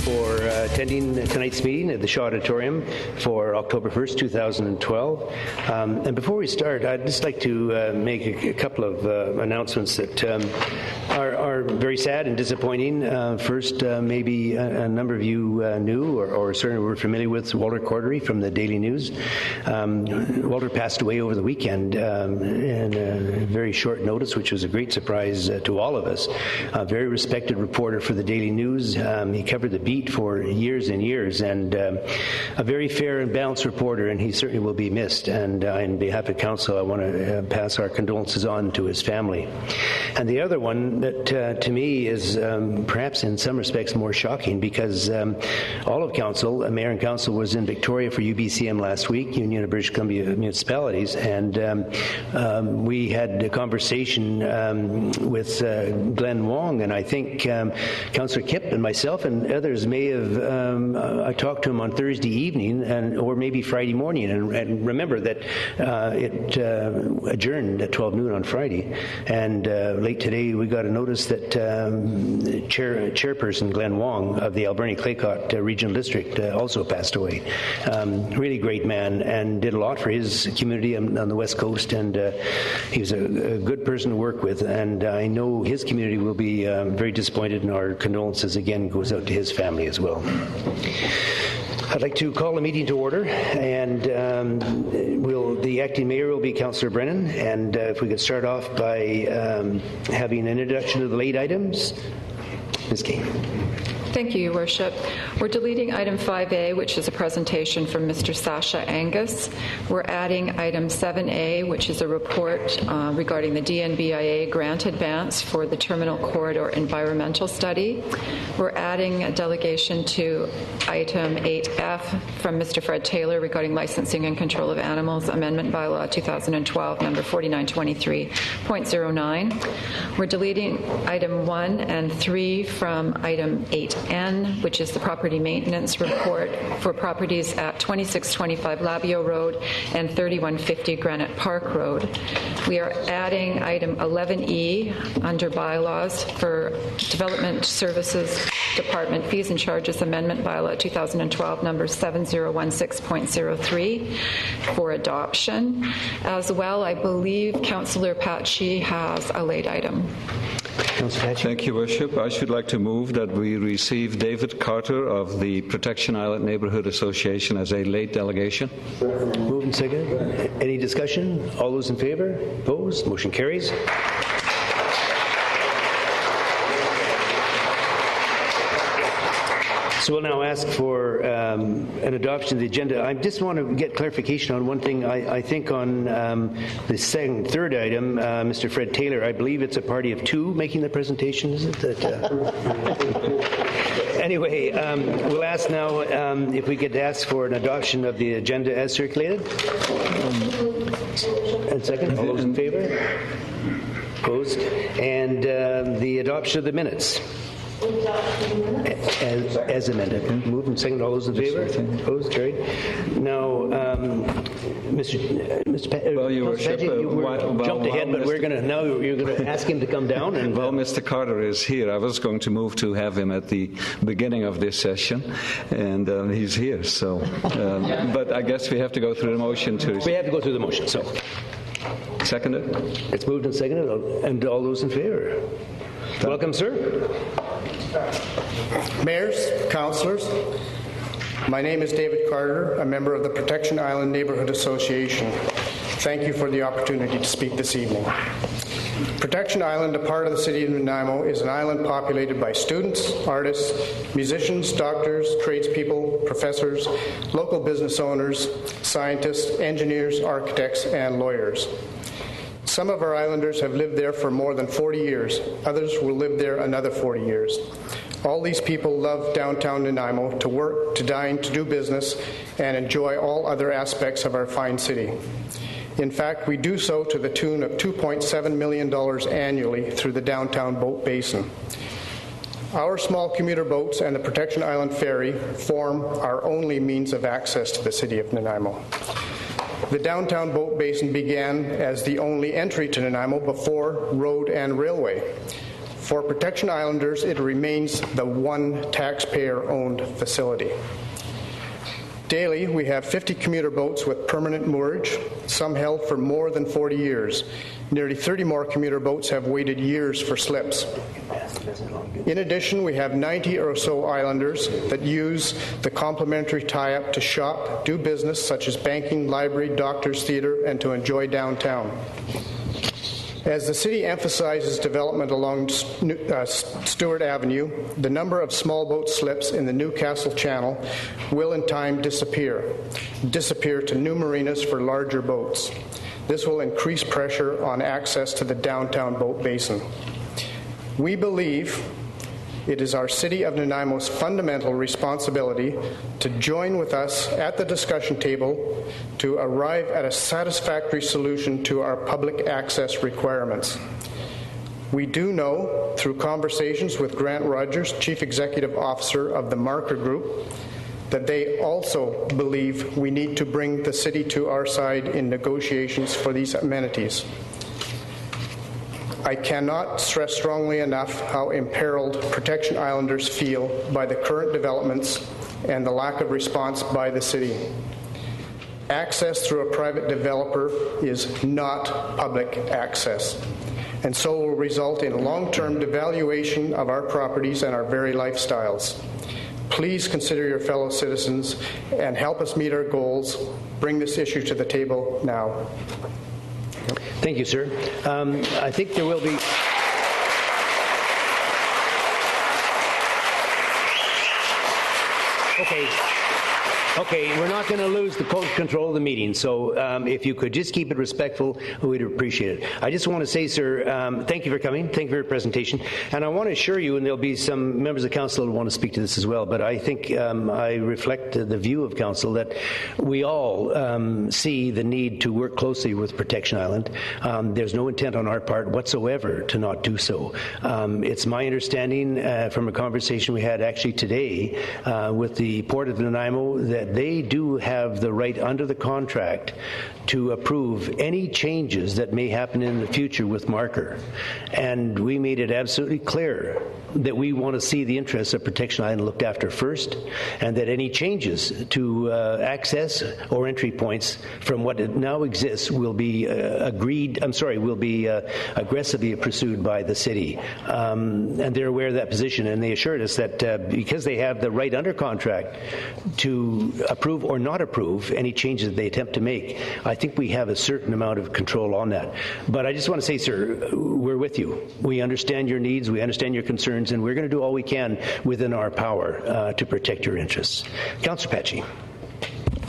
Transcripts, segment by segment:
for attending tonight's meeting at the Shaw Auditorium for October 1st, 2012. And before we start, I'd just like to make a couple of announcements that are very sad and disappointing. First, maybe a number of you knew or certainly were familiar with Walter Cordery from the Daily News. Walter passed away over the weekend in a very short notice, which was a great surprise to all of us. A very respected reporter for the Daily News. He covered the beat for years and years, and a very fair and balanced reporter, and he certainly will be missed. And on behalf of Council, I want to pass our condolences on to his family. And the other one that to me is perhaps in some respects more shocking, because all of Council, Mayor and Council, was in Victoria for UBCM last week, Union of British Columbia Municipalities, and we had a conversation with Glenn Wong, and I think Councillor Kipp and myself and others may have I talked to him on Thursday evening or maybe Friday morning, and remember that it adjourned at 12 noon on Friday, and late today we got a notice that Chairperson Glenn Wong of the Alberni-Claycott Regional District also passed away. Really great man and did a lot for his community on the West Coast, and he was a good person to work with, and I know his community will be very disappointed, and our condolences again goes out to his family as well. I'd like to call the meeting to order, and the acting mayor will be Councillor Brennan, and if we could start off by having an introduction of the late items. Ms. Kane. Thank you, Your Worship. We're deleting item 5A, which is a presentation from Mr. Sasha Angus. We're adding item 7A, which is a report regarding the DNBIA grant advance for the Terminal Corridor Environmental Study. We're adding a delegation to item 8F from Mr. Fred Taylor regarding licensing and control of animals, Amendment Bylaw 2012, number 4923.09. We're deleting item 1 and 3 from item 8N, which is the property maintenance report for properties at 2625 Labio Road and 3150 Granite Park Road. We are adding item 11E under bylaws for Development Services Department Fees and Charges Amendment Bylaw 2012 number 7016.03 for adoption. As well, I believe Councillor Patchy has a late item. Thank you, Worship. I should like to move that we receive David Carter of the Protection Island Neighbourhood Association as a late delegation. Moved and seconded. Any discussion? All those in favour? Opposed? Motion carries. So we'll now ask for an adoption of the agenda. I just want to get clarification on one thing. I think on the third item, Mr. Fred Taylor, I believe it's a party of two making the presentation, is it? Anyway, we'll ask now if we could ask for an adoption of the agenda as circulated. And second, all those in favour? Opposed? And the adoption of the minutes. As amended. Moved and seconded. All those in favor? Opposed? Carried. Now, Mr. Well, Your Worship, you jumped ahead, but you're going to ask him to come down. And well, Mr. Carter is here. I was going to move to have him at the beginning of this session, and he's here. So, but I guess we have to go through the motion to. We have to go through the motion. So, seconded. It's moved and seconded, and all those in favor. Welcome, sir. Mayors, councillors, my name is David Carter, a member of the Protection Island Neighbourhood Association. Thank you for the opportunity to speak this evening. Protection Island, a part of the city of Nanaimo, is an island populated by students, artists, musicians, doctors, tradespeople, professors, local business owners, scientists, engineers, architects, and lawyers. Some of our islanders have lived there for more than 40 years. Others will live there another 40 years. All these people love downtown Nanaimo to work, to dine, to do business, and enjoy all other aspects of our fine city. In fact, we do so to the tune of $2.7 million annually through the downtown boat basin. Our small commuter boats and the Protection Island Ferry form our only means of access to the city of Nanaimo. The downtown boat basin began as the only entry to Nanaimo before road and railway. For Protection Islanders, it remains the one taxpayer-owned facility. Daily, we have 50 commuter boats with permanent moorage, some held for more than 40 years. Nearly 30 more commuter boats have waited years for slips. In addition, we have 90 or so islanders that use the complimentary tie-up to shop, do business such as banking, library, doctors, theatre, and to enjoy downtown. As the city emphasizes development along Stewart Avenue, the number of small boat slips in the Newcastle Channel will in time disappear to new marinas for larger boats. This will increase pressure on access to the downtown boat basin. We believe it is our City of Nanaimo's fundamental responsibility to join with us at the discussion table to arrive at a satisfactory solution to our public access requirements. We do know, through conversations with Grant Rogers, Chief Executive Officer of the Marker Group, that they also believe we need to bring the city to our side in negotiations for these amenities. I cannot stress strongly enough how imperiled Protection Islanders feel by the current developments and the lack of response by the city. Access through a private developer is not public access, and so will result in long-term devaluation of our properties and our very lifestyles. Please consider your fellow citizens and help us meet our goals. Bring this issue to the table now. Thank you, sir. I think there will be... Okay, we're not going to lose the control of the meeting, so if you could just keep it respectful, we'd appreciate it. I just want to say, sir, thank you for coming. Thank you for your presentation. And I want to assure you, and there'll be some members of council who want to speak to this as well, but I think I reflect the view of council that we all see the need to work closely with Protection Island. There's no intent on our part whatsoever to not do so. It's my understanding from a conversation we had actually today with the Port of Nanaimo that they do have the right under the contract to approve any changes that may happen in the future with Marker. And we made it absolutely clear that we want to see the interests of Protection Island looked after first, and that any changes to access or entry points from what it now exists will be aggressively pursued by the city. And they're aware of that position, and they assured us that because they have the right under contract to approve or not approve any changes that they attempt to make, I think we have a certain amount of control on that. But I just want to say, sir, we're with you. We understand your needs, we understand your concerns, and we're going to do all we can within our power to protect your interests. Councillor Patchy.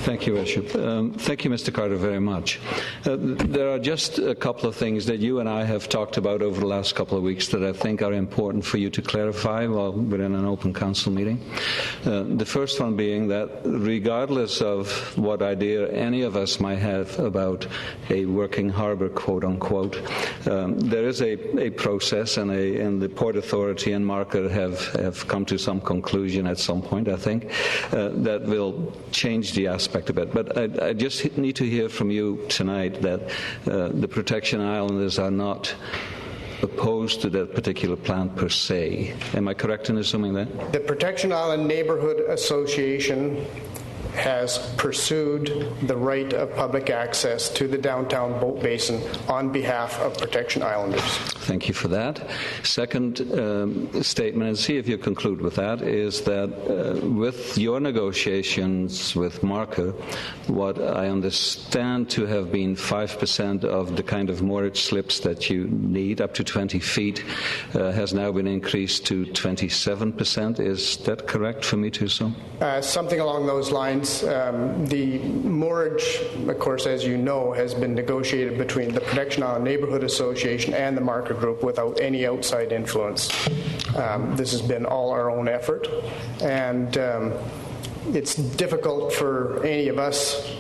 Thank you, Bishop. Thank you, Mr. Carter, very much. There are just a couple of things that you and I have talked about over the last couple of weeks that I think are important for you to clarify while we're in an open council meeting. The first one being that regardless of what idea any of us might have about a working harbour, quote unquote, there is a process, and the Port Authority and Marker have come to some conclusion at some point, I think, that will change the aspect of it. But I just need to hear from you tonight that the Protection Islanders are not opposed to that particular plan per se. Am I correct in assuming that? The Protection Island Neighbourhood Association has pursued the right of public access to the downtown boat basin on behalf of Protection Islanders. Thank you for that. Second statement, and see if you conclude with that, is that with your negotiations with Marker, what I understand to have been 5% of the kind of moorage slips that you need, up to 20 feet, has now been increased to 27%. Is that correct for me to assume? Something along those lines. The moorage, of course, as you know, has been negotiated between the Protection Island Neighbourhood Association and the Marker Group without any outside influence. This has been all our own effort, and it's difficult for any of us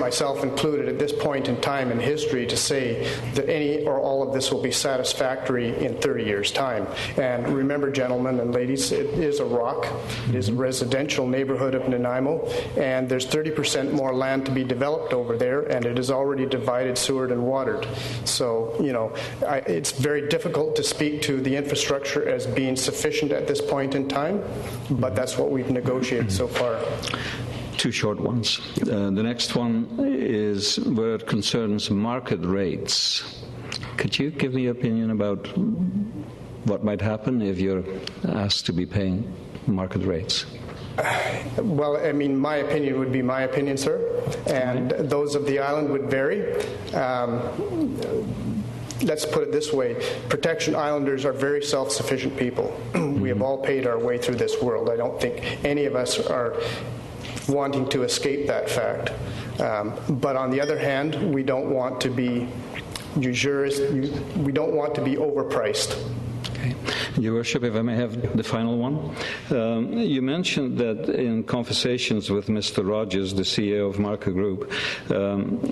myself included, at this point in time in history to say that any or all of this will be satisfactory in 30 years' time. And remember, gentlemen and ladies, it is a rock. It is a residential neighborhood of Nanaimo, and there's 30% more land to be developed over there, and it is already divided, sewered, and watered. So, it's very difficult to speak to the infrastructure as being sufficient at this point in time, but that's what we've negotiated so far. Two short ones. The next one is where it concerns market rates. Could you give me your opinion about what might happen if you're asked to be paying market rates? Well, I mean, my opinion would be my opinion, sir, and those of the island would vary. Let's put it this way. Protection Islanders are very self-sufficient people. We have all paid our way through this world. I don't think any of us are wanting to escape that fact. But on the other hand, we don't want to be usurious. We don't want to be overpriced. Okay. Your Worship, if I may have the final one. You mentioned that in conversations with Mr. Rogers, the CEO of Marker Group,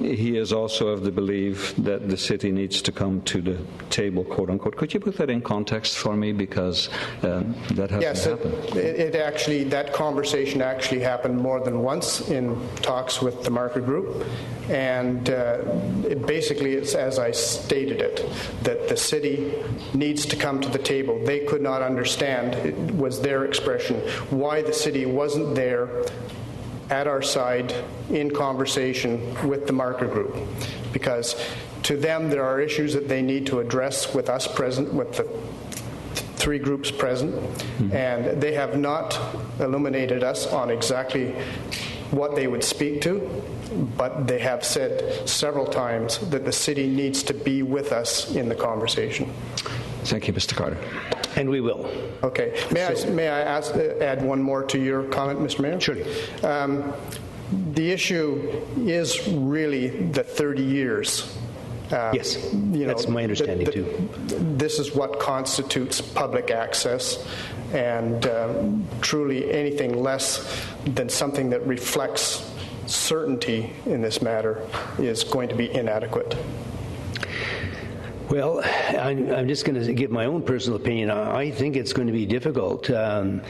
he is also of the belief that the city needs to come to the table, quote unquote. Could you put that in context for me, because that hasn't happened? Yes, that conversation actually happened more than once in talks with the Marker Group, and it's as I stated it, that the city needs to come to the table. They could not understand, it was their expression, why the city wasn't there at our side in conversation with the Marker Group. Because to them, there are issues that they need to address with us present, with the three groups present, and they have not illuminated us on exactly what they would speak to, but they have said several times that the city needs to be with us in the conversation. Thank you, Mr. Carter. And we will. Okay. May I add one more to your comment, Mr. Mayor? Sure. The issue is really the 30 years. Yes, that's my understanding too. This is what constitutes public access, and truly anything less than something that reflects certainty in this matter is going to be inadequate. Well, I'm just going to give my own personal opinion. I think it's going to be difficult to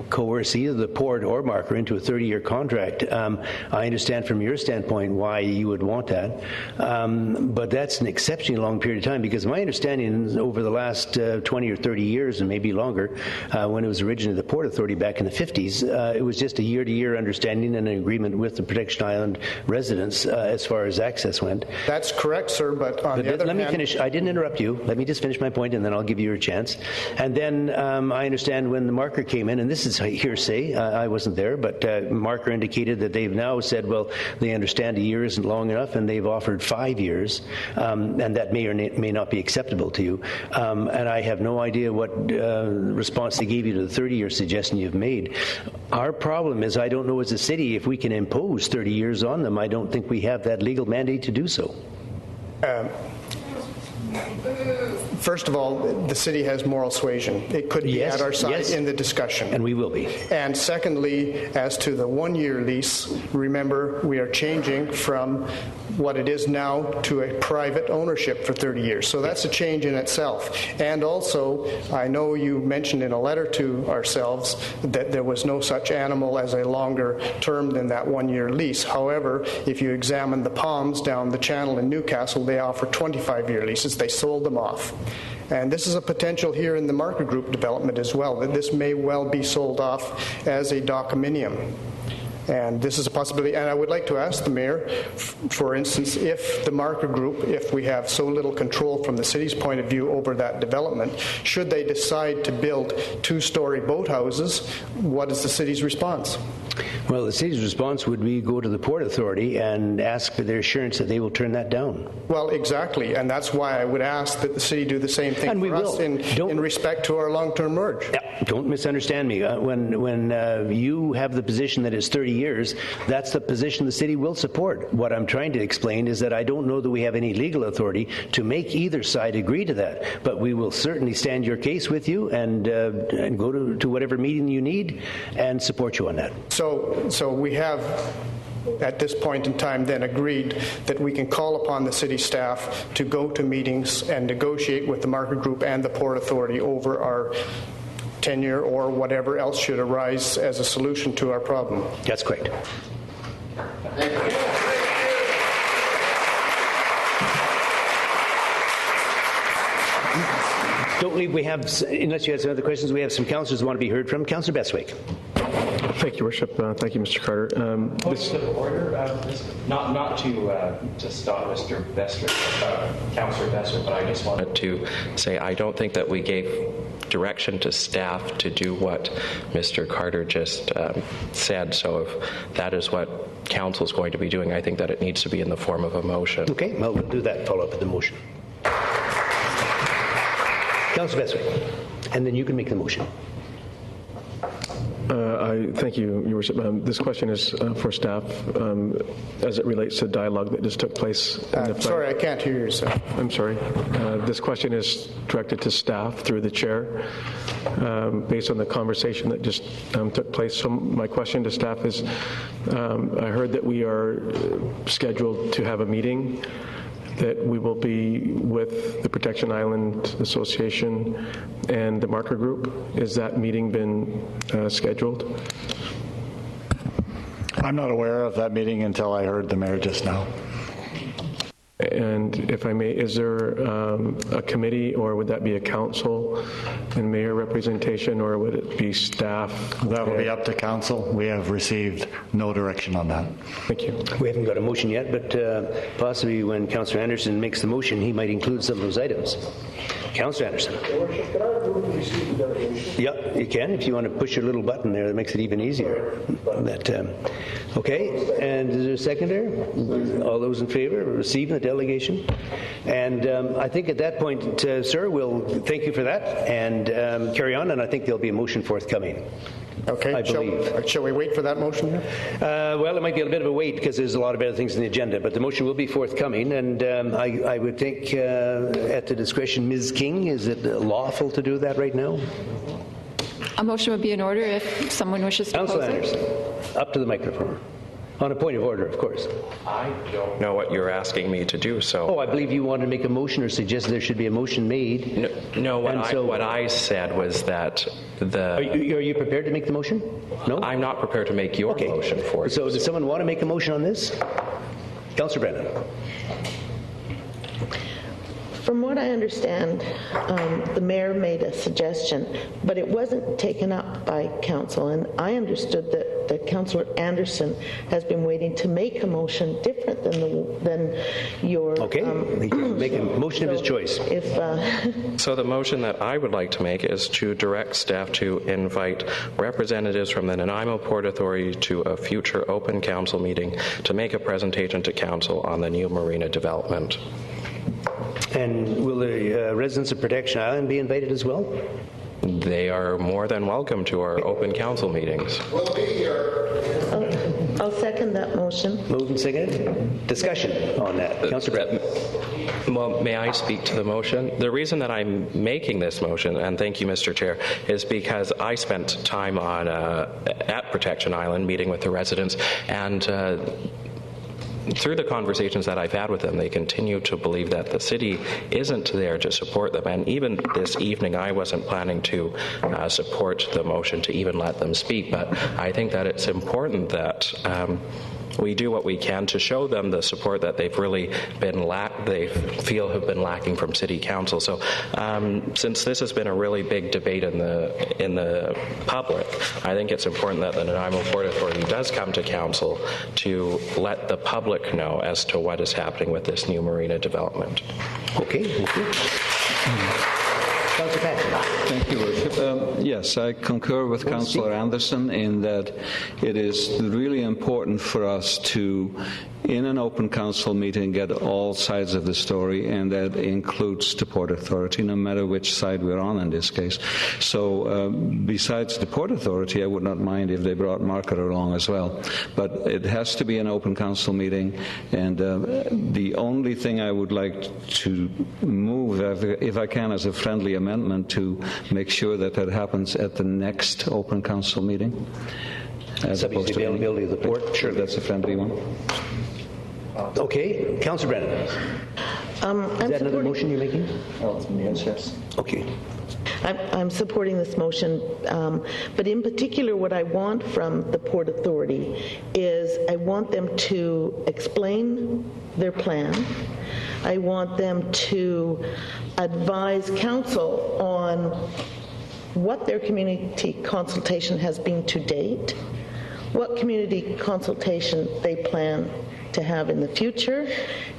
coerce either the Port or Marker into a 30-year contract. I understand from your standpoint why you would want that, but that's an exceptionally long period of time, because my understanding is over the last 20 or 30 years, and maybe longer, when it was originally the Port Authority back in the 50s, it was just a year-to-year understanding and an agreement with the Protection Island residents as far as access went. That's correct, sir, but on the other hand... Let me finish. I didn't interrupt you. Let me just finish my point, and then I'll give you your chance. And then I understand when the Marker came in, and this is hearsay, I wasn't there, but Marker indicated that they've now said, well, they understand a year isn't long enough, and they've offered 5 years, and that may or may not be acceptable to you. And I have no idea what response they gave you to the 30-year suggestion you've made. Our problem is I don't know as a city if we can impose 30 years on them. I don't think we have that legal mandate to do so. First of all, the city has moral suasion. It could be at our side in the discussion. And we will be. And secondly, as to the one-year lease, remember, we are changing from what it is now to a private ownership for 30 years. So that's a change in itself. And also, I know you mentioned in a letter to ourselves that there was no such animal as a longer term than that one-year lease. However, if you examine the Palms down the channel in Newcastle, they offer 25-year leases. They sold them off. And this is a potential here in the Marker Group development as well, that this may well be sold off as a docominium. And this is a possibility. And I would like to ask the Mayor, for instance, if the Marker Group, if we have so little control from the city's point of view over that development, should they decide to build two-story boathouses, what is the city's response? Well, the city's response would be go to the Port Authority and ask for their assurance that they will turn that down. Well, exactly, and that's why I would ask that the city do the same thing for us in respect to our long-term merge. Yeah, don't misunderstand me. When you have the position that it's 30 years, that's the position the city will support. What I'm trying to explain is that I don't know that we have any legal authority to make either side agree to that, but we will certainly stand your case with you and go to whatever meeting you need and support you on that. So we have at this point in time, then agreed that we can call upon the city staff to go to meetings and negotiate with the market group and the Port Authority over our tenure or whatever else should arise as a solution to our problem. That's correct. Don't leave. We have, unless you have some other questions, we have some councillors who want to be heard from. Councillor Bestwick. Thank you, Worship. Thank you, Mr. Carter. Point of order, not to stop Mr. Bestwick, Councillor Bestwick, but I just wanted to say I don't think that we gave direction to staff to do what Mr. Carter just said. So if that is what council is going to be doing, I think that it needs to be in the form of a motion. Okay, well, we'll do that. Follow up with the motion. Councillor Bestwick, and then you can make the motion. Thank you, Your Worship. This question is for staff as it relates to dialogue that just took place. Sorry, I can't hear you, sir. I'm sorry. This question is directed to staff through the chair based on the conversation that just took place. So my question to staff is, I heard that we are scheduled to have a meeting that we will be with the Protection Island Association and the Marker Group. Has that meeting been scheduled? I'm not aware of that meeting until I heard the mayor just now. And if I may, is there a committee, or would that be a council and mayor representation, or would it be staff? That will be up to council. We have received no direction on that. Thank you. We haven't got a motion yet, but possibly when Councillor Anderson makes the motion, he might include some of those items. Councillor Anderson. Yeah, you can if you want to push your little button there. That makes it even easier. Okay, and is there a seconder? All those in favor of receiving the delegation? And I think at that point, sir, we'll thank you for that and carry on, and I think there'll be a motion forthcoming. Okay, I believe. Shall we wait for that motion here? Well, it might be a bit of a wait because there's a lot of other things in the agenda, but the motion will be forthcoming, and I would think at the discretion, Ms. King, is it lawful to do that right now? A motion would be in order if someone wishes to Councillor pose it. Anderson, up to the microphone. On a point of order, of course. I don't know what you're asking me to do, so... Oh, I believe you wanted to make a motion or suggest there should be a motion made. No, what I said was that Are you prepared to make the motion? No? I'm not prepared to make your motion for you. So does someone want to make a motion on this? Councillor Brennan. From what I understand, the mayor made a suggestion, but it wasn't taken up by council, and I understood that Councillor Anderson has been waiting to make a motion different than your... Okay, make a motion of his choice. So the motion that I would like to make is to direct staff to invite representatives from the Nanaimo Port Authority to a future open council meeting to make a presentation to council on the new marina development. And will the residents of Protection Island be invited as well? They are more than welcome to our open council meetings. We'll be here. I'll second that motion. Moved and seconded. Discussion on that. Councillor Brett. Well, may I speak to the motion? The reason that I'm making this motion, and thank you, Mr. Chair, is because I spent time on at Protection Island meeting with the residents, and through the conversations that I've had with them, they continue to believe that the city isn't there to support them. And even this evening, I wasn't planning to support the motion to even let them speak. But I think that it's important that we do what we can to show them the support that they've really been they feel have been lacking from City Council. So since this has been a really big debate in the public, I think it's important that the Nanaimo Port Authority does come to Council to let the public know as to what is happening with this new marina development. Okay, thank you. Councillor Patrick. Thank you, Worship. Yes, I concur with Councillor Anderson in that it is really important for us to, in an open council meeting, get all sides of the story, and that includes the Port Authority, no matter which side we're on in this case. So besides the Port Authority, I would not mind if they brought Market along as well. But it has to be an open council meeting, and the only thing I would like to move, if I can, as a friendly amendment, to make sure that that happens at the next open council meeting. as Subject to opposed to any. availability of the port. Sure, that's a friendly one. Okay, Councillor Brennan. Is that another motion you're making? Yes. Okay. I'm supporting this motion, but in particular, what I want from the Port Authority is I want them to explain their plan. I want them to advise council on what their community consultation has been to date, what community consultation they plan to have in the future,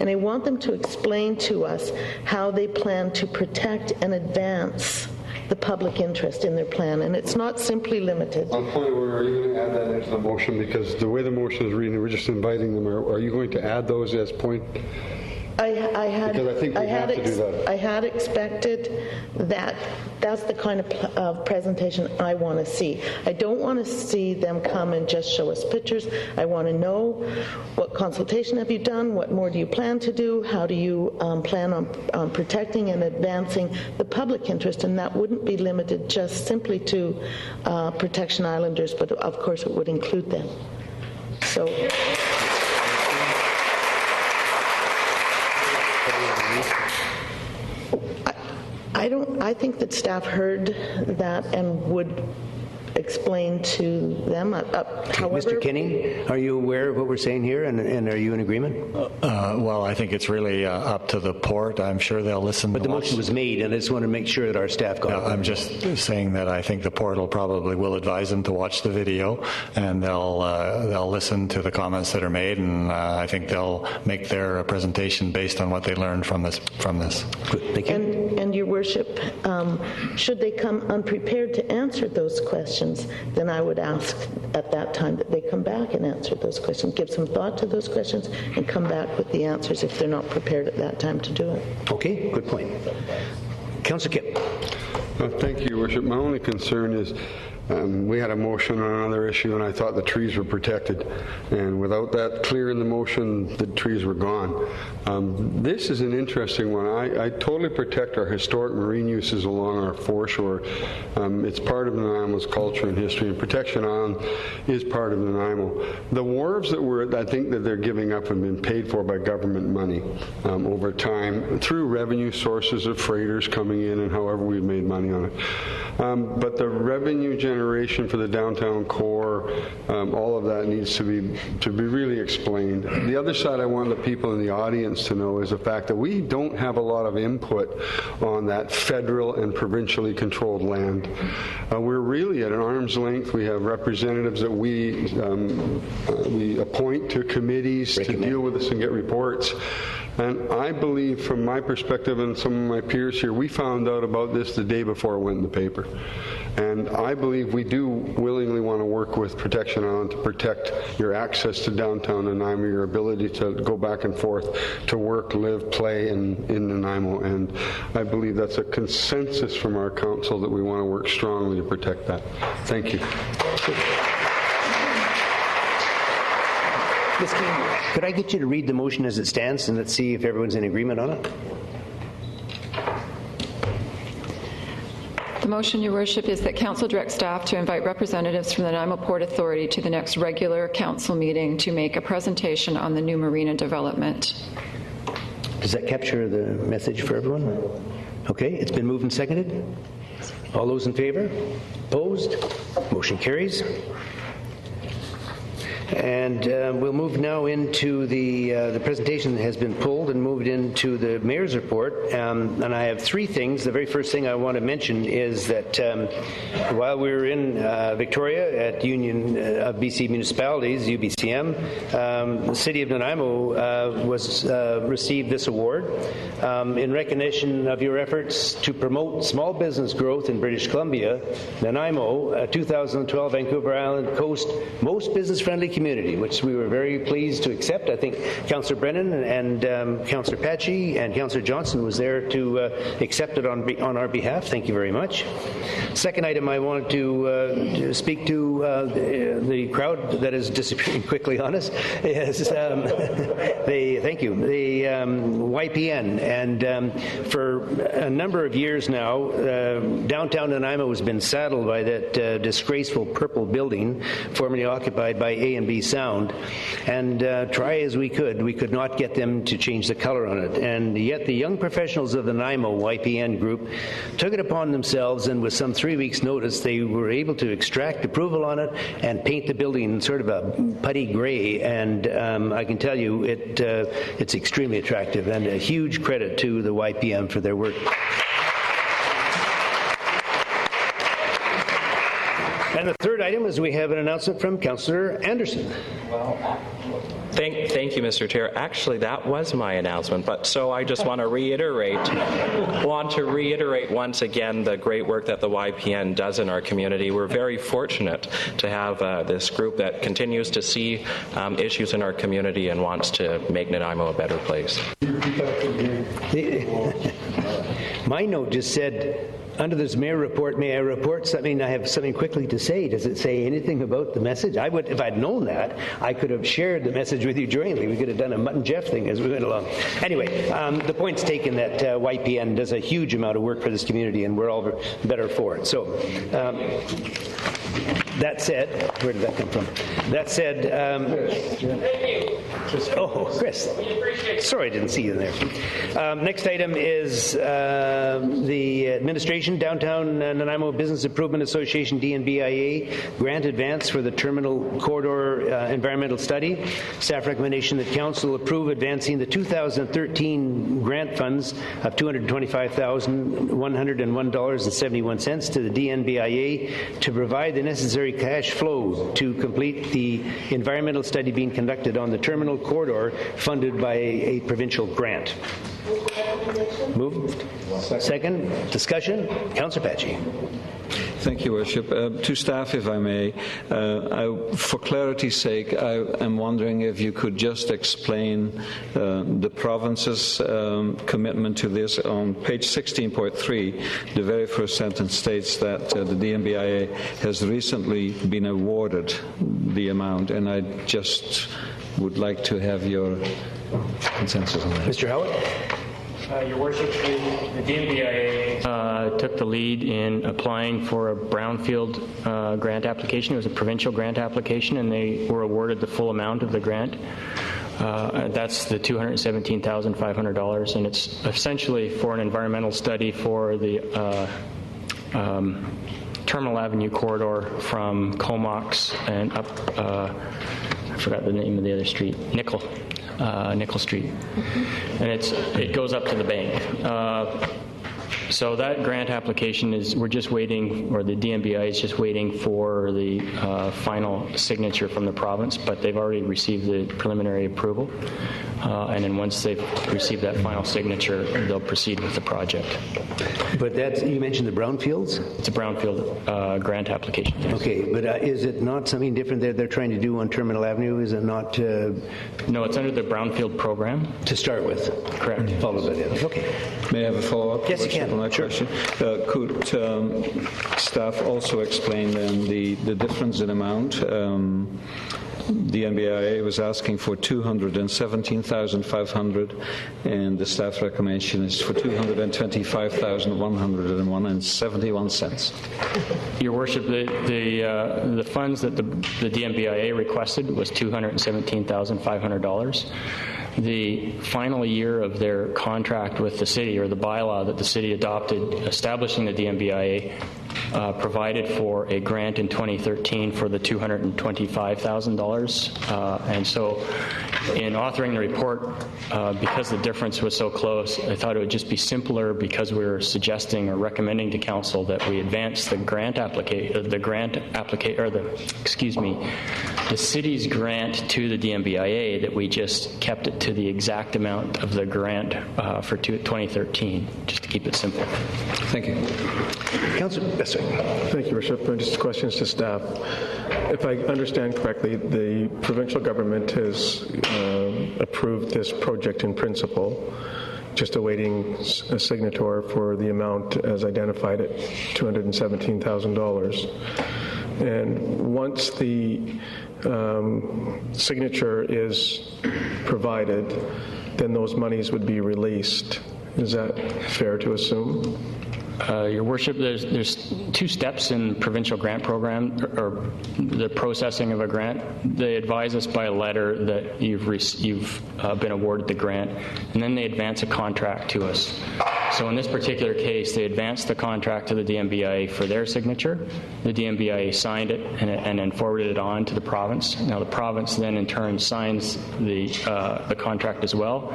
and I want them to explain to us how they plan to protect and advance the public interest in their plan, and it's not simply limited. On point of order, are you going to add that into the motion? Because the way the motion is reading, we're just inviting them. Are you going to add those as point? I had, Because I think we have to do that. I had expected that. That's the kind of presentation I want to see. I don't want to see them come and just show us pictures. I want to know what consultation have you done, what more do you plan to do, how do you plan on protecting and advancing the public interest, and that wouldn't be limited just simply to Protection Islanders, but of course it would include them. So. I think that staff heard that and would explain to them. However, Mr. Kinney, are you aware of what we're saying here, and are you in agreement? Well, I think it's really up to the port. I'm sure they'll listen. But the motion was made, and I just want to make sure that our staff got it. I'm just saying that I think the port will advise them to watch the video, and they'll listen to the comments that are made, and I think they'll make their presentation based on what they learned from this. Good, thank you. And Your Worship, should they come unprepared to answer those questions, then I would ask at that time that they come back and answer those questions, give some thought to those questions, and come back with the answers if they're not prepared at that time to do it. Okay, good point. Councillor Kipp. Thank you, Your Worship. My only concern is we had a motion on another issue, and I thought the trees were protected. And without that clear in the motion, the trees were gone. This is an interesting one. I totally protect our historic marine uses along our foreshore. It's part of Nanaimo's culture and history, and Protection Island is part of Nanaimo. The wharves that I think that they're giving up have been paid for by government money over time through revenue sources of freighters coming in and however we've made money on it. But the revenue generation for the downtown core, all of that needs to be really explained. The other side I want the people in the audience to know is the fact that we don't have a lot of input on that federal and provincially controlled land. We're really at an arm's length. We have representatives that we appoint to committees to deal with this and get reports. And I believe, from my perspective and some of my peers here, we found out about this the day before it went in the paper. And I believe we do willingly want to work with Protection Island to protect your access to downtown Nanaimo, your ability to go back and forth to work, live, play in Nanaimo. And I believe that's a consensus from our council that we want to work strongly to protect that. Thank you. Ms. King, could I get you to read the motion as it stands, and let's see if everyone's in agreement on it? The motion, Your Worship, is that Council direct staff to invite representatives from the Nanaimo Port Authority to the next regular council meeting to make a presentation on the new marina development. Does that capture the message for everyone? Okay, it's been moved and seconded. All those in favor? Opposed? Motion carries. And we'll move now into the presentation that has been pulled and moved into the Mayor's report. And I have three things. The very first thing I want to mention is that while we were in Victoria at Union of BC Municipalities, UBCM, the City of Nanaimo received this award in recognition of your efforts to promote small business growth in British Columbia. Nanaimo, 2012 Vancouver Island Coast Most Business-Friendly Community community, which we were very pleased to accept. I think Councillor Brennan and Councillor Patchy and Councillor Johnson was there to accept it on our behalf. Thank you very much. Second item I wanted to speak to the crowd that is disappearing quickly on us is thank you, the YPN. And for a number of years now, downtown Nanaimo has been saddled by that disgraceful purple building formerly occupied by A&B Sound. And try as we could not get them to change the color on it. And yet the young professionals of the Nanaimo YPN group took it upon themselves, and with some 3 weeks' notice, they were able to extract approval on it and paint the building sort of a putty gray. And I can tell you it's extremely attractive, and a huge credit to the YPN for their work. And the third item is we have an announcement from Councillor Anderson. Thank you, Mr. Chair. Actually, that was my announcement, but so I just want to reiterate once again the great work that the YPN does in our community. We're very fortunate to have this group that continues to see issues in our community and wants to make Nanaimo a better place. My note just said, under this mayor report, may I report something? I have something quickly to say. Does it say anything about the message? I would, if I'd known that, I could have shared the message with you jointly. We could have done a Mutt and Jeff thing as we went along. Anyway, the point's taken that YPN does a huge amount of work for this community, and we're all better for it. So, that said, where did that come from? That said, oh, Chris. Sorry, I didn't see you there. Next item is the administration, Downtown Nanaimo Business Improvement Association, DNBIA, grant advance for the Terminal Corridor environmental study. Staff recommendation that Council approve advancing the 2013 grant funds of $225,101.71 to the DNBIA to provide the necessary cash flow to complete the environmental study being conducted on the Terminal Corridor funded by a provincial grant. Moved. Second. Discussion. Councillor Patchy. Thank you, Worship. To staff, if I may, for clarity's sake, I am wondering if you could just explain the province's commitment to this. On page 16.3, the very first sentence states that the DNBIA has recently been awarded the amount, and I just would like to have your consensus on that. Mr. Howard? Your Worship, the DNBIA took the lead in applying for a brownfield grant application. It was a provincial grant application, and they were awarded the full amount of the grant. That's the $217,500, and it's essentially for an environmental study for the Terminal Avenue corridor from Comox and up, I forgot the name of the other street, Nickel Street. And it goes up to the bank. So that grant application we're just waiting, or the DNBI is just waiting for the final signature from the province, but they've already received the preliminary approval. And then once they've received that final signature, they'll proceed with the project. But you mentioned the brownfields? It's a brownfield grant application. Yes. Okay, but is it not something different they're trying to do on Terminal Avenue? Is it not? No, it's under the brownfield program. To start with? Correct. Followed by the other. Okay. May I have a follow-up? Yes, you can. Sure. Could staff also explain then the difference in amount? The NBIA was asking for $217,500, and the staff recommendation is for $225,101.71. Your Worship, the funds that the DNBIA requested was $217,500. The final year of their contract with the city, or the bylaw that the city adopted establishing the DNBIA, provided for a grant in 2013 for the $225,000. And so in authoring the report, because the difference was so close, I thought it would just be simpler, because we were suggesting or recommending to council that we advance the the city's grant to the DNBIA, that we just kept it to the exact amount of the grant for 2013, just to keep it simple. Thank you. Councillor, Thank you, Worship. Just questions to staff. If I understand correctly, the provincial government has approved this project in principle, just awaiting a signature for the amount as identified at $217,000. And once the signature is provided, then those monies would be released. Is that fair to assume? Your Worship, there's two steps in provincial grant program, or the processing of a grant. They advise us by a letter that you've been awarded the grant, and then they advance a contract to us. So in this particular case, they advanced the contract to the DMBIA for their signature. The DMBIA signed it and then forwarded it on to the province. Now the province then in turn signs the contract as well,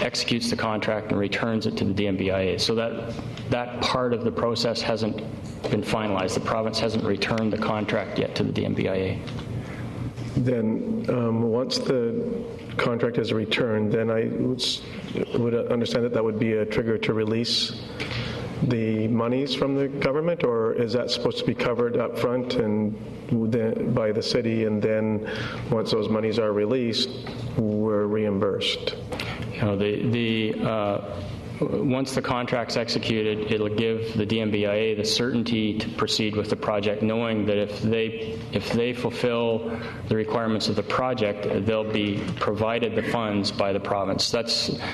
executes the contract and returns it to the DMBIA. So that part of the process hasn't been finalized. The province hasn't returned the contract yet to the DMBIA. Then once the contract is returned, then I would understand that would be a trigger to release the monies from the government, or is that supposed to be covered up front and by the city, and then once those monies are released, we're reimbursed? Once the contract's executed, it'll give the DMBIA the certainty to proceed with the project, knowing that if they fulfill the requirements of the project, they'll be provided the funds by the province.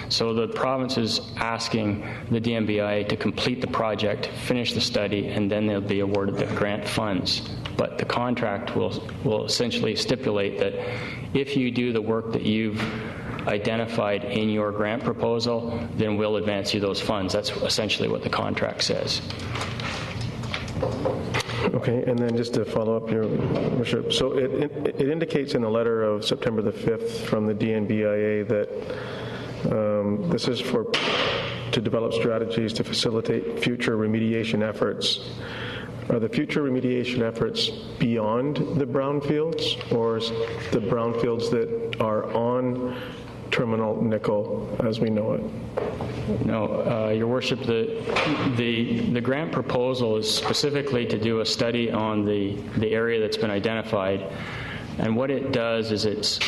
So the province is asking the DMBIA to complete the project, finish the study, and then they'll be awarded the grant funds. But the contract will essentially stipulate that if you do the work that you've identified in your grant proposal, then we'll advance you those funds. That's essentially what the contract says. Okay, and then just to follow up, Your Worship, so it indicates in the letter of September the 5th from the DNBIA that this is to develop strategies to facilitate future remediation efforts. Are the future remediation efforts beyond the brownfields, or the brownfields that are on Terminal Nickel as we know it? No, Your Worship, the grant proposal is specifically to do a study on the area that's been identified. And what it does is it's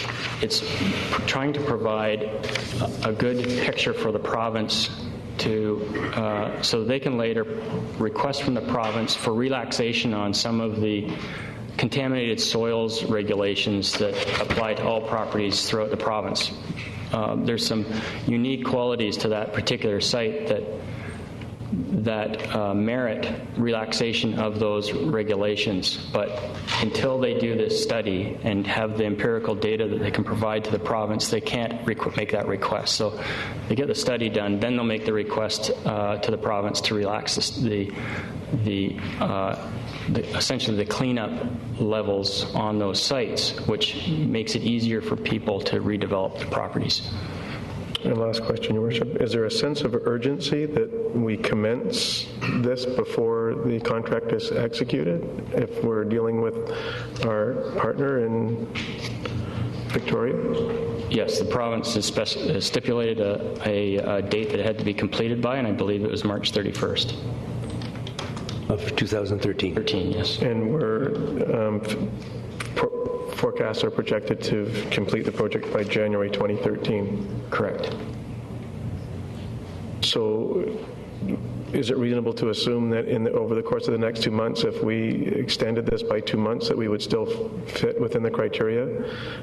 trying to provide a good picture for the province so they can later request from the province for relaxation on some of the contaminated soils regulations that apply to all properties throughout the province. There's some unique qualities to that particular site that merit relaxation of those regulations. But until they do this study and have the empirical data that they can provide to the province, they can't make that request. So they get the study done, then they'll make the request to the province to relax essentially the cleanup levels on those sites, which makes it easier for people to redevelop the properties. And last question, Your Worship. Is there a sense of urgency that we commence this before the contract is executed if we're dealing with our partner in Victoria? Yes, the province has stipulated a date that it had to be completed by, and I believe it was March 31st. Of 2013. 13, yes. And we're forecasts are projected to complete the project by January 2013. Correct. So is it reasonable to assume that over the course of the next 2 months, if we extended this by 2 months, that we would still fit within the criteria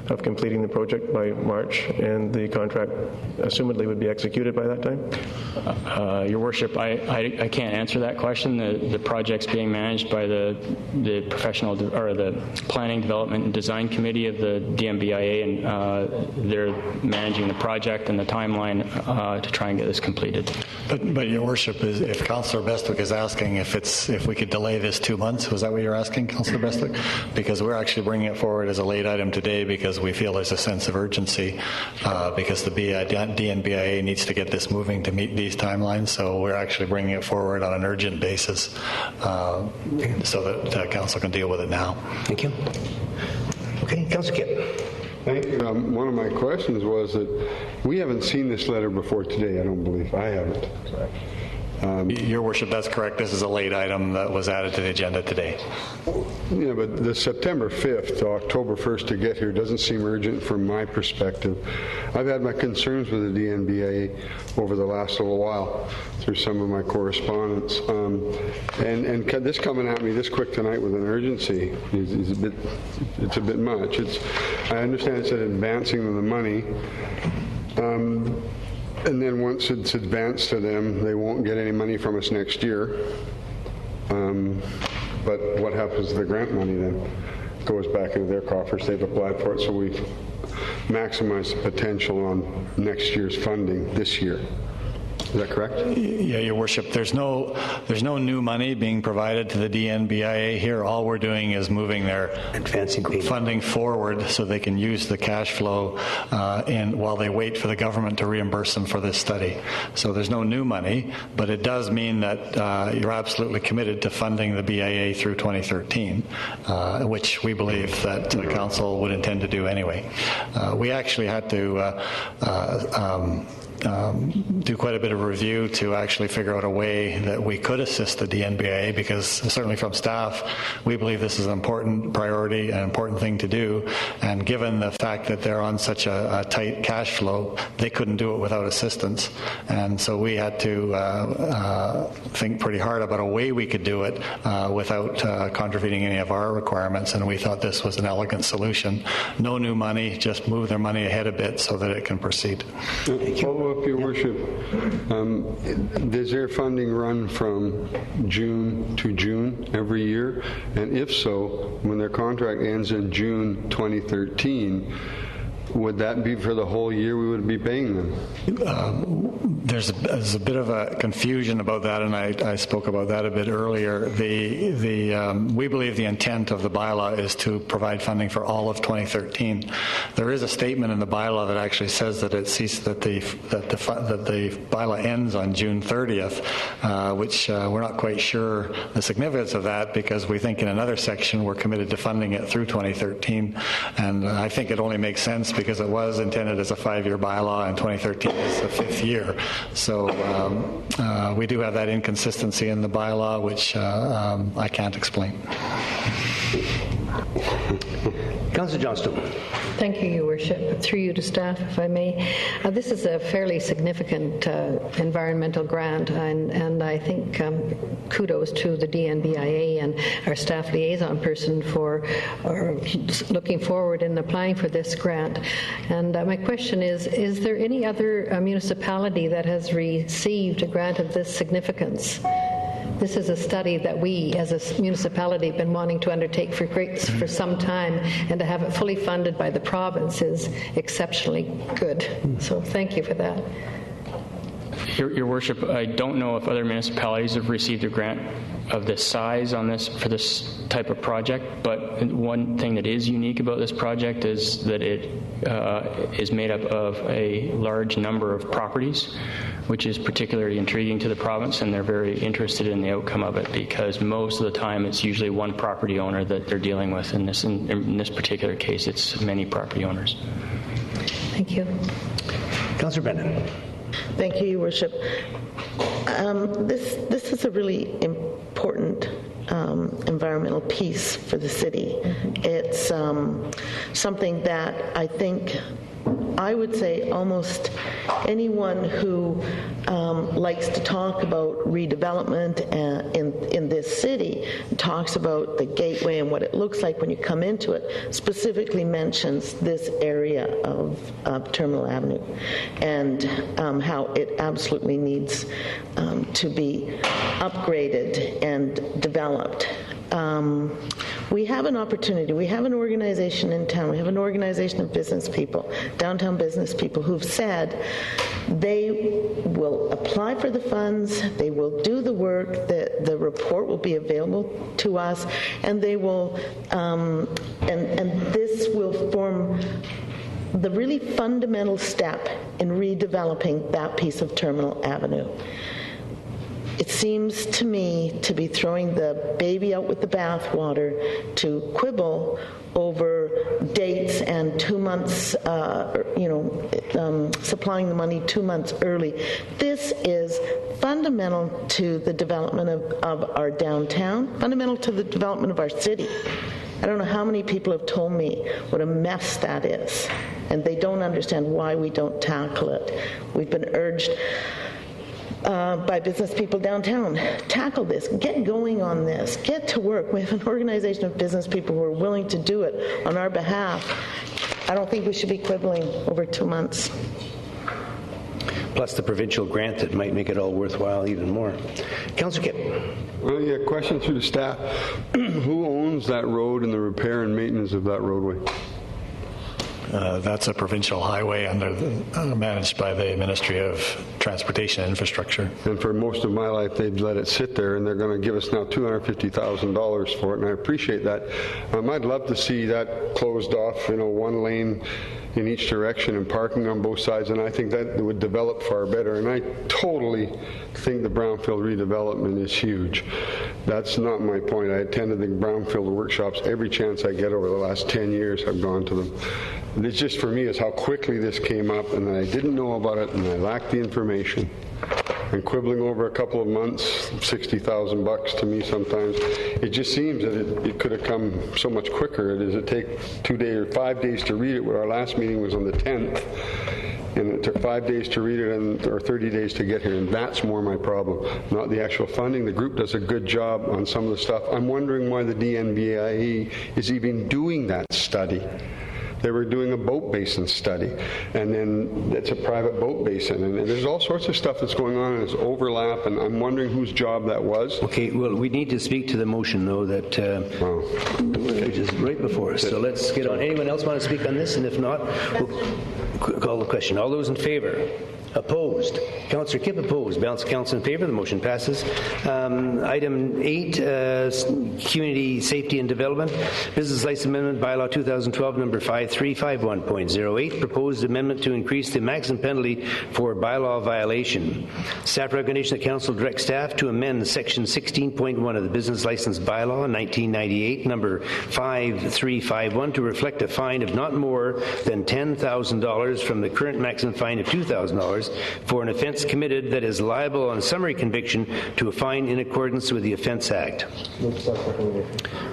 of completing the project by March, and the contract assumedly would be executed by that time? Your Worship, I can't answer that question. The project's being managed by the professional or the Planning, Development, and Design Committee of the DMBIA, and they're managing the project and the timeline to try and get this completed. But Your Worship, if Councillor Bestwick is asking if we could delay this 2 months, was that what you're asking, Councillor Bestwick? Because we're actually bringing it forward as a late item today because we feel there's a sense of urgency because the DNBIA needs to get this moving to meet these timelines. So we're actually bringing it forward on an urgent basis so that Council can deal with it now. Thank you. Okay, Councillor Kipp. Thank you. One of my questions was that we haven't seen this letter before today, I don't believe. I haven't. Your Worship, that's correct. This is a late item that was added to the agenda today. Yeah, but the September 5th to October 1st to get here doesn't seem urgent from my perspective. I've had my concerns with the DNBIA over the last little while through some of my correspondence. And this coming at me this quick tonight with an urgency is a bit much. I understand it's advancing the money. And then once it's advanced to them, they won't get any money from us next year. But what happens to the grant money then? It goes back into their coffers. They've applied for it, so we've maximized the potential on next year's funding this year. Is that correct? Yeah, Your Worship. There's no new money being provided to the DNBIA here. All we're doing is moving their funding forward so they can use the cash flow while they wait for the government to reimburse them for this study. So there's no new money, but it does mean that you're absolutely committed to funding the BIA through 2013, which we believe that the Council would intend to do anyway. We actually had to do quite a bit of review to actually figure out a way that we could assist the DNBIA, because certainly from staff, we believe this is an important priority, an important thing to do, and given the fact that they're on such a tight cash flow, they couldn't do it without assistance. And so we had to think pretty hard about a way we could do it without contravening any of our requirements, and we thought this was an elegant solution. No new money, just move their money ahead a bit so that it can proceed. Follow up, Your Worship. Does their funding run from June to June every year? And if so, when their contract ends in June 2013, would that be for the whole year we would be paying them? There's a bit of a confusion about that, and I spoke about that a bit earlier. We believe the intent of the bylaw is to provide funding for all of 2013. There is a statement in the bylaw that actually says that the bylaw ends on June 30th, which we're not quite sure the significance of that, because we think in another section we're committed to funding it through 2013, and I think it only makes sense because it was intended as a 5-year bylaw and 2013 is the 5th year. So we do have that inconsistency in the bylaw, which I can't explain. Councillor Johnston. Thank you, Your Worship. Through you to staff, if I may. This is a fairly significant environmental grant, and I think kudos to the DNBIA and our staff liaison person for looking forward in applying for this grant. And my question is there any other municipality that has received a grant of this significance? This is a study that we, as a municipality, have been wanting to undertake for some time, and to have it fully funded by the province is exceptionally good. So thank you for that. Your Worship, I don't know if other municipalities have received a grant of this size for this type of project, but one thing that is unique about this project is that it is made up of a large number of properties, which is particularly intriguing to the province, and they're very interested in the outcome of it, because most of the time it's usually one property owner that they're dealing with. In this particular case, it's many property owners. Thank you. Councillor Brennan. Thank you, Your Worship. This is a really important environmental piece for the city. It's something that I think I would say almost anyone who likes to talk about redevelopment in this city, talks about the gateway and what it looks like when you come into it, specifically mentions this area of Terminal Avenue and how it absolutely needs to be upgraded and developed. We have an opportunity. We have an organization in town. We have an organization of business people, downtown business people, who've said they will apply for the funds, they will do the work, the report will be available to us, and they will, and this will form the really fundamental step in redeveloping that piece of Terminal Avenue. It seems to me to be throwing the baby out with the bathwater to quibble over dates and 2 months, supplying the money 2 months early. This is fundamental to the development of our downtown, fundamental to the development of our city. I don't know how many people have told me what a mess that is, and they don't understand why we don't tackle it. We've been urged by business people downtown, tackle this, get going on this, get to work. We have an organization of business people who are willing to do it on our behalf. I don't think we should be quibbling over 2 months. Plus the provincial grant that might make it all worthwhile even more. Councillor Kipp. Well, yeah, question through the staff. Who owns that road and the repair and maintenance of that roadway? That's a provincial highway managed by the Ministry of Transportation and Infrastructure. And for most of my life, they've let it sit there, and they're going to give us now $250,000 for it, and I appreciate that. I'd love to see that closed off, one lane in each direction and parking on both sides, and I think that would develop far better. And I totally think the brownfield redevelopment is huge. That's not my point. I attended the brownfield workshops every chance I get over the last 10 years. I've gone to them. It's just, for me, is how quickly this came up, and that I didn't know about it, and I lacked the information. And quibbling over a couple of months, $60,000 to me sometimes, it just seems that it could have come so much quicker. Does it take 2 days or 5 days to read it? Where our last meeting was on the 10th, and it took 5 days to read it or 30 days to get here, and that's more my problem, not the actual funding. The group does a good job on some of the stuff. I'm wondering why the DNBIE is even doing that study. They were doing a boat basin study, and then it's a private boat basin, and there's all sorts of stuff that's going on, and it's overlap, and I'm wondering whose job that was. Okay, well, we need to speak to the motion, though, that which is right before us. So let's get on. Anyone else want to speak on this? And if not, we'll call the question. All those in favor? Opposed? Councillor Kipp opposed. Balance of council in favor. The motion passes. Item 8, Community Safety and Development. Business License Amendment Bylaw 2012 number 5351.08. Proposed amendment to increase the maximum penalty for bylaw violation. Staff recommendation that council direct staff to amend section 16.1 of the Business License Bylaw 1998 number 5351 to reflect a fine of not more than $10,000 from the current maximum fine of $2,000 for an offence committed that is liable on summary conviction to a fine in accordance with the Offence Act.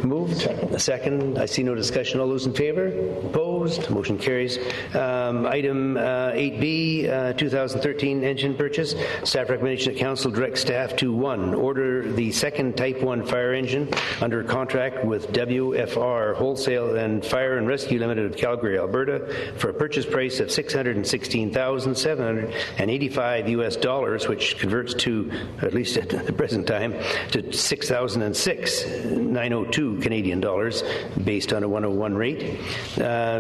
Moved. A second. I see no discussion. All those in favor? Opposed? Motion carries. Item 8B, 2013 engine purchase. Staff recommendation that council direct staff to 1. Order the second Type 1 fire engine under contract with WFR Wholesale and Fire and Rescue Limited of Calgary, Alberta, for a purchase price of $616,785 US, which converts to, at least at the present time, to $6,006,902 Canadian dollars, based on a 101 rate.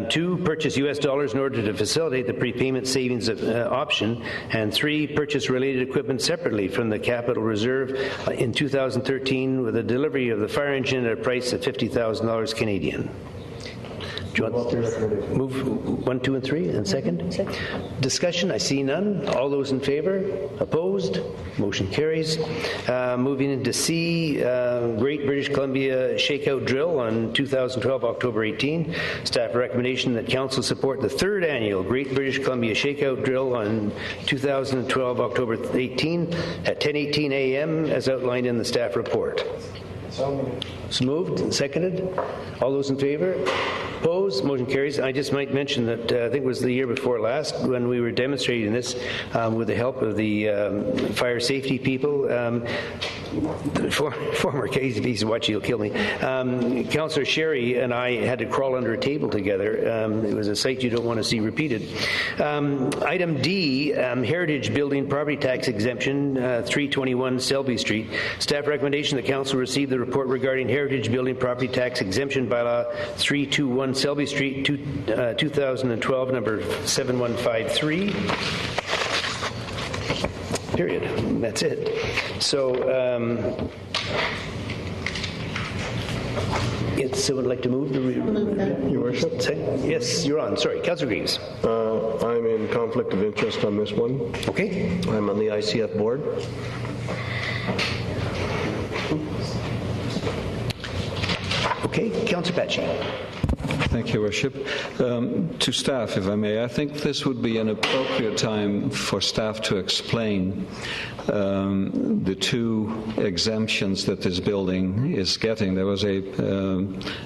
2, purchase US dollars in order to facilitate the prepayment savings option. And 3, purchase related equipment separately from the Capital Reserve in 2013 with a delivery of the fire engine at a price of $50,000 Canadian. Do you want to move 1, 2, and 3 and second? Discussion? I see none. All those in favor? Opposed? Motion carries. Moving into C, Great British Columbia Shakeout Drill on 2012, October 18. Staff recommendation that council support the 3rd annual Great British Columbia Shakeout Drill on 2012, October 18 at 10:18 a.m. as outlined in the staff report. So moved and seconded. All those in favor? Opposed? Motion carries. I just might mention that I think it was the year before last when we were demonstrating this with the help of the fire safety people. Former KZB's watching, you'll kill me. Councillor Sherry and I had to crawl under a table together. It was a sight you don't want to see repeated. Item D, Heritage Building Property Tax Exemption, 321 Selby Street. Staff recommendation that council receive the report regarding Heritage Building Property Tax Exemption Bylaw 321 Selby Street, 2012, number 7153. Period. That's it. So, someone would like to move? Your Worship? Yes, you're on. Sorry, Councillor Greaves. I'm in conflict of interest on this one. Okay. I'm on the ICF board. Okay, Councillor Patchy. Thank you, Worship. To staff, if I may, I think this would be an appropriate time for staff to explain the two exemptions that this building is getting. There was a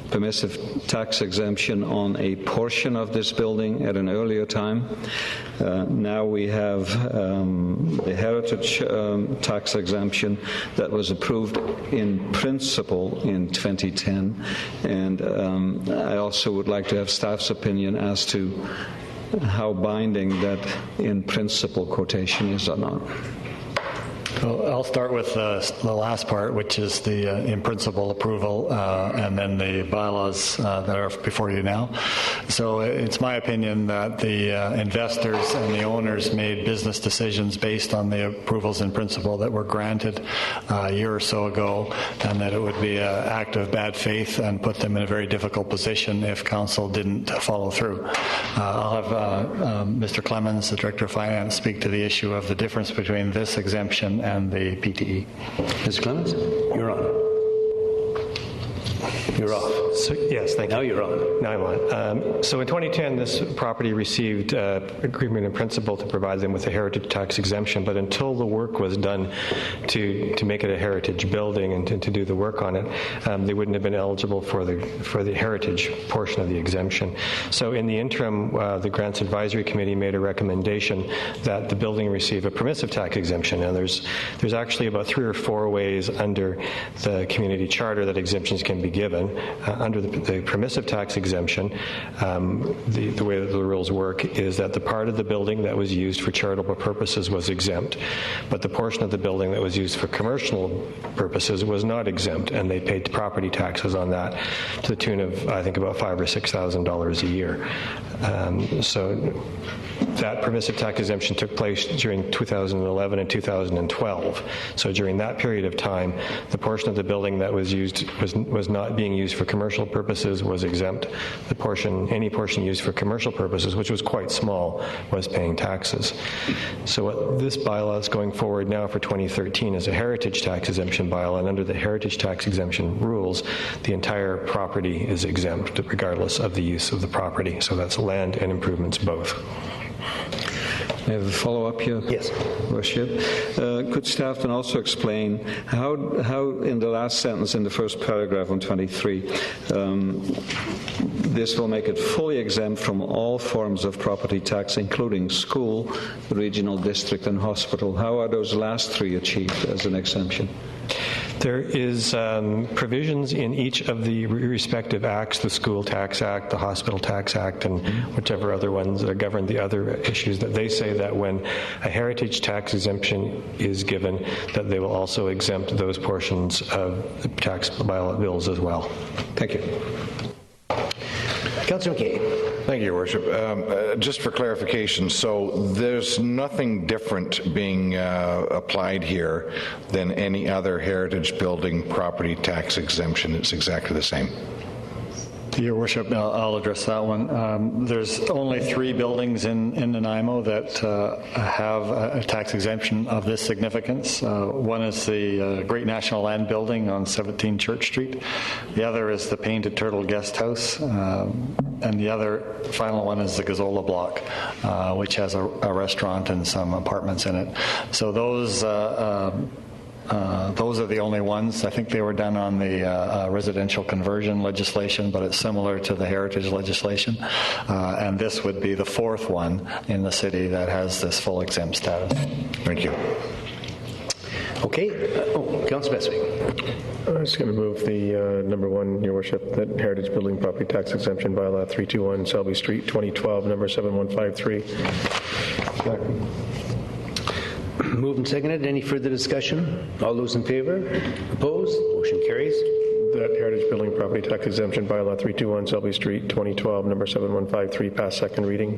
permissive tax exemption on a portion of this building at an earlier time. Now we have the heritage tax exemption that was approved in principle in 2010, and I also would like to have staff's opinion as to how binding that in principle quotation is or not. Well, I'll start with the last part, which is the in principle approval, and then the bylaws that are before you now. So it's my opinion that the investors and the owners made business decisions based on the approvals in principle that were granted a year or so ago, and that it would be an act of bad faith and put them in a very difficult position if council didn't follow through. I'll have Mr. Clemens, the Director of Finance, speak to the issue of the difference between this exemption and the PTE. Mr. Clemens, you're on. You're off. So, yes, thank you. Now you're on. Now I'm on. So in 2010, this property received agreement in principle to provide them with a heritage tax exemption, but until the work was done to make it a heritage building and to do the work on it, they wouldn't have been eligible for the heritage portion of the exemption. So in the interim, the Grants Advisory Committee made a recommendation that the building receive a permissive tax exemption. And there's actually about 3 or 4 ways under the community charter that exemptions can be given. Under the permissive tax exemption, the way that the rules work is that the part of the building that was used for charitable purposes was exempt, but the portion of the building that was used for commercial purposes was not exempt, and they paid property taxes on that to the tune of, I think, about $5,000 or $6,000 a year. So that permissive tax exemption took place during 2011 and 2012. So during that period of time, the portion of the building that was used was not being used for commercial purposes was exempt. Any portion used for commercial purposes, which was quite small, was paying taxes. So what this bylaw is going forward now for 2013 is a heritage tax exemption bylaw, and under the heritage tax exemption rules, the entire property is exempt regardless of the use of the property. So that's land and improvements both. I have a follow-up here. Yes. Worship. Could staff then also explain how in the last sentence in the first paragraph on 23, this will make it fully exempt from all forms of property tax, including school, regional district, and hospital. How are those last 3 achieved as an exemption? There is provisions in each of the respective acts, the School Tax Act, the Hospital Tax Act, and whichever other ones that govern the other issues, that they say that when a heritage tax exemption is given, that they will also exempt those portions of the tax bylaw bills as well. Thank you. Councillor McKay. Thank you, Your Worship. Just for clarification, so there's nothing different being applied here than any other heritage building property tax exemption. It's exactly the same. Your Worship, I'll address that one. There's only 3 buildings in Nanaimo that have a tax exemption of this significance. One is the Great National Land Building on 17 Church Street. The other is the Painted Turtle Guest House. And the other final one is the Gazola Block, which has a restaurant and some apartments in it. So those are the only ones. I think they were done on the residential conversion legislation, but it's similar to the heritage legislation. And this would be the 4th one in the city that has this full exempt status. Thank you. Okay. Councillor Beswick. I'm just going to move the number 1, Your Worship, that Heritage Building Property Tax Exemption Bylaw 321 Selby Street, 2012, number 7153. Moved and seconded. Any further discussion? All those in favor? Opposed? Motion carries. That Heritage Building Property Tax Exemption Bylaw 321 Selby Street, 2012, number 7153, pass second reading.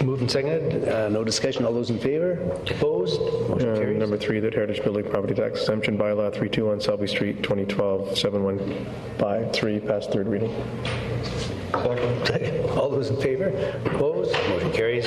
Moved and seconded. No discussion. All those in favor? Opposed? Motion carries. Number 3, that Heritage Building Property Tax Exemption Bylaw 321 Selby Street, 2012, 7153, pass third reading. Second. All those in favor? Opposed? Motion carries.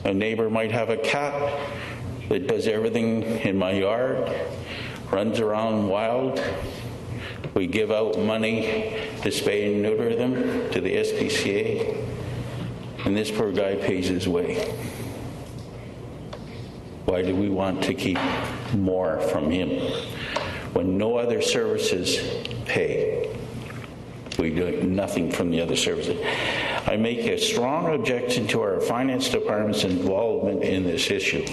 A neighbor might have a cat that does everything in my yard, runs around wild. We give out money to spay and neuter them to the SPCA, and this poor guy pays his way. Why do we want to keep more from him when no other services pay? We do nothing from the other services. I make a strong objection to our finance department's involvement in this issue.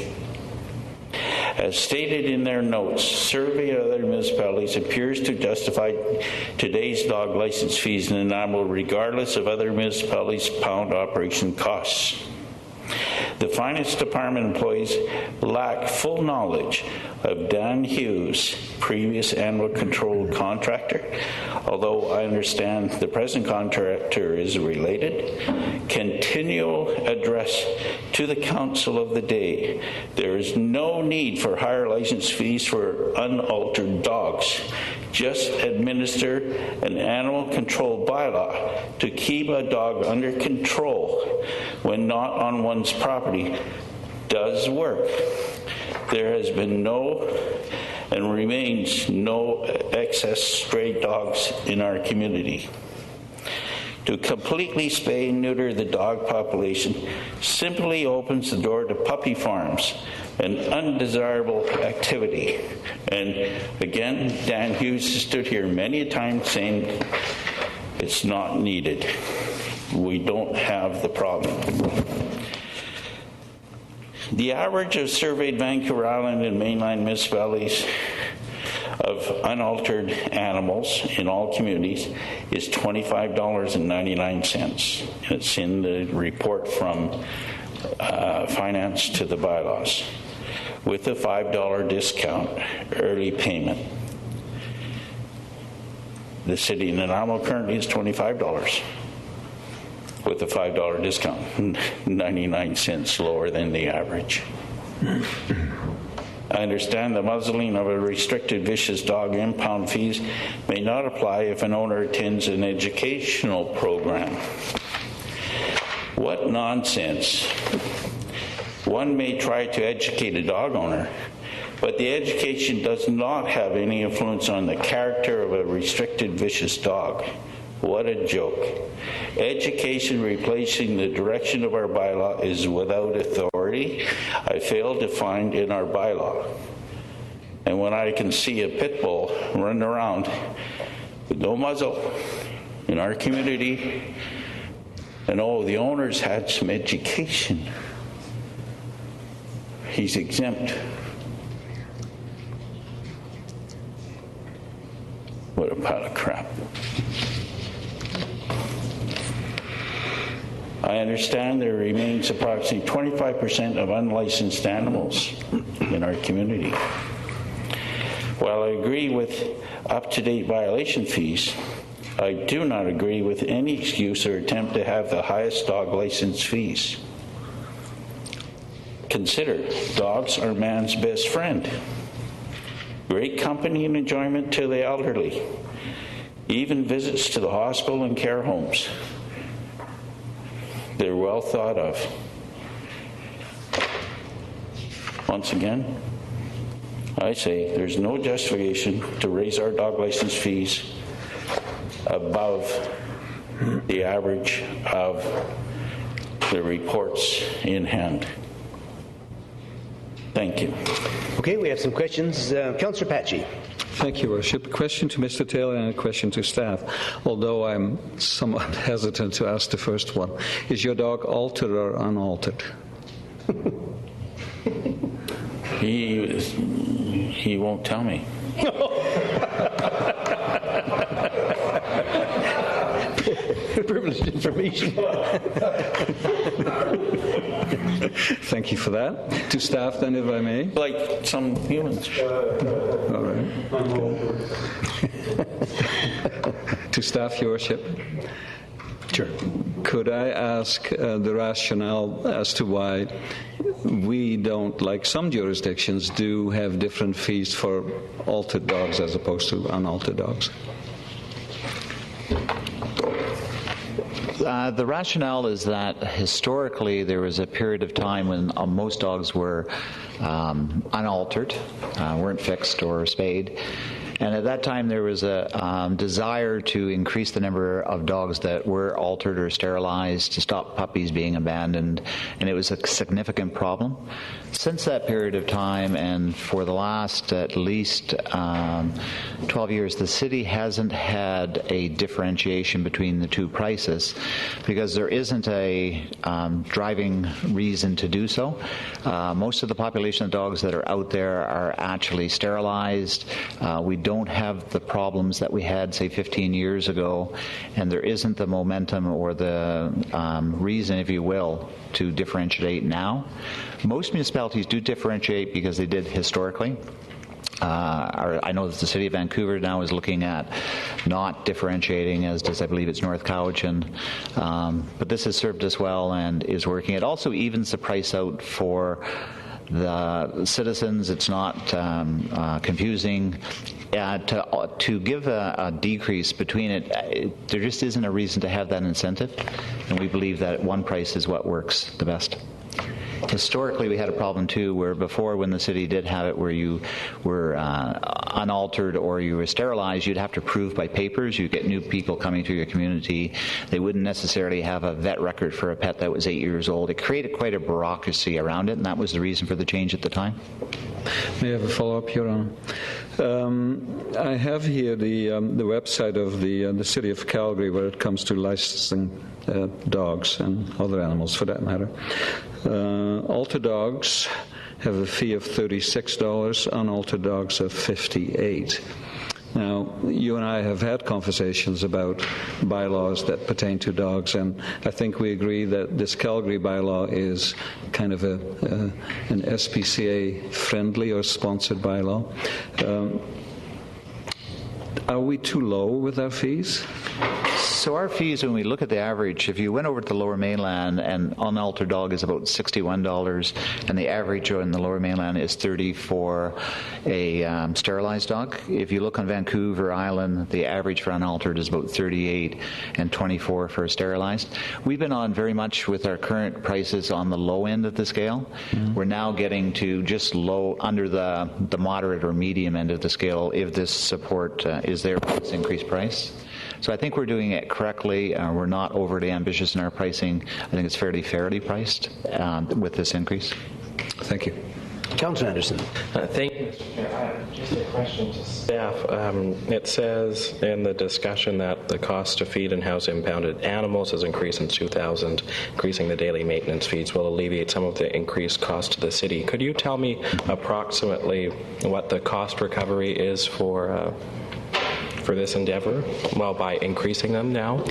As stated in their notes, survey of other municipalities appears to justify today's dog license fees in Nanaimo regardless of other municipalities' pound operation costs. The finance department employees lack full knowledge of Dan Hughes, previous animal control contractor. Although I understand the present contractor is related, continual address to the council of the day. There is no need for higher license fees for unaltered dogs. Just administer an animal control bylaw to keep a dog under control when not on one's property does work. There has been no and remains no excess stray dogs in our community. To completely spay and neuter the dog population simply opens the door to puppy farms, an undesirable activity. And again, Dan Hughes has stood here many a time saying it's not needed. We don't have the problem. The average of surveyed Vancouver Island and mainland municipalities of unaltered animals in all communities is $25.99. It's in the report from Finance to the bylaws, with a $5 discount early payment. The city of Nanaimo currently is $25 with a $5 discount, 99 cents lower than the average. I understand the muzzling of a restricted vicious dog impound fees may not apply if an owner attends an educational program. What nonsense. One may try to educate a dog owner, but the education does not have any influence on the character of a restricted vicious dog. What a joke. Education replacing the direction of our bylaw is without authority. I fail to find in our bylaw. And when I can see a pit bull running around with no muzzle in our community, and oh, the owner's had some education, he's exempt. What a pile of crap. I understand there remains approximately 25% of unlicensed animals in our community. While I agree with up-to-date violation fees, I do not agree with any excuse or attempt to have the highest dog license fees. Consider, dogs are man's best friend. Great company and enjoyment to the elderly, even visits to the hospital and care homes. They're well thought of. Once again, I say there's no justification to raise our dog license fees above the average of the reports in hand. Thank you. Okay, we have some questions. Councillor Patchy. Thank you, Worship. A question to Mr. Taylor and a question to staff, although I'm somewhat hesitant to ask the first one. Is your dog altered or unaltered? He won't tell me. Privileged information. Thank you for that. To staff, then, if I may. Like some humans. All right. To staff, Your Worship. Sure. Could I ask the rationale as to why we don't, like some jurisdictions, do have different fees for altered dogs as opposed to unaltered dogs? The rationale is that historically there was a period of time when most dogs were unaltered, weren't fixed or spayed. And at that time, there was a desire to increase the number of dogs that were altered or sterilized to stop puppies being abandoned, and it was a significant problem. Since that period of time, and for the last at least 12 years, the city hasn't had a differentiation between the two prices because there isn't a driving reason to do so. Most of the population of dogs that are out there are actually sterilized. We don't have the problems that we had, say, 15 years ago, and there isn't the momentum or the reason, if you will, to differentiate now. Most municipalities do differentiate because they did historically. I know that the City of Vancouver now is looking at not differentiating, as does, I believe it's North Cowichan. But this has served us well and is working. It also evens the price out for the citizens. It's not confusing. To give a decrease between it, there just isn't a reason to have that incentive, and we believe that one price is what works the best. Historically, we had a problem too, where before, when the city did have it, where you were unaltered or you were sterilized, you'd have to prove by papers. You get new people coming to your community. They wouldn't necessarily have a vet record for a pet that was 8 years old. It created quite a bureaucracy around it, and that was the reason for the change at the time. May I have a follow-up, Your Honor? I have here the website of the City of Calgary where it comes to licensing dogs and other animals, for that matter. Altered dogs have a fee of $36, unaltered dogs of $58. Now, you and I have had conversations about bylaws that pertain to dogs, and I think we agree that this Calgary bylaw is kind of an SPCA-friendly or sponsored bylaw. Are we too low with our fees? So our fees, when we look at the average, if you went over to the Lower Mainland, and unaltered dog is about $61, and the average in the Lower Mainland is $30 for a sterilized dog. If you look on Vancouver Island, the average for unaltered is about $38 and $24 for sterilized. We've been on very much with our current prices on the low end of the scale. Mm-hmm. We're now getting to just low, under the moderate or medium end of the scale, if this support is there for this increased price. So I think we're doing it correctly. We're not overly ambitious in our pricing. I think it's fairly priced with this increase. Thank you. Councillor Anderson. Thank you, Mr. Chair. Just a question to staff. It says in the discussion that the cost to feed and house impounded animals has increased since 2000. Increasing the daily maintenance fees will alleviate some of the increased cost to the city. Could you tell me approximately what the cost recovery is for this endeavor, well, by increasing them now?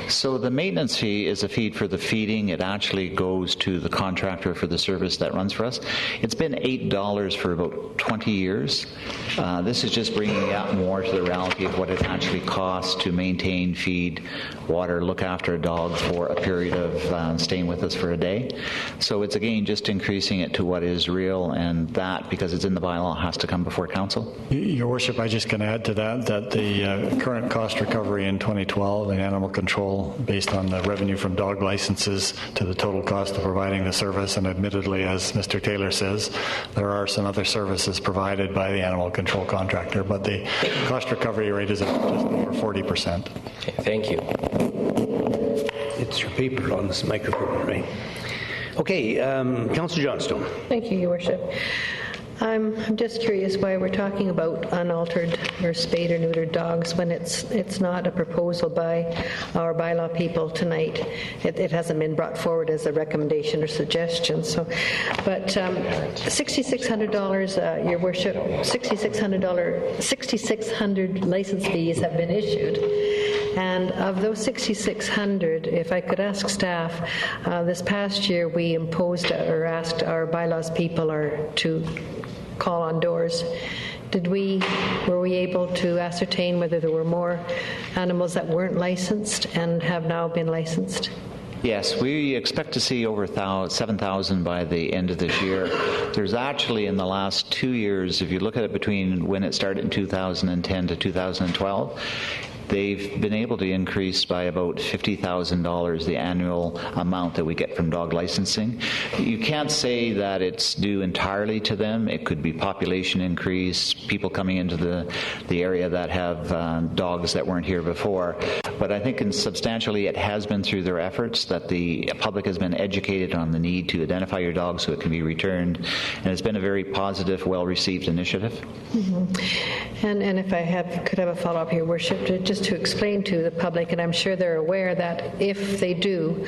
So the maintenance fee is a fee for the feeding. It actually goes to the contractor for the service that runs for us. It's been $8 for about 20 years. This is just bringing it up more to the reality of what it actually costs to maintain, feed, water, look after a dog for a period of staying with us for a day. So it's, again, just increasing it to what is real, and that, because it's in the bylaw, has to come before council. Your Worship, I just can add to that the current cost recovery in 2012 in animal control, based on the revenue from dog licenses to the total cost of providing the service, and admittedly, as Mr. Taylor says, there are some other services provided by the animal control contractor, but the cost recovery rate is just over 40%. Okay, thank you. It's your paper on this microphone, right? Okay, Councillor Johnstone. Thank you, Your Worship. I'm just curious why we're talking about unaltered or spayed or neutered dogs when it's not a proposal by our bylaw people tonight. It hasn't been brought forward as a recommendation or suggestion. So, but $6,600, Your Worship, $6,600 license fees have been issued. And of those 6,600, if I could ask staff, this past year we imposed or asked our bylaws people to call on doors. Were we able to ascertain whether there were more animals that weren't licensed and have now been licensed? Yes, we expect to see over 7,000 by the end of this year. There's actually, in the last 2 years, if you look at it between when it started in 2010 to 2012, they've been able to increase by about $50,000 the annual amount that we get from dog licensing. You can't say that it's due entirely to them. It could be population increase, people coming into the area that have dogs that weren't here before. But I think substantially it has been through their efforts that the public has been educated on the need to identify your dog so it can be returned. And it's been a very positive, well-received initiative. Mm-hmm. And if I could have a follow-up here, Worship, just to explain to the public, and I'm sure they're aware that if they do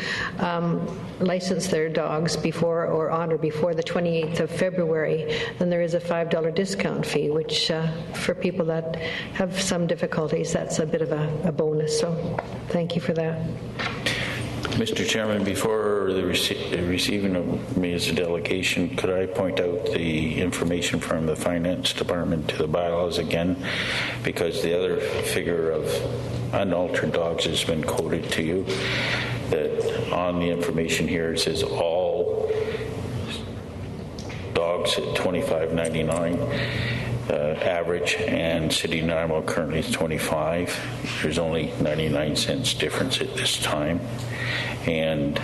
license their dogs before or on or before the 28th of February, then there is a $5 discount fee, which for people that have some difficulties, that's a bit of a bonus. So thank you for that. Mr. Chairman, before the receiving of me as a delegation, could I point out the information from the Finance Department to the bylaws again? Because the other figure of unaltered dogs has been quoted to you. That on the information here it says all dogs at $25.99. Average, and city normal currently is 25. There's only 99 cents difference at this time, and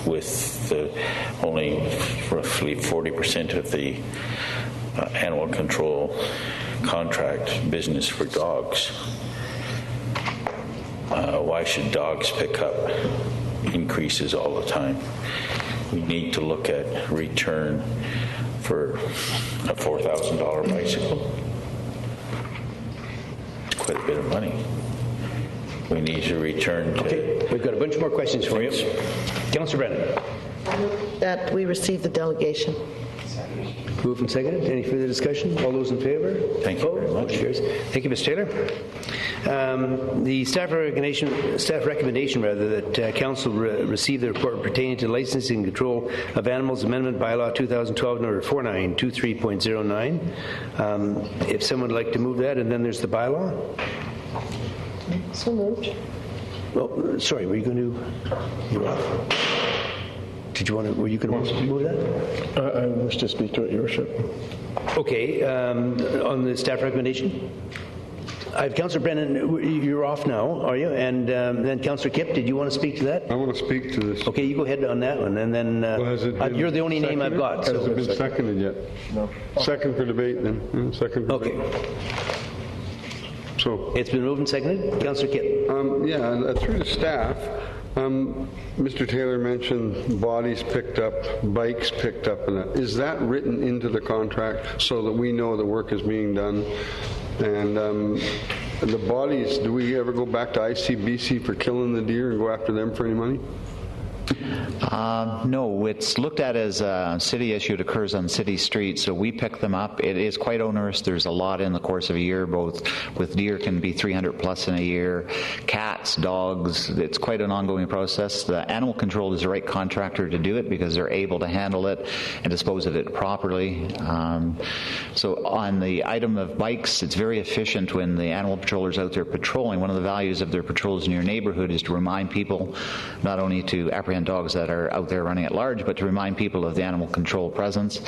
with only roughly 40% of the animal control contract business for dogs, why should dogs pick up increases all the time? We need to look at return for a $4,000 bicycle. It's quite a bit of money. We need to return to... Okay, we've got a bunch more questions for you. Councillor Brennan. That we receive the delegation. Moved and seconded. Any further discussion? All those in favor? Thank you very much. Thank you, Ms. Taylor. The staff recommendation that Council receive the report pertaining to licensing and control of animals amendment bylaw 2012 number 4923.09. If someone would like to move that, and then there's the bylaw. So moved. Well, sorry, were you going to? You're off. Did you want to? Were you going to move that? I wish to speak to it, Your Worship. Okay, on the staff recommendation. I have Councillor Brennan. You're off now, are you? And then Councillor Kipp, did you want to speak to that? I want to speak to this. Okay, you go ahead on that one, and then you're the only name I've got. Has it been seconded yet? No. Second for debate, then. Second for debate. Okay. So it's been moved and seconded. Councillor Kipp. Through the staff. Mr. Taylor mentioned bodies picked up, bikes picked up, and is that written into the contract so that we know the work is being done? And the bodies, do we ever go back to ICBC for killing the deer and go after them for any money? No, it's looked at as a city issue. It occurs on city streets, so we pick them up. It is quite onerous. There's a lot in the course of a year, both with deer can be 300 plus in a year, cats, dogs. It's quite an ongoing process. The animal control is the right contractor to do it because they're able to handle it and dispose of it properly. So on the item of bikes, it's very efficient when the animal patrollers out there patrolling. One of the values of their patrols in your neighborhood is to remind people not only to apprehend dogs that are out there running at large, but to remind people of the animal control presence.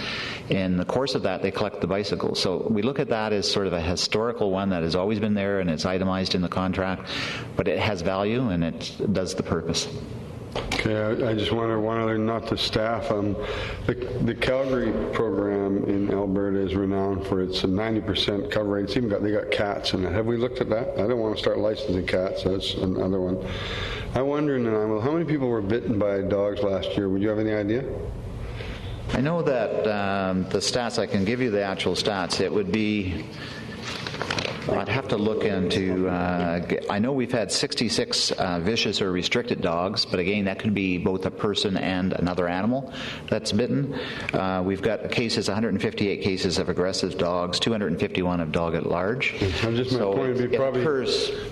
In the course of that, they collect the bicycles. So we look at that as sort of a historical one that has always been there and it's itemized in the contract, but it has value and it does the purpose. Okay, I just wonder one other, not the staff. The Calgary program in Alberta is renowned for its 90% cover rate. It's even they got cats in it. Have we looked at that? I don't want to start licensing cats. That's another one. I wonder, how many people were bitten by dogs last year? Would you have any idea? I know that the stats, I can give you the actual stats. It would be, I'd have to look into, I know we've had 66 vicious or restricted dogs, but again, that could be both a person and another animal that's bitten. We've got cases, 158 cases of aggressive dogs, 251 of dog at large. My point would be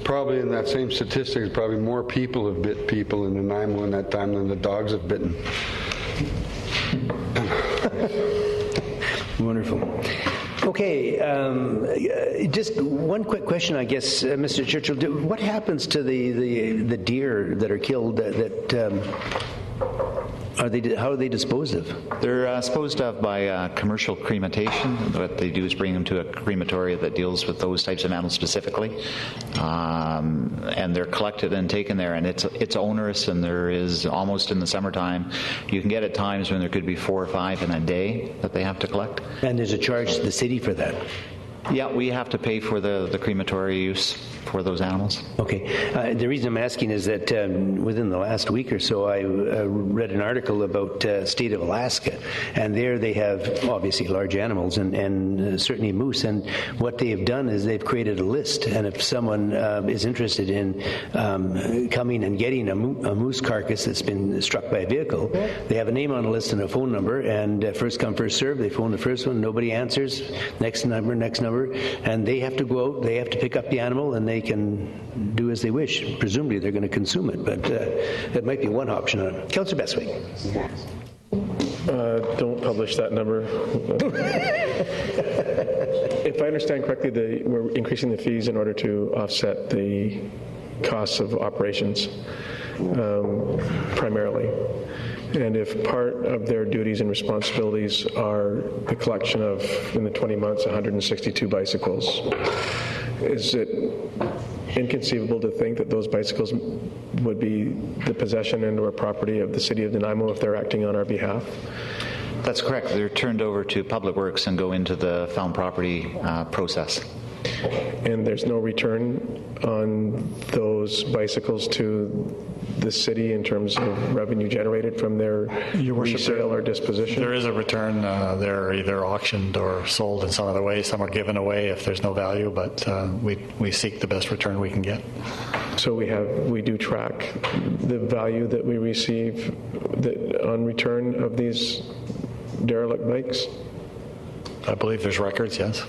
probably in that same statistic, probably more people have bit people in Nanaimo in that time than the dogs have bitten. Wonderful. Okay, just one quick question, I guess, Mr. Churchill. What happens to the deer that are killed? How are they disposed of? They're disposed of by commercial cremation. What they do is bring them to a crematory that deals with those types of animals specifically, and they're collected and taken there. And it's onerous, and there is almost in the summertime. You can get at times when there could be 4 or 5 in a day that they have to collect. And there's a charge to the city for that? Yeah, we have to pay for the crematory use for those animals. Okay. The reason I'm asking is that within the last week or so, I read an article about state of Alaska, and there they have obviously large animals and certainly moose. And what they have done is they've created a list, and if someone is interested in coming and getting a moose carcass that's been struck by a vehicle, they have a name on the list and a phone number, and first come, first serve. They phone the first one, nobody answers. Next number, and they have to go out, they have to pick up the animal, and they can do as they wish. Presumably they're going to consume it, but that might be one option. Councillor Bestwick. Don't publish that number. If I understand correctly, we're increasing the fees in order to offset the costs of operations, primarily. And if part of their duties and responsibilities are the collection of, in the 20 months, 162 bicycles, is it inconceivable to think that those bicycles would be the possession and or property of the city of Nanaimo if they're acting on our behalf? That's correct. They're turned over to Public Works and go into the found property process. And there's no return on those bicycles to the city in terms of revenue generated from their resale or disposition? There is a return. They're either auctioned or sold in some other way. Some are given away if there's no value, but we seek the best return we can get. So we do track the value that we receive on return of these derelict bikes? I believe there's records, yes.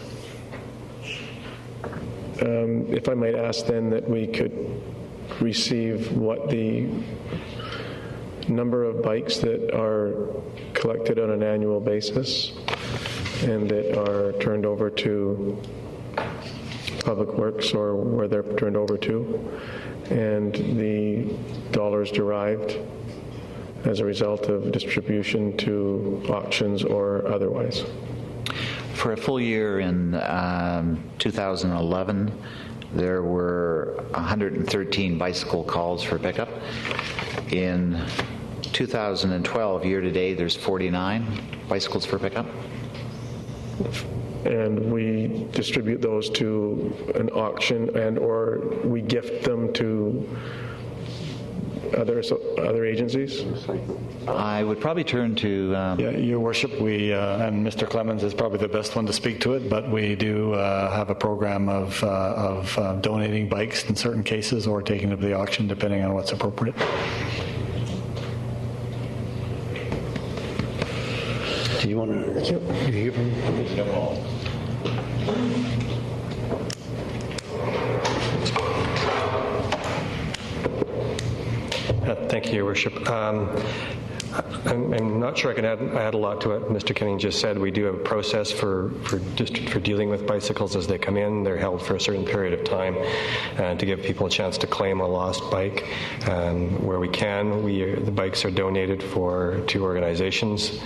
If I might ask then that we could receive what the number of bikes that are collected on an annual basis and that are turned over to Public Works or where they're turned over to, and the dollars derived as a result of distribution to auctions or otherwise. For a full year in 2011, there were 113 bicycle calls for pickup. In 2012, year-to-date, there's 49 bicycles for pickup. And we distribute those to an auction and or we gift them to other agencies? I would probably turn to... Your Worship, we and Mr. Clemens is probably the best one to speak to it, but we do have a program of donating bikes in certain cases or taking them to the auction depending on what's appropriate. Do you want to hear from him? Thank you, Your Worship. I'm not sure I can add a lot to what Mr. Kenning just said. We do have a process for dealing with bicycles as they come in. They're held for a certain period of time to give people a chance to claim a lost bike. Where we can, the bikes are donated to organizations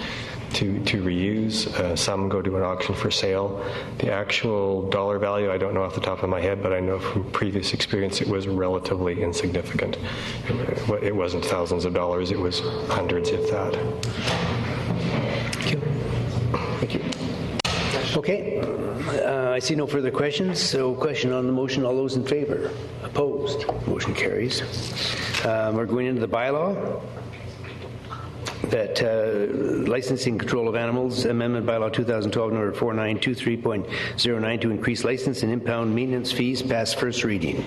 to reuse. Some go to an auction for sale. The actual dollar value, I don't know off the top of my head, but I know from previous experience it was relatively insignificant. It wasn't thousands of dollars, it was hundreds, if that. Thank you. Okay. I see no further questions. So question on the motion. All those in favor? Opposed? Motion carries. We're going into the bylaw. That licensing control of animals amendment bylaw 2012 number 4923.09 to increase license and impound maintenance fees past first reading.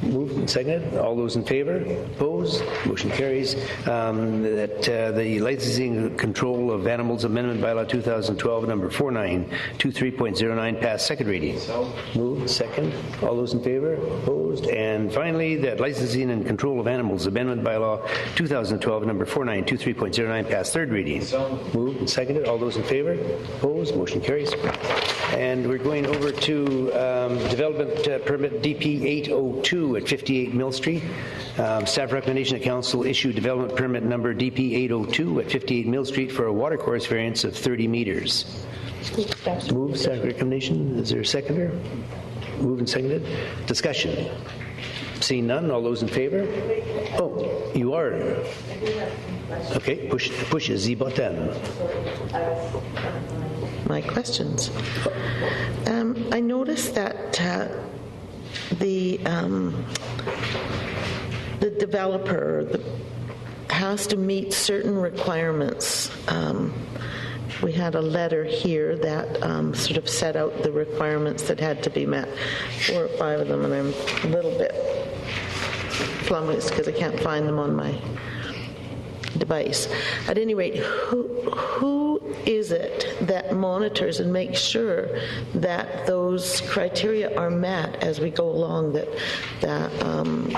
Moved and seconded. All those in favor? Opposed? Motion carries. That the licensing control of animals amendment bylaw 2012 number 4923.09 pass second reading. Moved. Second. All those in favor? Opposed? And finally, that licensing and control of animals amendment bylaw 2012 number 4923.09 20-09 pass third reading. Moved and seconded. All those in favor? Opposed? Motion carries. And we're going over to development permit DP 802 at 58 Mill Street. Staff recommendation that council issue development permit number DP 802 at 58 Mill Street for a watercourse variance of 30 meters. Move, staff recommendation. Is there a seconder? Moved and seconded. Discussion. Seeing none, all those in favor? Oh, you are. Okay, push a Z button. My questions. I noticed that the developer has to meet certain requirements. We had a letter here that sort of set out the requirements that had to be met, 4 or 5 of them, and I'm a little bit flummoxed because I can't find them on my device. At any rate, who is it that monitors and makes sure that those criteria are met as we go along, that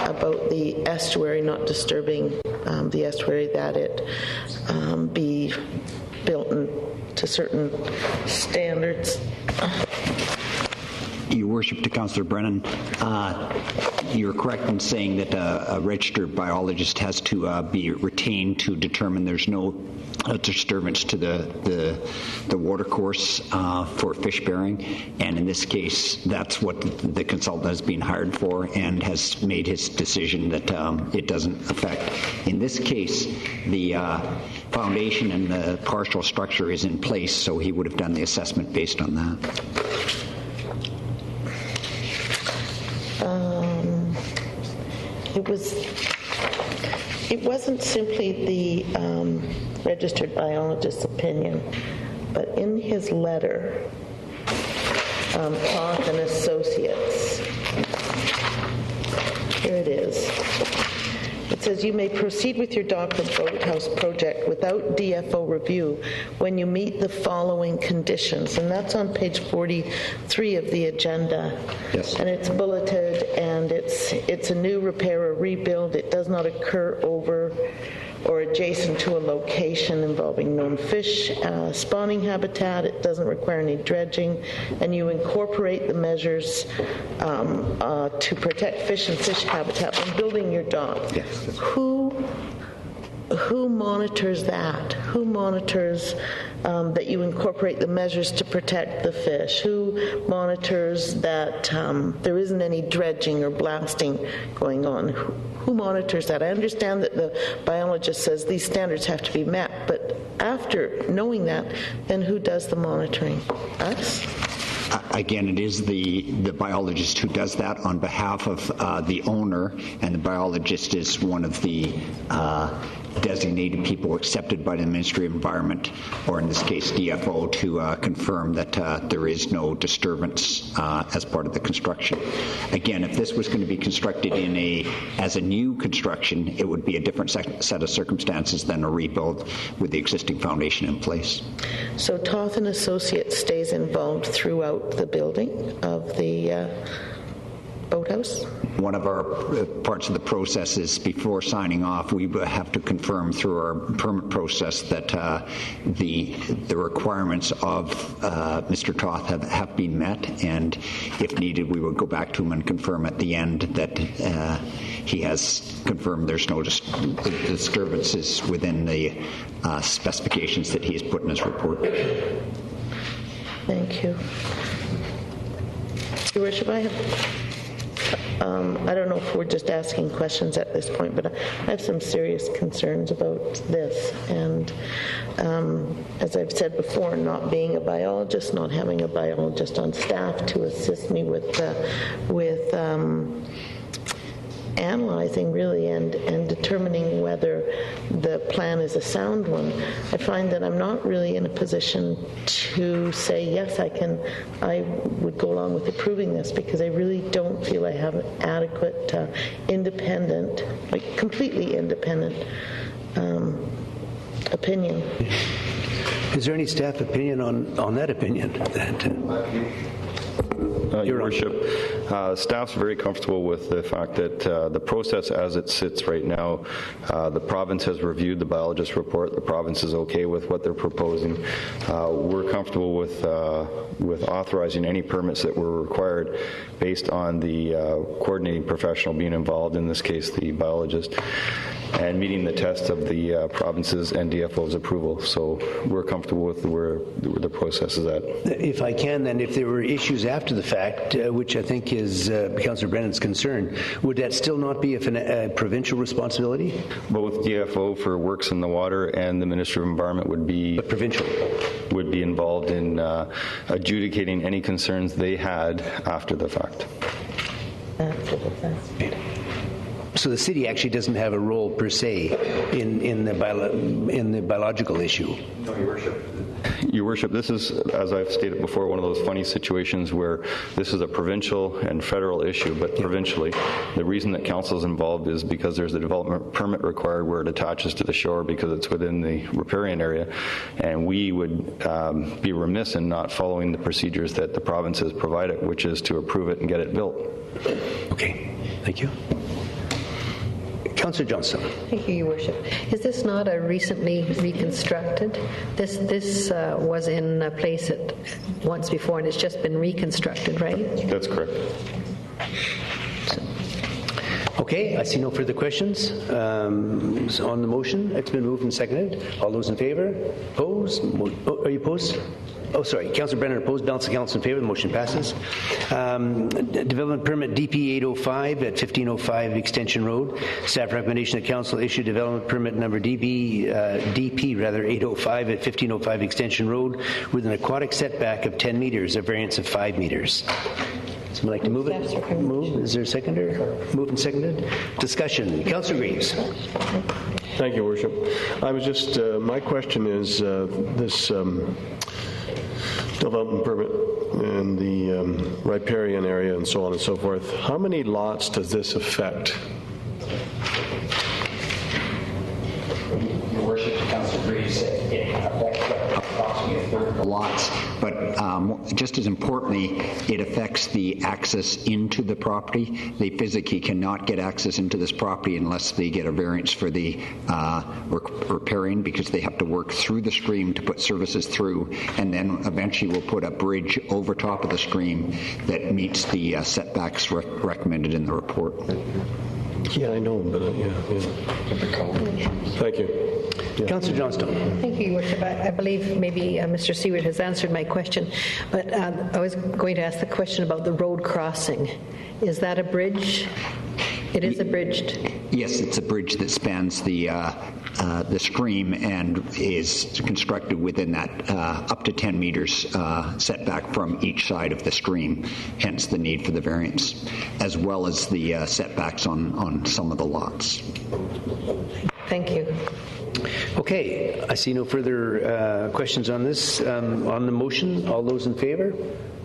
about the estuary, not disturbing the estuary, that it be built to certain standards? Your Worship, to Councillor Brennan, you're correct in saying that a registered biologist has to be retained to determine there's no disturbance to the watercourse for fish bearing, and in this case that's what the consultant has been hired for and has made his decision that it doesn't affect. In this case, the foundation and the partial structure is in place, so he would have done the assessment based on that. It wasn't simply the registered biologist's opinion, but in his letter, Toth and Associates, here it is. It says, you may proceed with your dock or boathouse project without DFO review when you meet the following conditions. And that's on page 43 of the agenda. Yes. And it's bulleted, and it's a new repair or rebuild. It does not occur over or adjacent to a location involving known fish spawning habitat. It doesn't require any dredging, and you incorporate the measures to protect fish and fish habitat when building your dock. Yes. Who monitors that? Who monitors that you incorporate the measures to protect the fish? Who monitors that there isn't any dredging or blasting going on? Who monitors that? I understand that the biologist says these standards have to be met, but after knowing that, then who does the monitoring? Us? Again, it is the biologist who does that on behalf of the owner, and the biologist is one of the designated people accepted by the Ministry of Environment, or in this case DFO, to confirm that there is no disturbance as part of the construction. Again, if this was going to be constructed as a new construction, it would be a different set of circumstances than a rebuild with the existing foundation in place. So Toth and Associates stays involved throughout the building of the boathouse? One of our parts of the process is before signing off, we have to confirm through our permit process that the requirements of Mr. Toth have been met, and if needed, we will go back to him and confirm at the end that he has confirmed there's no disturbances within the specifications that he has put in his report. Thank you. Your Worship, I don't know if we're just asking questions at this point, but I have some serious concerns about this. And as I've said before, not being a biologist, not having a biologist on staff to assist me with analyzing really and determining whether the plan is a sound one, I find that I'm not really in a position to say, yes, I would go along with approving this, because I really don't feel I have an adequate independent, like completely independent opinion. Is there any staff opinion on that opinion? Your Worship, Staff's very comfortable with the fact that the process as it sits right now, the province has reviewed the biologist report. The province is okay with what they're proposing. We're comfortable with authorizing any permits that were required based on the coordinating professional being involved, in this case the biologist, and meeting the test of the province's and DFO's approval. So we're comfortable with where the process is at. If I can, then, if there were issues after the fact, which I think is Councillor Brennan's concern, would that still not be a provincial responsibility? Both DFO for works in the water and the Ministry of Environment would be provincial. Would be involved in adjudicating any concerns they had after the fact. So the city actually doesn't have a role per se in the biological issue. No, Your Worship. Your Worship, this is, as I've stated before, one of those funny situations where this is a provincial and federal issue, but provincially. The reason that council is involved is because there's a development permit required where it attaches to the shore because it's within the riparian area, and we would be remiss in not following the procedures that the province has provided, which is to approve it and get it built. Okay, thank you. Councillor Johnston. Thank you, Your Worship. Is this not a recently reconstructed? This was in place at once before, and it's just been reconstructed, right? That's correct. Okay, I see no further questions on the motion. It's been moved and seconded. All those in favour? Opposed? Are you opposed? Oh, sorry. Councillor Brennan opposed. Balance of council in favour. The motion passes. Development permit DP 805 at 1505 Extension Road. Staff recommendation that council issue development permit number DP 805 at 1505 Extension Road with an aquatic setback of 10 metres, a variance of 5 metres. Someone like to move it? Move. Is there a seconder? Moved and seconded. Discussion. Councillor Greaves. Thank you, Worship. I was just, my question is this development permit in the riparian area and so on and so forth. How many lots does this affect? Your Worship, Councillor Greaves, it affects approximately a third of the lots, but just as importantly, it affects the access into the property. They physically cannot get access into this property unless they get a variance for the riparian, because they have to work through the stream to put services through, and then eventually we'll put a bridge over top of the stream that meets the setbacks recommended in the report. Yeah, I know, but Thank you. Yeah. Councillor Johnstone. Thank you, Your Worship. I believe maybe Mr. Seward has answered my question, but I was going to ask the question about the road crossing. Is that a bridge? It is a bridge. Yes, it's a bridge that spans the stream and is constructed within that up to 10 meters setback from each side of the stream, hence the need for the variance, as well as the setbacks on some of the lots. Thank you. Okay, I see no further questions on this. On the motion, all those in favour?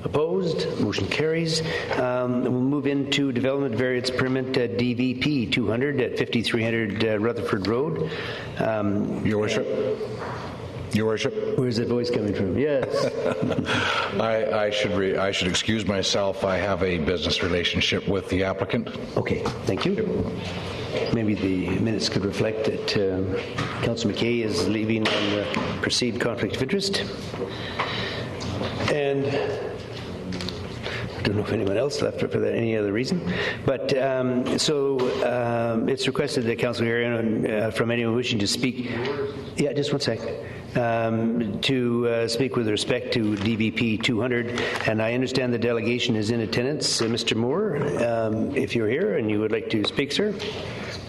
Opposed? Motion carries. We'll move into development variance permit DVP 200 at 5300 Rutherford Road. Your Worship. Your Worship. Where's that voice coming from? Yes. I should excuse myself. I have a business relationship with the applicant. Okay, thank you. Maybe the minutes could reflect that Councillor McKay is leaving on the perceived conflict of interest. And I don't know if anyone else left for that any other reason. But it's requested that Councillor Aaron, from anyone wishing to speak. Yeah, just one sec. To speak with respect to DVP 200, and I understand the delegation is in attendance. Mr. Moore, if you're here and you would like to speak, sir,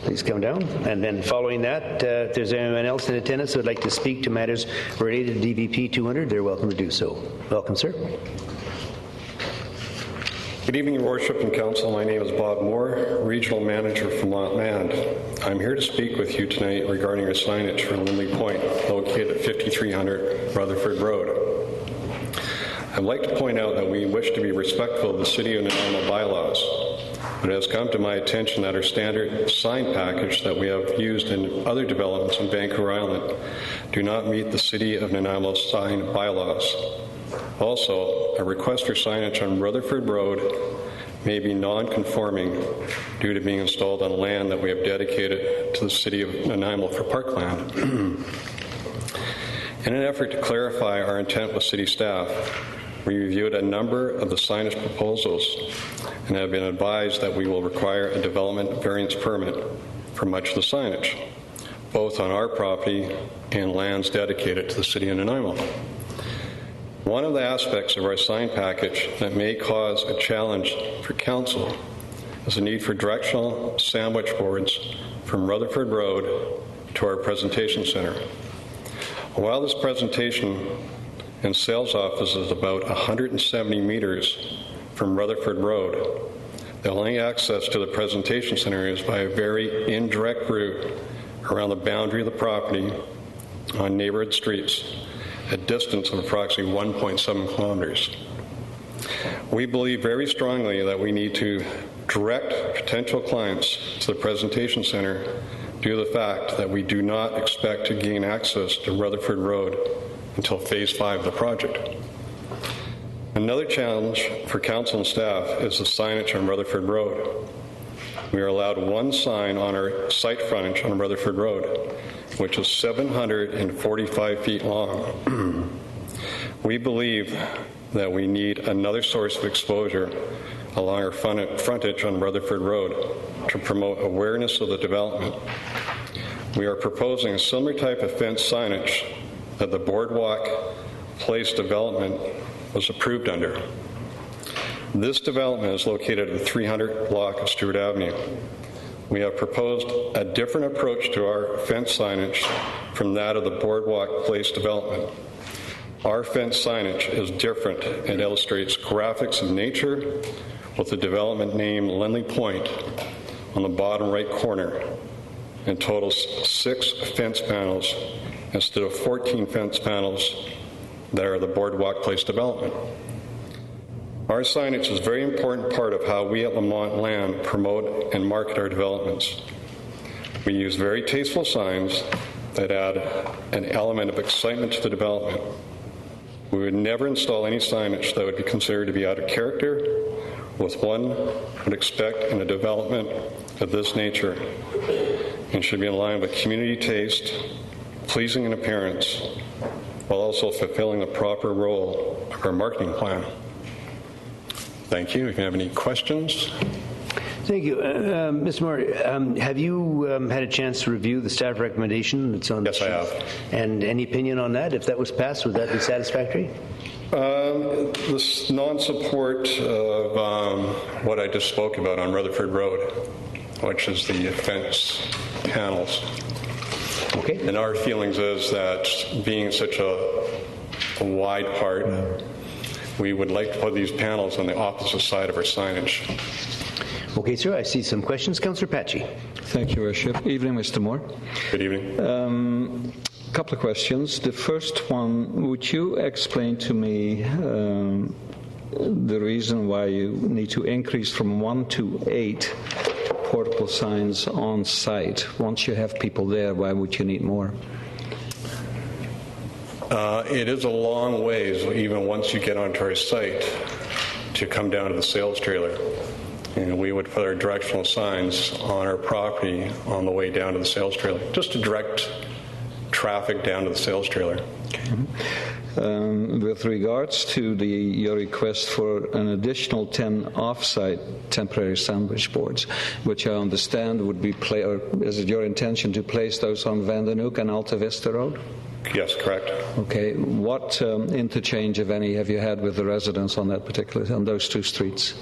please come down. And then following that, if there's anyone else in attendance who would like to speak to matters related to DVP 200, they're welcome to do so. Welcome, sir. Good evening, Your Worship and Council. My name is Bob Moore, Regional Manager from Lotmand. I'm here to speak with you tonight regarding our signage for Lindley Point, located at 5300 Rutherford Road. I'd like to point out that we wish to be respectful of the City of Nanaimo bylaws. It has come to my attention that our standard sign package that we have used in other developments on Vancouver Island do not meet the City of Nanaimo sign bylaws. Also, a request for signage on Rutherford Road may be non-conforming due to being installed on land that we have dedicated to the City of Nanaimo for parkland. In an effort to clarify our intent with City staff, we reviewed a number of the signage proposals and have been advised that we will require a development variance permit for much of the signage, both on our property and lands dedicated to the City of Nanaimo. One of the aspects of our sign package that may cause a challenge for Council is the need for directional sandwich boards from Rutherford Road to our presentation center. While this presentation and sales office is about 170 meters from Rutherford Road, the only access to the presentation center is by a very indirect route around the boundary of the property on neighborhood streets, a distance of approximately 1.7 kilometers. We believe very strongly that we need to direct potential clients to the presentation center due to the fact that we do not expect to gain access to Rutherford Road until Phase 5 of the project. Another challenge for Council and staff is the signage on Rutherford Road. We are allowed one sign on our site frontage on Rutherford Road, which is 745 feet long. We believe that we need another source of exposure along our frontage on Rutherford Road to promote awareness of the development. We are proposing a similar type of fence signage that the Boardwalk Place development was approved under. This development is located at the 300 block of Stewart Avenue. We have proposed a different approach to our fence signage from that of the Boardwalk Place development. Our fence signage is different and illustrates graphics of nature with the development name Lindley Point on the bottom right corner and totals 6 fence panels instead of 14 fence panels that are the Boardwalk Place development. Our signage is a very important part of how we at Lamont Land promote and market our developments. We use very tasteful signs that add an element of excitement to the development. We would never install any signage that would be considered to be out of character with one would expect in a development of this nature and should be in line with community taste, pleasing in appearance, while also fulfilling the proper role of our marketing plan. Thank you. If you have any questions. Thank you. Mr. Moore, have you had a chance to review the staff recommendation that's on the sheet? Yes, I have. And any opinion on that? If that was passed, would that be satisfactory? This non-support of what I just spoke about on Rutherford Road, which is the fence panels. Okay. And our feelings is that being such a wide part, we would like to put these panels on the opposite side of our signage. Okay, sir, I see some questions. Councillor Patchy. Thank you, Worship. Evening, Mr. Moore. Good evening. Couple of questions. The first one, would you explain to me the reason why you need to increase from 1 to 8 portable signs on site? Once you have people there, why would you need more? It is a long ways, even once you get onto our site, to come down to the sales trailer. And we would put our directional signs on our property on the way down to the sales trailer, just to direct traffic down to the sales trailer. Okay. With regards to your request for an additional 10 off-site temporary sandwich boards, which I understand would be or is it your intention to place those on Vandernook and Alta Vista Road? Yes, correct. Okay. What interchange, if any, have you had with the residents on those two streets?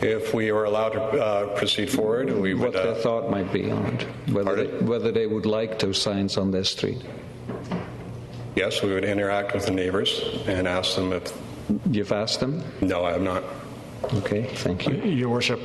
If we were allowed to proceed forward, we would... What their thought might be on it, whether they would like those signs on their street. Yes, we would interact with the neighbors and ask them if... You've asked them? No, I have not. Okay, thank you. Your Worship,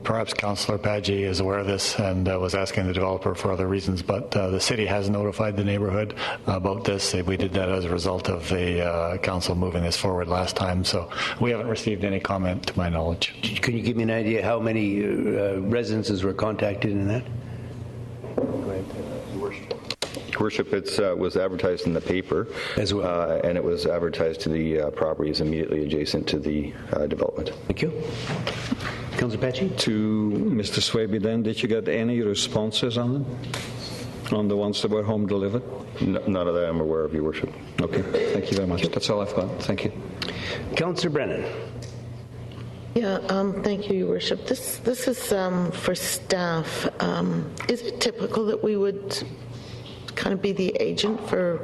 perhaps Councillor Padgey is aware of this and was asking the developer for other reasons, but the city has notified the neighborhood about this. We did that as a result of the council moving this forward last time, so we haven't received any comment to my knowledge. Can you give me an idea how many residences were contacted in that? Go ahead, Your Worship. Your Worship, it was advertised in the paper. As well. And it was advertised to the properties immediately adjacent to the development. Thank you. Councillor Patchy? To Mr. Swaby then, did you get any responses on them? On the ones that were home delivered? None of that I'm aware of, Your Worship. Okay, thank you very much. That's all I've got. Thank you. Councillor Brennan? Yeah, thank you, Your Worship. This is for staff. Is it typical that we would kind of be the agent for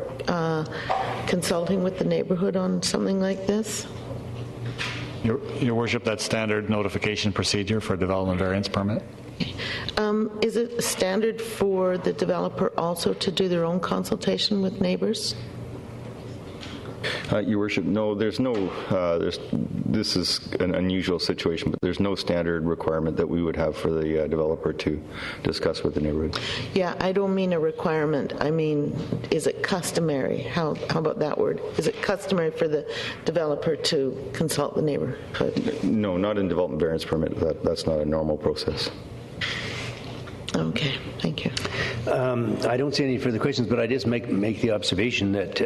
consulting with the neighborhood on something like this? Your Worship, that's standard notification procedure for development variance permit. Is it standard for the developer also to do their own consultation with neighbors? Your Worship, no, there's no, this is an unusual situation, but there's no standard requirement that we would have for the developer to discuss with the neighborhood. Yeah, I don't mean a requirement. I mean, is it customary? How about that word? Is it customary for the developer to consult the neighborhood? No, not in development variance permit. That's not a normal process. Okay, thank you. I don't see any further questions, but I just make the observation that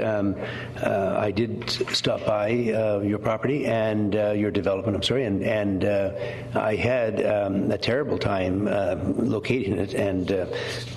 I did stop by your property and your development, I'm sorry, and I had a terrible time locating it. And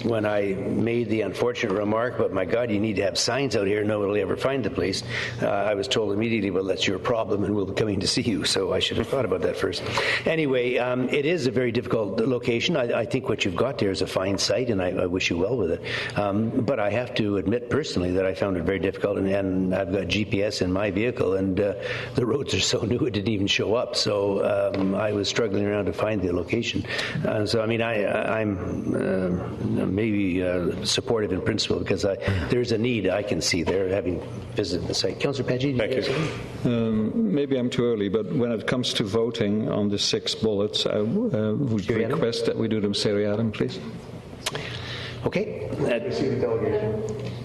when I made the unfortunate remark, but my God, you need to have signs out here, nobody will ever find the place, I was told immediately, well, that's your problem and we'll be coming to see you. So I should have thought about that first. Anyway, it is a very difficult location. I think what you've got there is a fine site, and I wish you well with it. But I have to admit personally that I found it very difficult, and I've got GPS in my vehicle, and the roads are so new it didn't even show up. So I was struggling around to find the location. So I mean, I'm maybe supportive in principle because there's a need I can see there, having visited the site. Councillor Paggi, thank you. Maybe I'm too early, but when it comes to voting on the 6 bullets, I would request that we do them seriatim, please. Okay.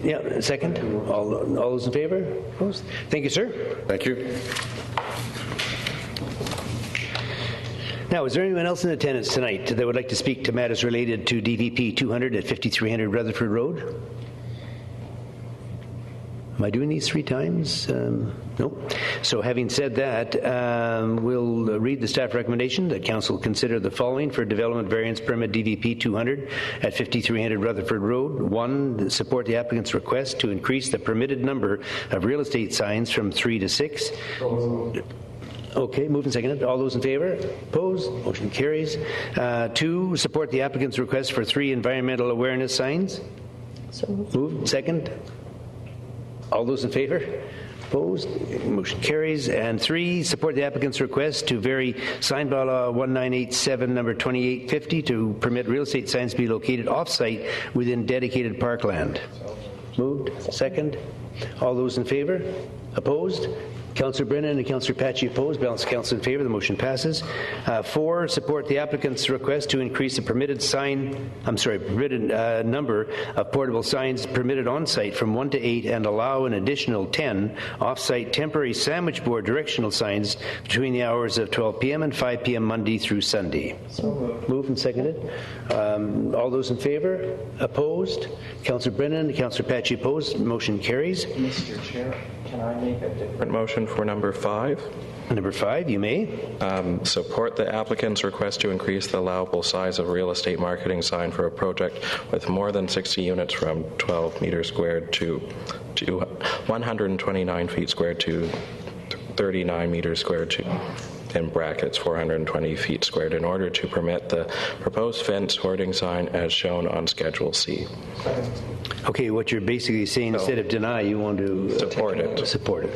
Yeah, second. All those in favor? Opposed? Thank you, sir. Thank you. Now, is there anyone else in attendance tonight that would like to speak to matters related to DVP 200 at 5300 Rutherford Road? Am I doing these 3 times? No. So having said that, we'll read the staff recommendation that council consider the following for development variance permit DVP 200 at 5300 Rutherford Road. 1, support the applicant's request to increase the permitted number of real estate signs from 3 to 6. Okay, moved and seconded. All those in favor? Opposed? Motion carries. 2, support the applicant's request for 3 environmental awareness signs. So moved. Second. All those in favor? Opposed? Motion carries. And 3, support the applicant's request to vary sign bylaw 1987 number 2850 to permit real estate signs to be located off-site within dedicated parkland. Moved. Second. All those in favor? Opposed? Councillor Brennan and Councillor Patchy opposed. Balance council in favor. The motion passes. 4, support the applicant's request to increase the permitted number of portable signs permitted on site from 1 to 8 and allow an additional 10 off-site temporary sandwich board directional signs between the hours of 12 p.m. and 5 p.m. Monday through Sunday. Moved and seconded. All those in favor? Opposed? Councillor Brennan and Councillor Patchy opposed. Motion carries. Mr. Chair, can I make a different motion for number 5? Number 5, you may. Support the applicant's request to increase the allowable size of real estate marketing sign for a project with more than 60 units from 12 meters squared to 129 feet squared to 39 meters squared to, in brackets, 420 feet squared, in order to permit the proposed fence hoarding sign as shown on Schedule C. Okay, what you're basically saying, instead of deny, you want to support it. Support it.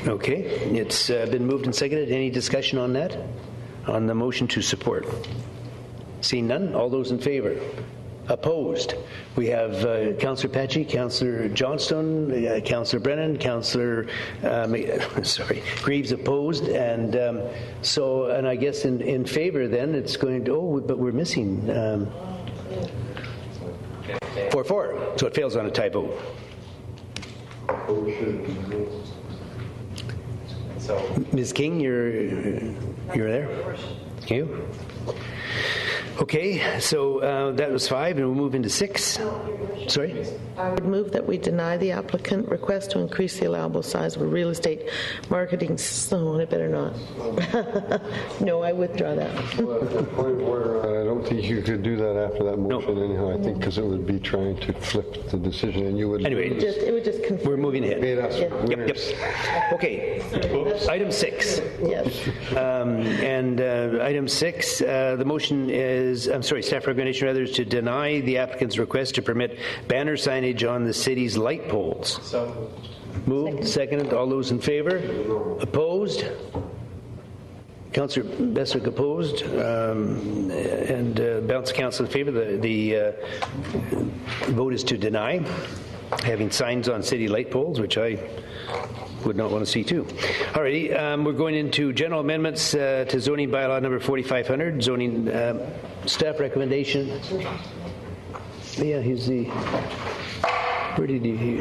Okay, it's been moved and seconded. Any discussion on that? On the motion to support? Seeing none, all those in favor? Opposed? We have Councillor Patchy, Councillor Johnstone, Councillor Brennan, Councillor Greaves opposed, and and I guess in favor then it's going to, but we're missing 4-4, so it fails on a tie vote. Ms. King, you're there? Thank you. Okay, so that was 5, and we'll move into 6. Sorry? I would move that we deny the applicant request to increase the allowable size of a real estate marketing. I better not. No, I withdraw that. Well, at the point where I don't think you could do that after that motion anyhow, I think, because it would be trying to flip the decision, and you would... Anyway, it would just confirm. We're moving ahead. Yeah. Okay, item 6. Yes. And item 6, the motion is, staff recommendation rather is to deny the applicant's request to permit banner signage on the city's light poles. So Moved, seconded. All those in favor? Opposed? Councillor Beswick opposed, and balance council in favor. The vote is to deny having signs on city light poles, which I would not want to see too. Alrighty, we're going into general amendments to zoning bylaw number 4500. Zoning staff recommendation. Yeah, he's the. Where did he?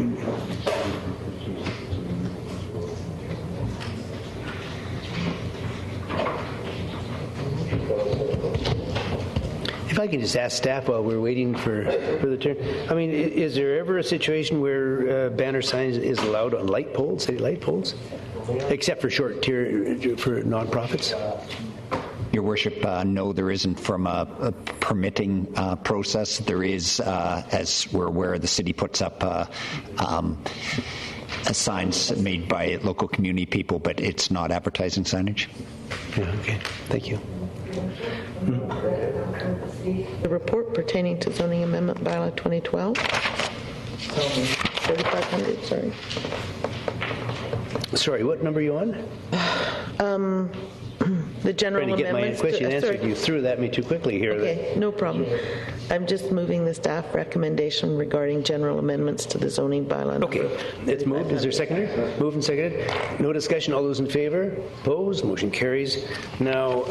If I can just ask staff while we're waiting for the turn. I mean, is there ever a situation where banner signs is allowed on light poles, city light poles, except for short tier for nonprofits? Your Worship, no, there isn't. From a permitting process, there is, as we're aware, the city puts up signs made by local community people, but it's not advertising signage. Yeah, okay, thank you. The report pertaining to zoning amendment bylaw 2012. 4500, sorry. Sorry, what number are you on? The general trying to get my amendments. question answered. You threw that at me too quickly here. Okay, no problem. I'm just moving the staff recommendation regarding general amendments to the zoning bylaw. Okay, it's moved. Is there a seconder? Moved and seconded. No discussion. All those in favor? Opposed? Motion carries. Now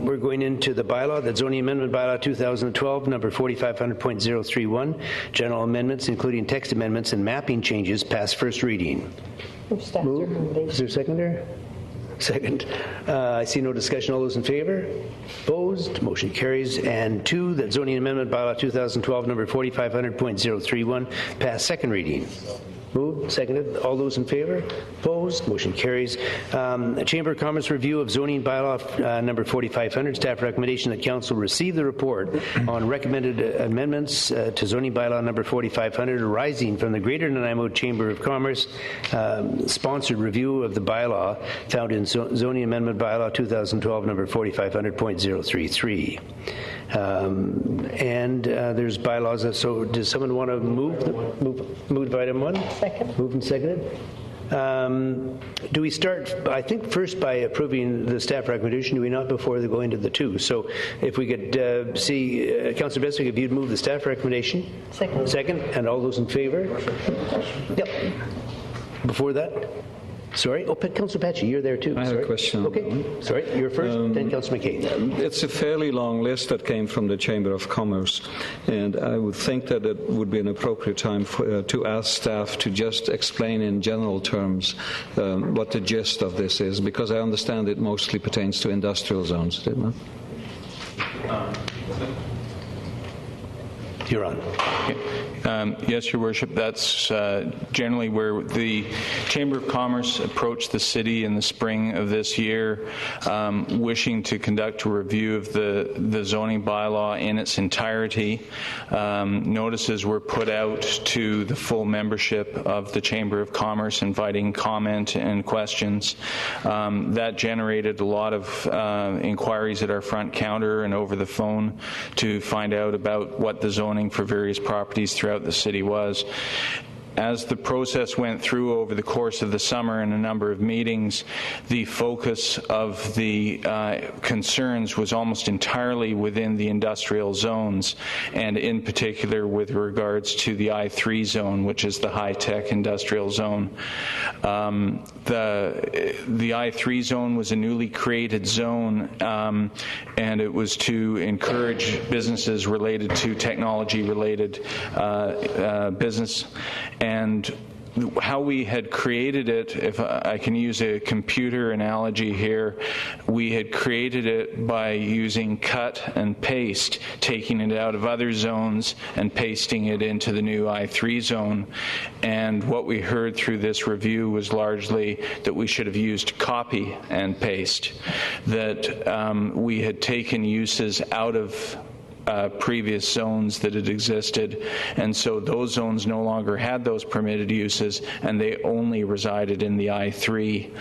we're going into the bylaw, the zoning amendment bylaw 2012, number 4500.031. General amendments, including text amendments and mapping changes, pass first reading. Moved. Is there a seconder? Second. I see no discussion. All those in favor? Opposed? Motion carries. And 2, that zoning amendment bylaw 2012 number 4500.031 pass second reading. Moved, seconded. All those in favor? Opposed? Motion carries. Chamber of Commerce review of zoning bylaw number 4500. Staff recommendation that council receive the report on recommended amendments to zoning bylaw number 4500 arising from the Greater Nanaimo Chamber of Commerce sponsored review of the bylaw found in zoning amendment bylaw 2012 number 4500.033. And there's bylaws. So does someone want to move item 1? Second. Moved and seconded. Do we start, I think, first by approving the staff recommendation, do we not, before they go into the 2? So if we could see, Councillor Beswick, if you'd move the staff recommendation. Second. Second. And all those in favor? Yep. Before that? Sorry. Oh, Councillor Patchy, you're there too. I have a question. Okay. Sorry, you're first, then Councillor McKay. It's a fairly long list that came from the Chamber of Commerce, and I would think that it would be an appropriate time to ask staff to just explain in general terms what the gist of this is, because I understand it mostly pertains to industrial zones, didn't it? You're on. Yes, Your Worship. That's generally where the Chamber of Commerce approached the city in the spring of this year, wishing to conduct a review of the zoning bylaw in its entirety. Notices were put out to the full membership of the Chamber of Commerce, inviting comment and questions. That generated a lot of inquiries at our front counter and over the phone to find out about what the zoning for various properties throughout the city was. As the process went through over the course of the summer in a number of meetings, the focus of the concerns was almost entirely within the industrial zones, and in particular with regards to the I3 zone, which is the high-tech industrial zone. The I3 zone was a newly created zone, and it was to encourage businesses related to technology-related business. And how we had created it, if I can use a computer analogy here, we had created it by using cut and paste, taking it out of other zones and pasting it into the new I3 zone. And what we heard through this review was largely that we should have used copy and paste, that we had taken uses out of previous zones that had existed, and so those zones no longer had those permitted uses, and they only resided in the I3.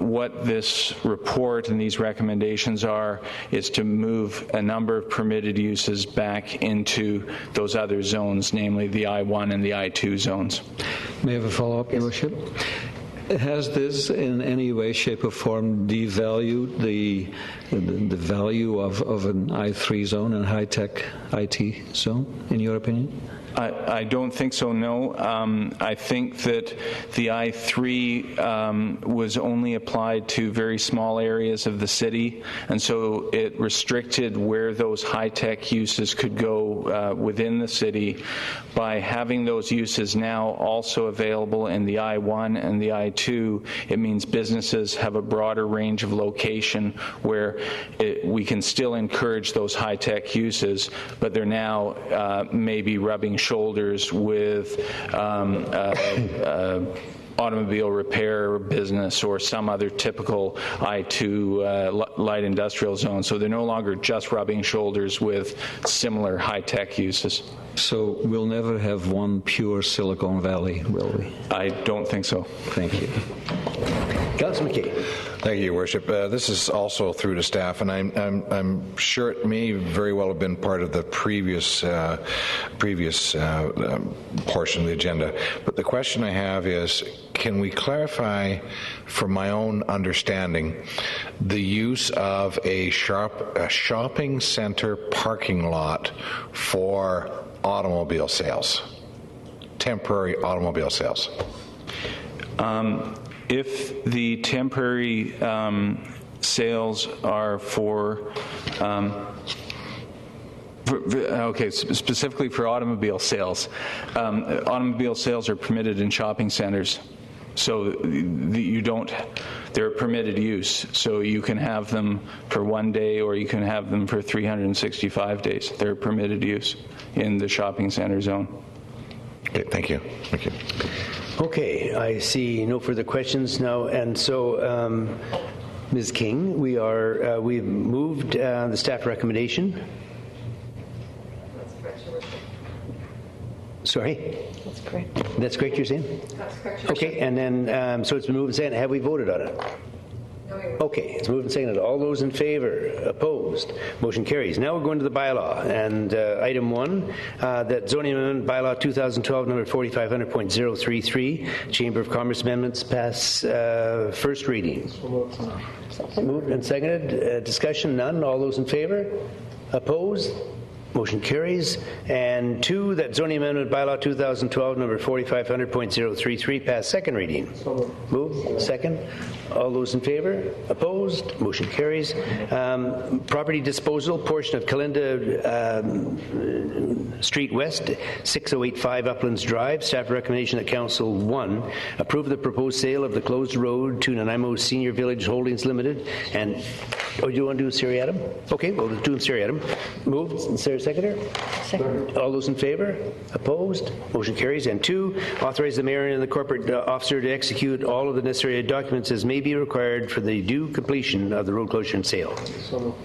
What this report and these recommendations are is to move a number of permitted uses back into those other zones, namely the I1 and the I2 zones. May I have a follow-up, Your Worship? Has this in any way, shape, or form devalued the value of an I3 zone and high-tech IT zone, in your opinion? I don't think so, no. I think that the I3 was only applied to very small areas of the city, and so it restricted where those high-tech uses could go within the city. By having those uses now also available in the I1 and the I2, it means businesses have a broader range of location where we can still encourage those high-tech uses, but they're now maybe rubbing shoulders with automobile repair business or some other typical I2 light industrial zone. So they're no longer just rubbing shoulders with similar high-tech uses. So we'll never have one pure Silicon Valley, will we? I don't think so. Thank you. Councillor McKay. Thank you, Your Worship. This is also through to staff, and I'm sure it may very well have been part of the previous portion of the agenda. But the question I have is, can we clarify, from my own understanding, the use of a shopping center parking lot for automobile sales, temporary automobile sales? If the temporary sales are for specifically for automobile sales, automobile sales are permitted in shopping centers. So they're a permitted use. So you can have them for 1 day or you can have them for 365 days. They're permitted use in the shopping center zone. Okay, thank you. Thank you. Okay, I see no further questions now, and so Ms. King, we've moved the staff recommendation. Sorry? That's correct. That's correct, you're saying? That's correct. Okay, and then, so it's been moved and seconded. Have we voted on it? Okay, it's moved and seconded. All those in favor? Opposed? Motion carries. Now we're going to the bylaw. And item 1, that zoning amendment bylaw 2012 number 4500.033, Chamber of Commerce amendments pass first reading. Moved and seconded. Discussion? None. All those in favor? Opposed? Motion carries. And 2, that zoning amendment bylaw 2012 number 4500.033 pass second reading. Move. Second. All those in favor? Opposed? Motion carries. Property disposal, portion of Kalinda Street West, 6085 Uplands Drive. Staff recommendation that Council 1 approve the proposed sale of the closed road to Nanaimo Senior Village Holdings Limited. And, do you want to do Seriatim? Okay, we'll do Seriatim. Moved. Sarah, seconder? Second. All those in favor? Opposed? Motion carries. And 2, authorize the mayor and the corporate officer to execute all of the necessary documents as may be required for the due completion of the road closure and sale.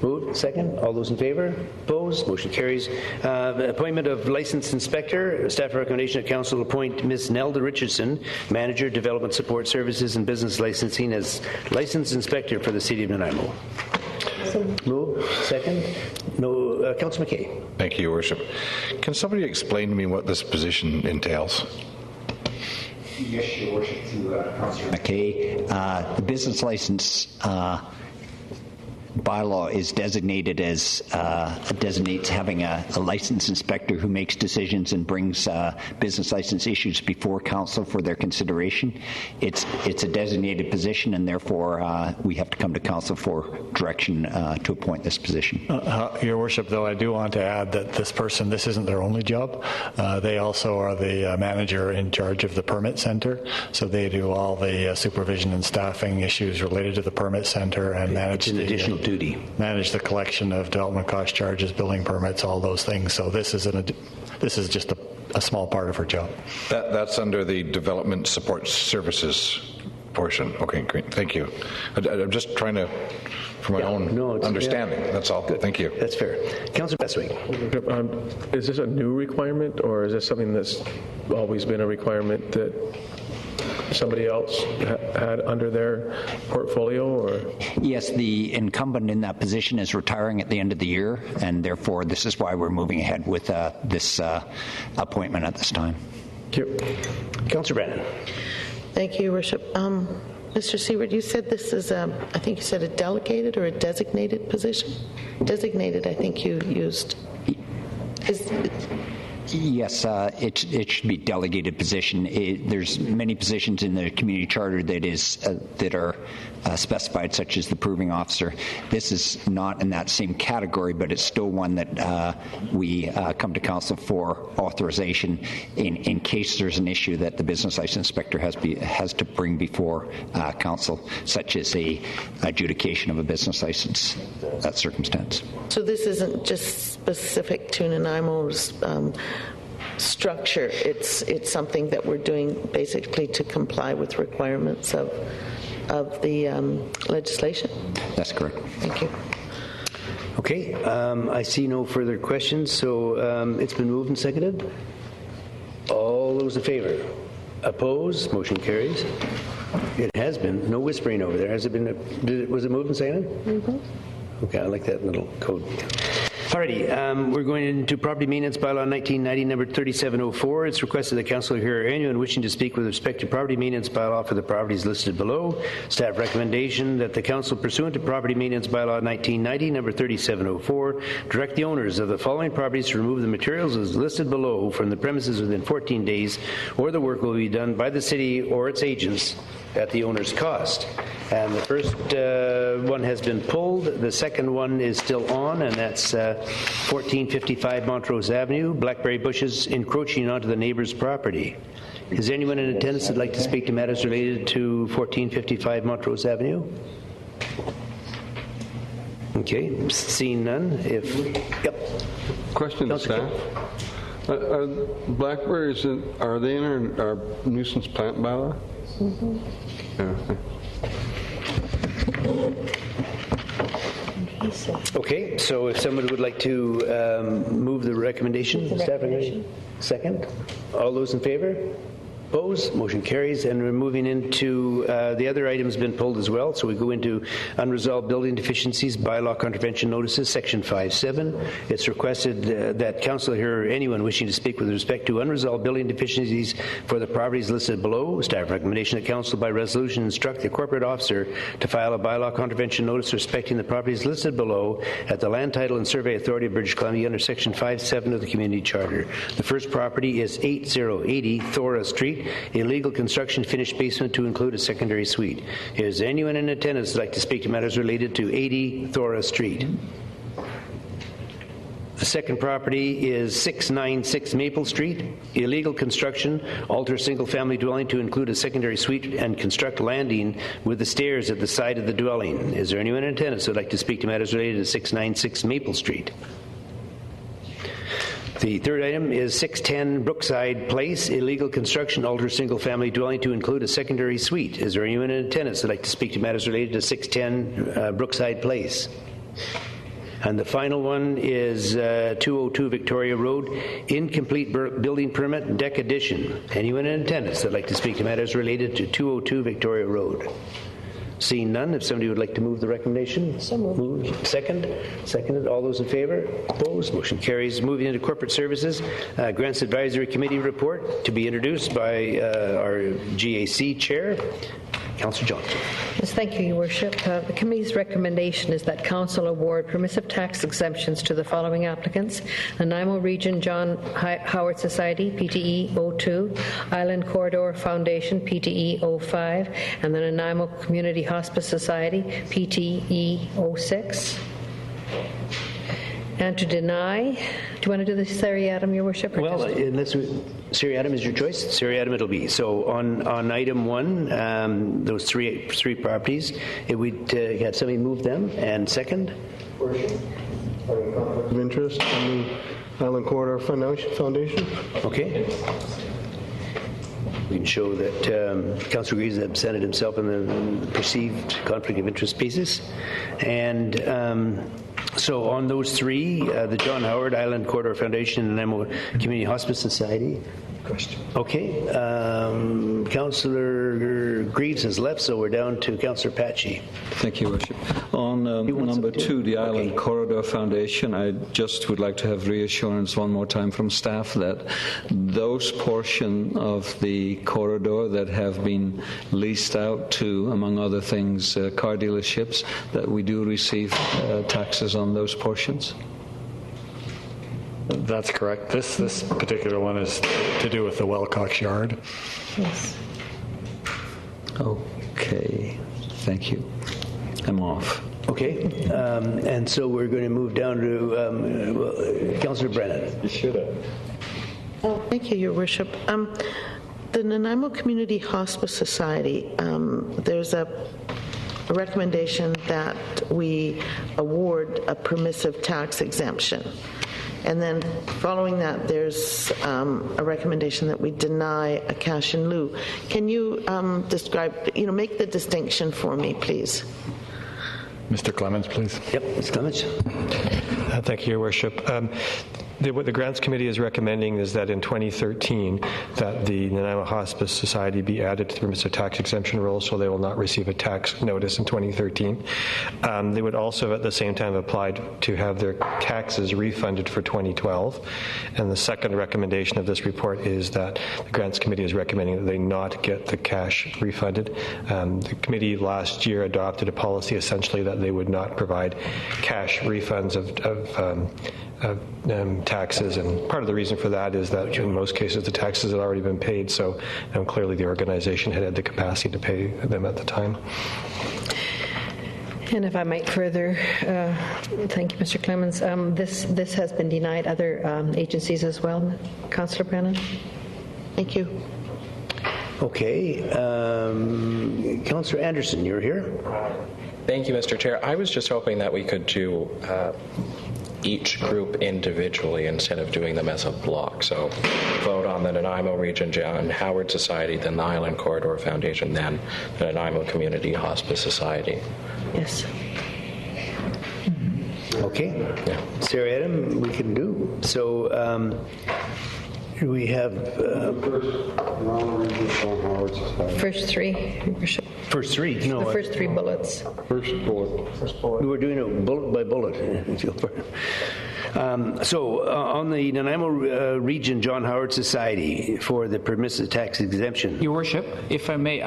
Moved. Second. All those in favor? Opposed? Motion carries. Appointment of licensed inspector. Staff recommendation that council appoint Ms. Nelda Richardson, Manager, Development Support Services and Business Licensing, as licensed inspector for the City of Nanaimo. Move. Second. No. Councillor McKay. Thank you, Your Worship. Can somebody explain to me what this position entails? Yes, Your Worship, through Councillor McKay. The business license bylaw is designated as designates having a license inspector who makes decisions and brings business license issues before council for their consideration. It's a designated position, and therefore we have to come to council for direction to appoint this position. Your Worship, though, I do want to add that this isn't their only job. They also are the manager in charge of the permit center, so they do all the supervision and staffing issues related to the permit center and manage the additional duty. Manage the collection of development cost charges, building permits, all those things. So this is just a small part of her job. That's under the development support services portion. Okay, great. Thank you. I'm just trying to, for my own understanding. That's all. Good. Thank you. That's fair. Councillor Bestwick. Is this a new requirement, or is this something that's always been a requirement that somebody else had under their portfolio? Or yes, the incumbent in that position is retiring at the end of the year, and therefore this is why we're moving ahead with this appointment at this time. Thank you. Councillor Brannan. Thank you, Your Worship. Mr. Seward, you said this is, I think you said a delegated or a designated position? Designated, I think you used. Yes, it should be delegated position. There's many positions in the community charter that are specified, such as the proving officer. This is not in that same category, but it's still one that we come to council for authorization in case there's an issue that the business license inspector has to bring before council, such as a adjudication of a business license circumstance. So this isn't just specific to Nanaimo's structure. It's something that we're doing basically to comply with requirements of the legislation? That's correct. Thank you. Okay, I see no further questions, so it's been moved and seconded. All those in favor? Opposed? Motion carries. It has been. No whispering over there. Has it been? Was it moved and seconded? Mm-hmm. Okay, I like that little code. Alrighty, we're going into Property Maintenance Bylaw 1990, number 3704. It's requested that council hear anyone wishing to speak with respect to Property Maintenance Bylaw for the properties listed below. Staff recommendation that the council, pursuant to Property Maintenance Bylaw 1990, number 3704, direct the owners of the following properties to remove the materials as listed below from the premises within 14 days, or the work will be done by the city or its agents at the owner's cost. And the first one has been pulled. The second one is still on, and that's 1455 Montrose Avenue, blackberry bushes encroaching onto the neighbor's property. Is there anyone in attendance that'd like to speak to matters related to 1455 Montrose Avenue? Okay, seeing none. Question to staff. Are blackberries, are they in our nuisance plant bylaw? Mm-hmm. Yeah. Okay, so if someone would like to move the recommendation, staff recommendation. Second. All those in favor? Opposed? Motion carries. And we're moving into the other item's been pulled as well. So we go into unresolved building deficiencies, bylaw contravention notices, section 5.7. It's requested that council hear anyone wishing to speak with respect to unresolved building deficiencies for the properties listed below. Staff recommendation that council by resolution instruct the corporate officer to file a bylaw contravention notice respecting the properties listed below at the Land Title and Survey Authority of British Columbia under section 5.7 of the Community Charter. The first property is 8080 Thora Street. Illegal construction, finished basement to include a secondary suite. Is anyone in attendance who'd like to speak to matters related to 80 Thora Street? The second property is 696 Maple Street. Illegal construction, alter single-family dwelling to include a secondary suite and construct landing with the stairs at the side of the dwelling. Is there anyone in attendance who'd like to speak to matters related to 696 Maple Street? The third item is 610 Brookside Place, illegal construction, alter single-family dwelling to include a secondary suite. Is there anyone in attendance that would like to speak to matters related to 610 Brookside Place? And the final one is 202 Victoria Road, incomplete building permit, deck addition. Anyone in attendance that would like to speak to matters related to 202 Victoria Road? Seeing none, if somebody would like to move the recommendation. So moved. Seconded. All those in favor? Opposed? Motion carries. Moving into corporate services, Grants Advisory Committee report to be introduced by our GAC chair. Councillor Johnson. Yes, thank you, Your Worship. The committee's recommendation is that Council award permissive tax exemptions to the following applicants: Nanaimo Region John Howard Society, PTE 02, Island Corridor Foundation, PTE 05, and the Nanaimo Community Hospice Society, PTE 06. And to deny, do you want to do the seriatim, Your Worship? Well, unless seriatim is your choice, seriatim it'll be. So on item 1, those three properties, we'd have somebody move them, and second? Of interest in the Island Corridor Foundation. Okay. We can show that Councillor Greaves absented himself in the perceived conflict of interest pieces. And so on those three, the John Howard Island Corridor Foundation and Nanaimo Community Hospice Society. Question. Okay. Councillor Greaves has left, so we're down to Councillor Patchy. Thank you, Worship. On number 2, the Island Corridor Foundation, I just would like to have reassurance one more time from staff that those portion of the corridor that have been leased out to, among other things, car dealerships, that we do receive taxes on those portions. That's correct. This particular one is to do with the Wilcox Yard. Yes. Okay. Thank you. I'm off. Okay. And so we're going to move down to Councillor Brennan. You should have. Oh, thank you, Your Worship. The Nanaimo Community Hospice Society, there's a recommendation that we award a permissive tax exemption. And then following that, there's a recommendation that we deny a cash in lieu. Can you describe, make the distinction for me, please? Mr. Clements, please. Yep, Mr. Clements. Thank you, Your Worship. What the Grants Committee is recommending is that in 2013 that the Nanaimo Hospice Society be added to the permissive tax exemption roll, so they will not receive a tax notice in 2013. They would also at the same time applied to have their taxes refunded for 2012. And the second recommendation of this report is that the Grants Committee is recommending that they not get the cash refunded. The committee last year adopted a policy essentially that they would not provide cash refunds of taxes, and part of the reason for that is that in most cases the taxes had already been paid, so clearly the organization had the capacity to pay them at the time. And if I might further, thank you, Mr. Clements. This has been denied other agencies as well. Councillor Brennan. Thank you. Okay. Councillor Anderson, you're here. Thank you, Mr. Chair. I was just hoping that we could do each group individually instead of doing them as a block. So vote on the Nanaimo Region John Howard Society, then the Island Corridor Foundation, then the Nanaimo Community Hospice Society. Yes. Okay. Yeah. Seriatim we can do. So we have First three, Your Worship. first three. No, The first three bullets. First bullet. we were doing it bullet by bullet. So on the Nanaimo Region John Howard Society for the permissive tax exemption. Your Worship, if I may,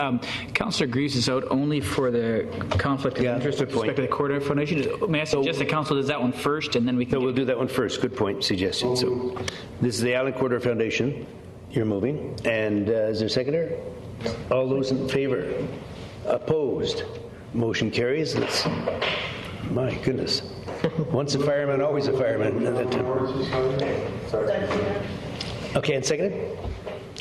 Councillor Greaves is out only for the conflict of interest with respect to the Corridor Foundation. May I suggest the Council does that one first, and then we can... So we'll do that one first. Good point, suggestion. So this is the Island Corridor Foundation. You're moving. And is there a seconder? All those in favor? Opposed? Motion carries. My goodness. Once a fireman, always a fireman. Okay, and seconded?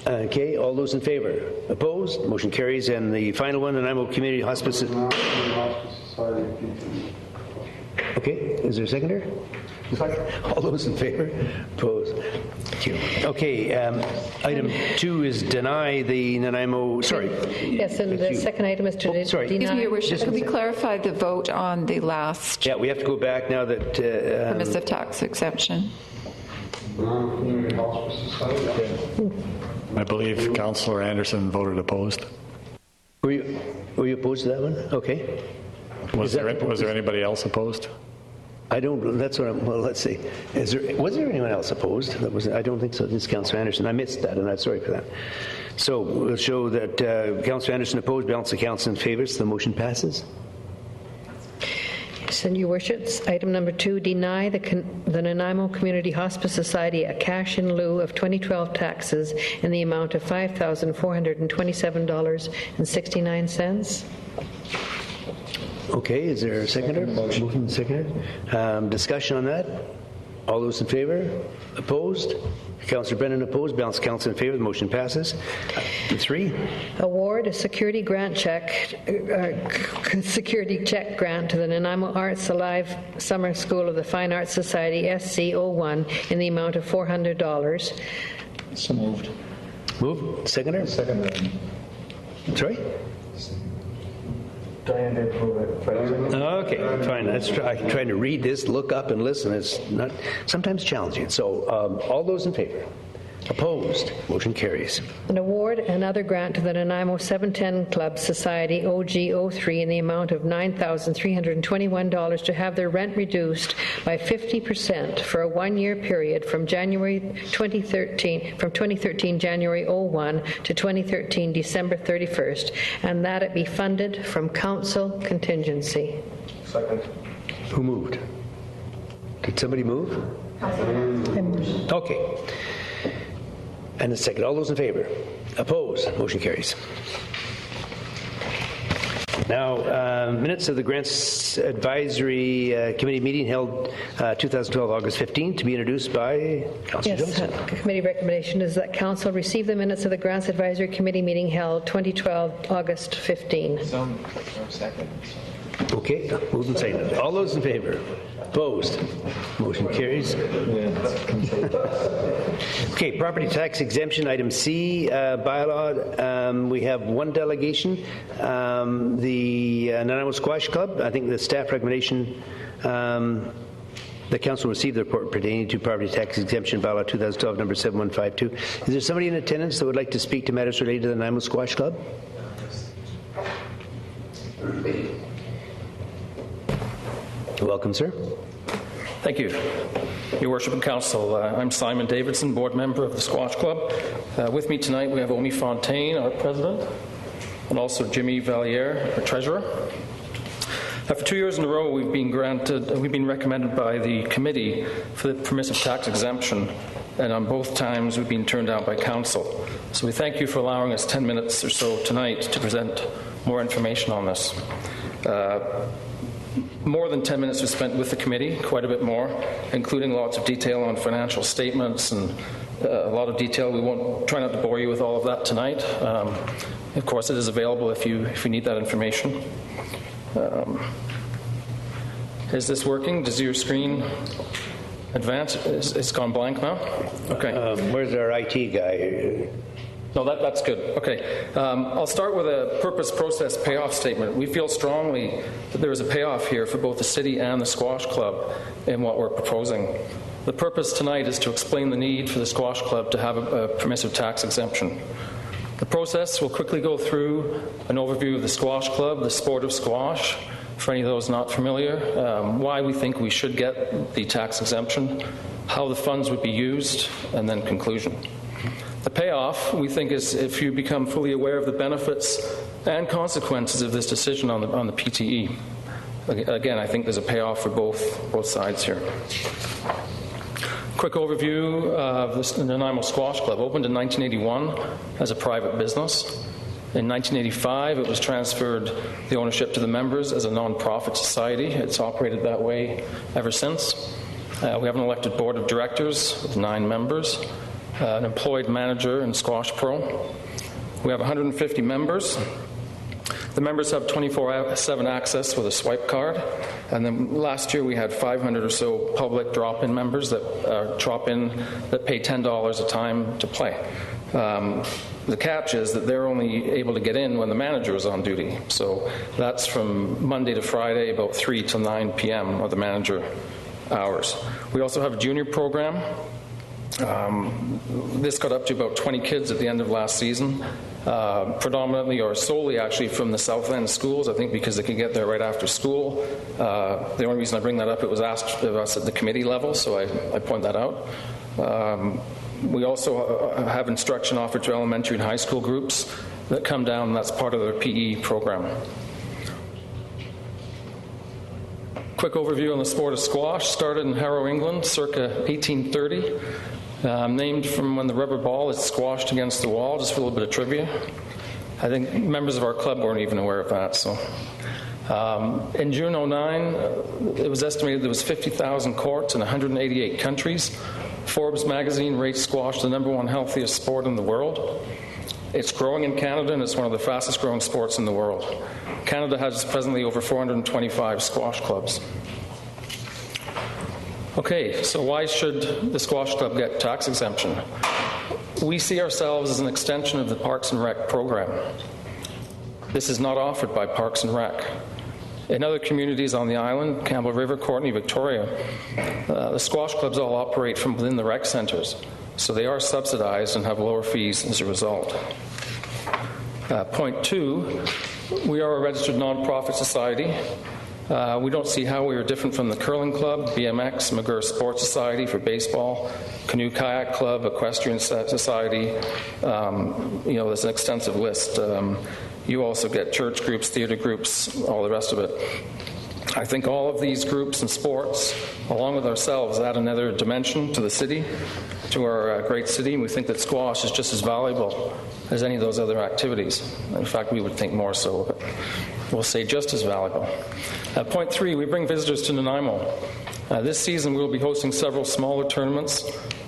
Okay, all those in favor? Opposed? Motion carries. And the final one, the Nanaimo Community Hospice. Okay, is there a seconder? All those in favor? Opposed? Thank you. Okay, item 2 is deny the Nanaimo, sorry. Yes, and the second item is to deny. Excuse me, Your Worship, could we clarify the vote on the last Yeah, we have to go back now that... permissive tax exemption? I believe Councillor Anderson voted opposed. Were you opposed to that one? Okay. Was there anybody else opposed? I don't, that's what I'm, well, let's see. Was there anyone else opposed? I don't think so. This is Councillor Anderson. I missed that, and I'm sorry for that. So we'll show that Councillor Anderson opposed, balance of council in favour, so the motion passes. Yes, and your worships, item number 2, deny the Nanaimo Community Hospice Society a cash in lieu of 2012 taxes in the amount of $5,427.69. Okay, is there a seconder? Motion seconded. Discussion on that? All those in favour? Opposed? Councillor Brennan opposed. Balance of council in favour. The motion passes. 3. Award a security check grant to the Nanaimo Arts Alive Summer School of the Fine Arts Society, SC01, in the amount of $400. So moved. Move. Seconder? Second. Sorry? Diane did move it. Okay, fine. I'm trying to read this, look up and listen. It's not sometimes challenging. So all those in favor? Opposed? Motion carries. An award another grant to the Nanaimo 710 Club Society, OG03, in the amount of $9,321 to have their rent reduced by 50% for a one-year period from 2013 January 01 to 2013 December 31st, and that it be funded from council contingency. Second. Who moved? Did somebody move? Okay. And a second. All those in favor? Opposed? Motion carries. Now, minutes of the Grants Advisory Committee meeting held 2012 August 15th to be introduced by Councillor Johnson. Committee recommendation is that council receive the minutes of the Grants Advisory Committee meeting held 2012 August 15. Second. Okay, moved and seconded. All those in favor? Opposed? Motion carries. Okay, property tax exemption, item C, bylaw. We have one delegation, the Nanaimo Squash Club. I think the staff recommendation, the council received the report pertaining to property tax exemption bylaw 2012 number 7152. Is there somebody in attendance that would like to speak to matters related to the Nanaimo Squash Club? Welcome, sir. Thank you. Your Worship and Council, I'm Simon Davidson, board member of the Squash Club. With me tonight we have Omi Fontaine, our president, and also Jimmy Valliere, our treasurer. For 2 years in a row we've been recommended by the committee for the permissive tax exemption, and on both times we've been turned down by council. So we thank you for allowing us 10 minutes or so tonight to present more information on this. More than 10 minutes was spent with the committee, quite a bit more, including lots of detail on financial statements and a lot of detail. We won't try not to bore you with all of that tonight. Of course, it is available if you need that information. Is this working? Does your screen advance? It's gone blank now? Okay. Where's our IT guy? No, that's good. Okay. I'll start with a purpose process payoff statement. We feel strongly that there is a payoff here for both the city and the Squash Club in what we're proposing. The purpose tonight is to explain the need for the Squash Club to have a permissive tax exemption. The process will quickly go through an overview of the Squash Club, the sport of squash, for any of those not familiar, why we think we should get the tax exemption, how the funds would be used, and then conclusion. The payoff, we think, is if you become fully aware of the benefits and consequences of this decision on the PTE. Again, I think there's a payoff for both sides here. Quick overview of the Nanaimo Squash Club. Opened in 1981 as a private business. In 1985, it was transferred the ownership to the members as a non-profit society. It's operated that way ever since. We have an elected board of directors with 9 members. An employed manager in Squash Pro. We have 150 members. The members have 24/7 access with a swipe card. And then last year we had 500 or so public drop-in members that pay $10 a time to play. The catch is that they're only able to get in when the manager is on duty. So that's from Monday to Friday, about 3 to 9 p.m. are the manager hours. We also have a junior program. This got up to about 20 kids at the end of last season. predominantly or solely actually from the South End schools, I think because they can get there right after school. The only reason I bring that up, it was asked of us at the committee level, so I point that out. We also have instruction offered to elementary and high school groups that come down, and that's part of their PE program. Quick overview on the sport of squash. Started in Harrow, England, circa 1830. Named from when the rubber ball is squashed against the wall, just for a little bit of trivia. I think members of our club weren't even aware of that. So, in June 2009, it was estimated there was 50,000 courts in 188 countries. Forbes magazine rates squash the #1 healthiest sport in the world. It's growing in Canada, and it's one of the fastest growing sports in the world. Canada has presently over 425 squash clubs. Okay, so why should the squash club get tax exemption? We see ourselves as an extension of the Parks and Rec program. This is not offered by Parks and Rec. In other communities on the island, Campbell River, Courtenay, Victoria, the squash clubs all operate from within the rec centres, so they are subsidized and have lower fees as a result. Point 2, we are a registered non-profit society. We don't see how we are different from the Curling Club, BMX, McGurr Sports Society for baseball, Canoe Kayak Club, Equestrian Society. There's an extensive list. You also get church groups, theater groups, all the rest of it. I think all of these groups and sports, along with ourselves, add another dimension to the city, to our great city, and we think that squash is just as valuable as any of those other activities. In fact, we would think more so, but we'll say just as valuable. Point 3, we bring visitors to Nanaimo. This season we'll be hosting several smaller tournaments,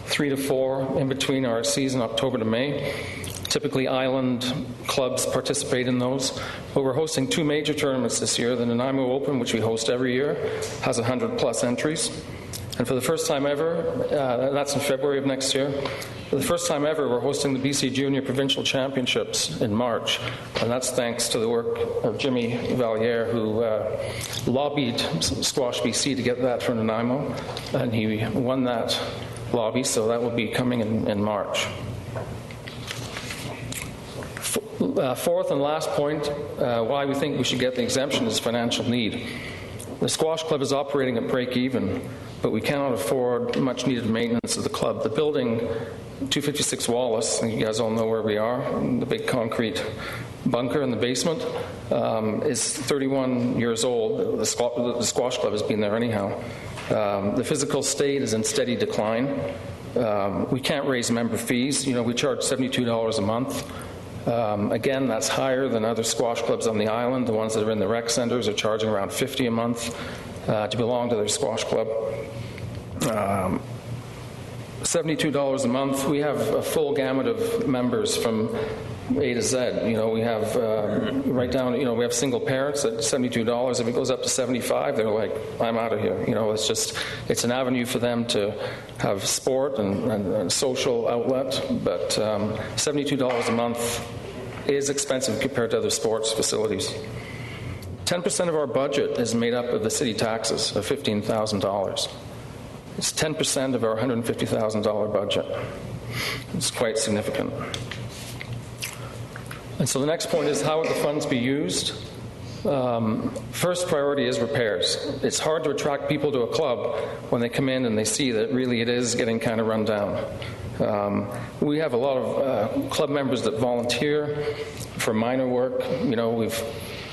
3 to 4 in between our season, October to May. Typically, island clubs participate in those, but we're hosting 2 major tournaments this year. The Nanaimo Open, which we host every year, has 100+ entries. And for the first time ever, that's in February of next year, for the first time ever, we're hosting the BC Junior Provincial Championships in March, and that's thanks to the work of Jimmy Valliere, who lobbied Squash BC to get that for Nanaimo, and he won that lobby, so that will be coming in March. Fourth and last point, why we think we should get the exemption is financial need. The squash club is operating at break even, but we cannot afford much needed maintenance of the club. The building, 256 Wallace, and you guys all know where we are, the big concrete bunker in the basement, is 31 years old. The squash club has been there anyhow. The physical state is in steady decline. We can't raise member fees. We charge $72 a month. Again, that's higher than other squash clubs on the island. The ones that are in the rec centers are charging around $50 a month to belong to their squash club. $72 a month. We have a full gamut of members from A to Z. We have right down. We have single parents at $72. If it goes up to $75, they're like, "I'm out of here." It's an avenue for them to have sport and social outlet. But $72 a month is expensive compared to other sports facilities. 10% of our budget is made up of the city taxes of $15,000. It's 10% of our $150,000 budget. It's quite significant. And so the next point is, how would the funds be used? First priority is repairs. It's hard to attract people to a club when they come in and they see that really it is getting kind of run down. We have a lot of club members that volunteer for minor work. We've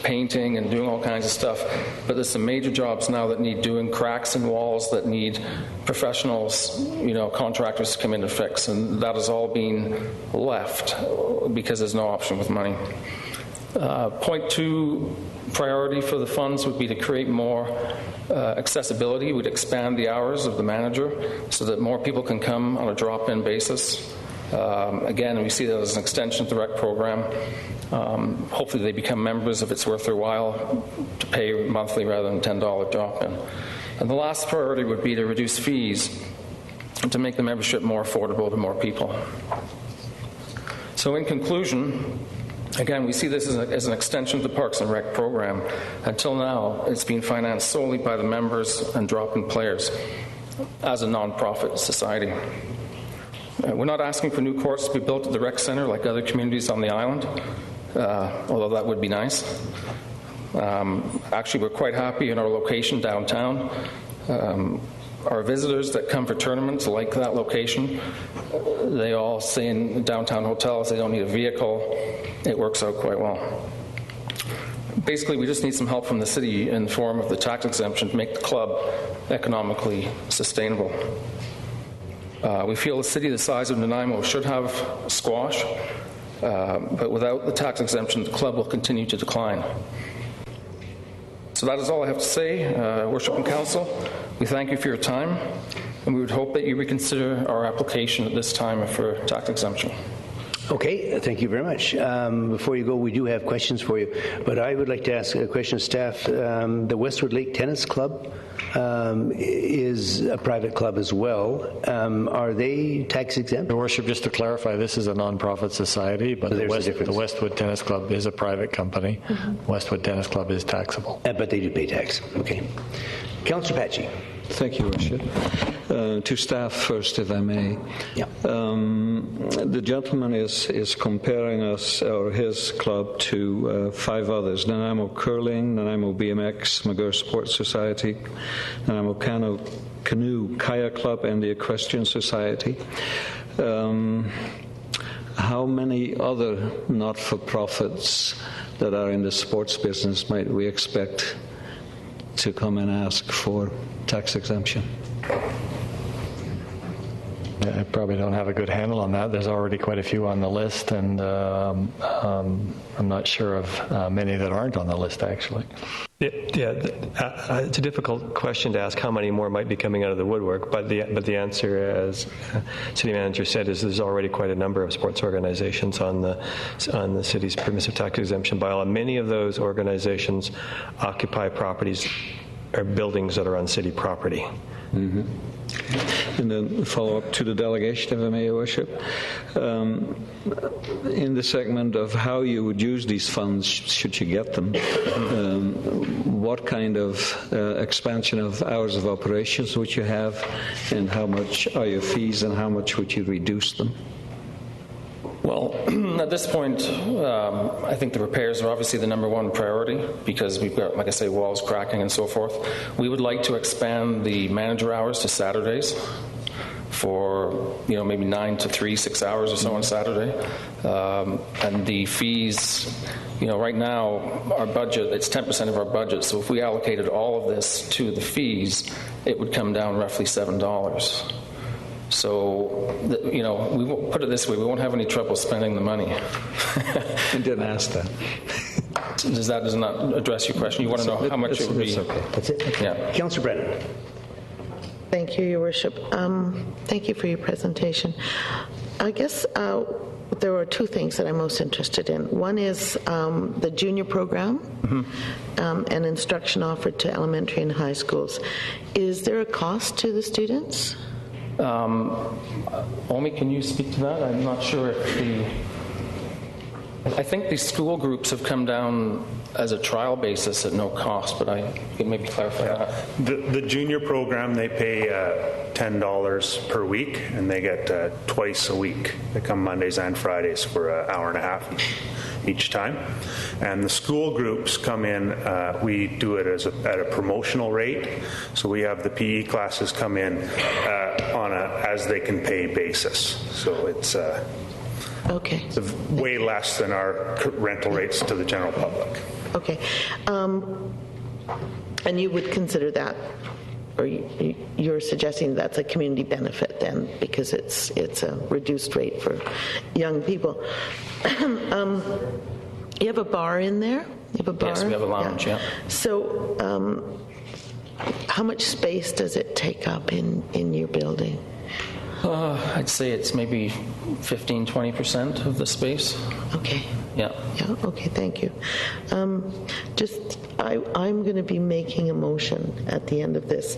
painting and doing all kinds of stuff, but there's some major jobs now that need doing, cracks in walls that need professionals, contractors to come in and fix, and that has all been left because there's no option with money. Point 2 priority for the funds would be to create more accessibility. We'd expand the hours of the manager so that more people can come on a drop-in basis. Again, we see that as an extension of the rec program. Hopefully they become members if it's worth their while to pay monthly rather than $10 drop-in. And the last priority would be to reduce fees and to make the membership more affordable to more people. So in conclusion, again, we see this as an extension of the Parks and Rec program. Until now, it's been financed solely by the members and drop-in players as a non-profit society. We're not asking for new courts to be built at the rec center like other communities on the island, although that would be nice. Actually, we're quite happy in our location downtown. Our visitors that come for tournaments like that location. They all stay in downtown hotels. They don't need a vehicle. It works out quite well. Basically, we just need some help from the city in the form of the tax exemption to make the club economically sustainable. We feel a city the size of Nanaimo should have squash, but without the tax exemption, the club will continue to decline. So that is all I have to say, Worship and Council. We thank you for your time, and we would hope that you reconsider our application at this time for tax exemption. Okay, thank you very much. Before you go, we do have questions for you, but I would like to ask a question of staff. The Westwood Lake Tennis Club is a private club as well. Are they tax exempt? Your Worship, just to clarify, this is a non-profit society, but the Westwood Tennis Club is a private company. Westwood Tennis Club is taxable. But they do pay tax. Okay. Councillor Patchy. Thank you, Worship. To staff first, if I may. Yeah. The gentleman is comparing us, or his club, to 5 others: Nanaimo Curling, Nanaimo BMX, McGirr Sports Society, Nanaimo Canoe Kayak Club, and the Equestrian Society. How many other not-for-profits that are in the sports business might we expect to come and ask for tax exemption? I probably don't have a good handle on that. There's already quite a few on the list, and I'm not sure of many that aren't on the list, actually. It's a difficult question to ask how many more might be coming out of the woodwork, but the answer, as City Manager said, is there's already quite a number of sports organizations on the city's permissive tax exemption bylaw. Many of those organizations occupy properties or buildings that are on city property. Mm-hmm. And then follow up to the delegation, if I may, Your Worship. In the segment of how you would use these funds, should you get them, what kind of expansion of hours of operations would you have, and how much are your fees, and how much would you reduce them? Well, at this point, I think the repairs are obviously the number one priority because we've got, like I say, walls cracking and so forth. We would like to expand the manager hours to Saturdays for, maybe 9 to 3, 6 hours or so on Saturday. And the fees, right now, our budget, it's 10% of our budget. So if we allocated all of this to the fees, it would come down roughly $7. So, we won't put it this way, we won't have any trouble spending the money. I didn't ask that. Does not address your question? You want to know how much it would be? That's okay. That's it? Yeah. Councillor Brennan. Thank you, Your Worship. Thank you for your presentation. I guess there are 2 things that I'm most interested in. One is the junior program and instruction offered to elementary and high schools. Is there a cost to the students? Omi, can you speak to that? I'm not sure if I think the school groups have come down as a trial basis at no cost, but I can maybe clarify that. The junior program, they pay $10 per week, and they get twice a week. They come Mondays and Fridays for an hour and a half each time. And the school groups come in, we do it at a promotional rate. So we have the PE classes come in on a as they can pay basis. So it's way less than our rental rates to the general public. Okay. And you would consider that, or you're suggesting that's a community benefit then, because it's a reduced rate for young people. You have a bar in there? You have a bar? Yes, we have a lounge, yeah. So how much space does it take up in your building? I'd say it's maybe 15-20% of the space. Okay. Yeah. Yeah. Okay. Thank you. I'm going to be making a motion at the end of this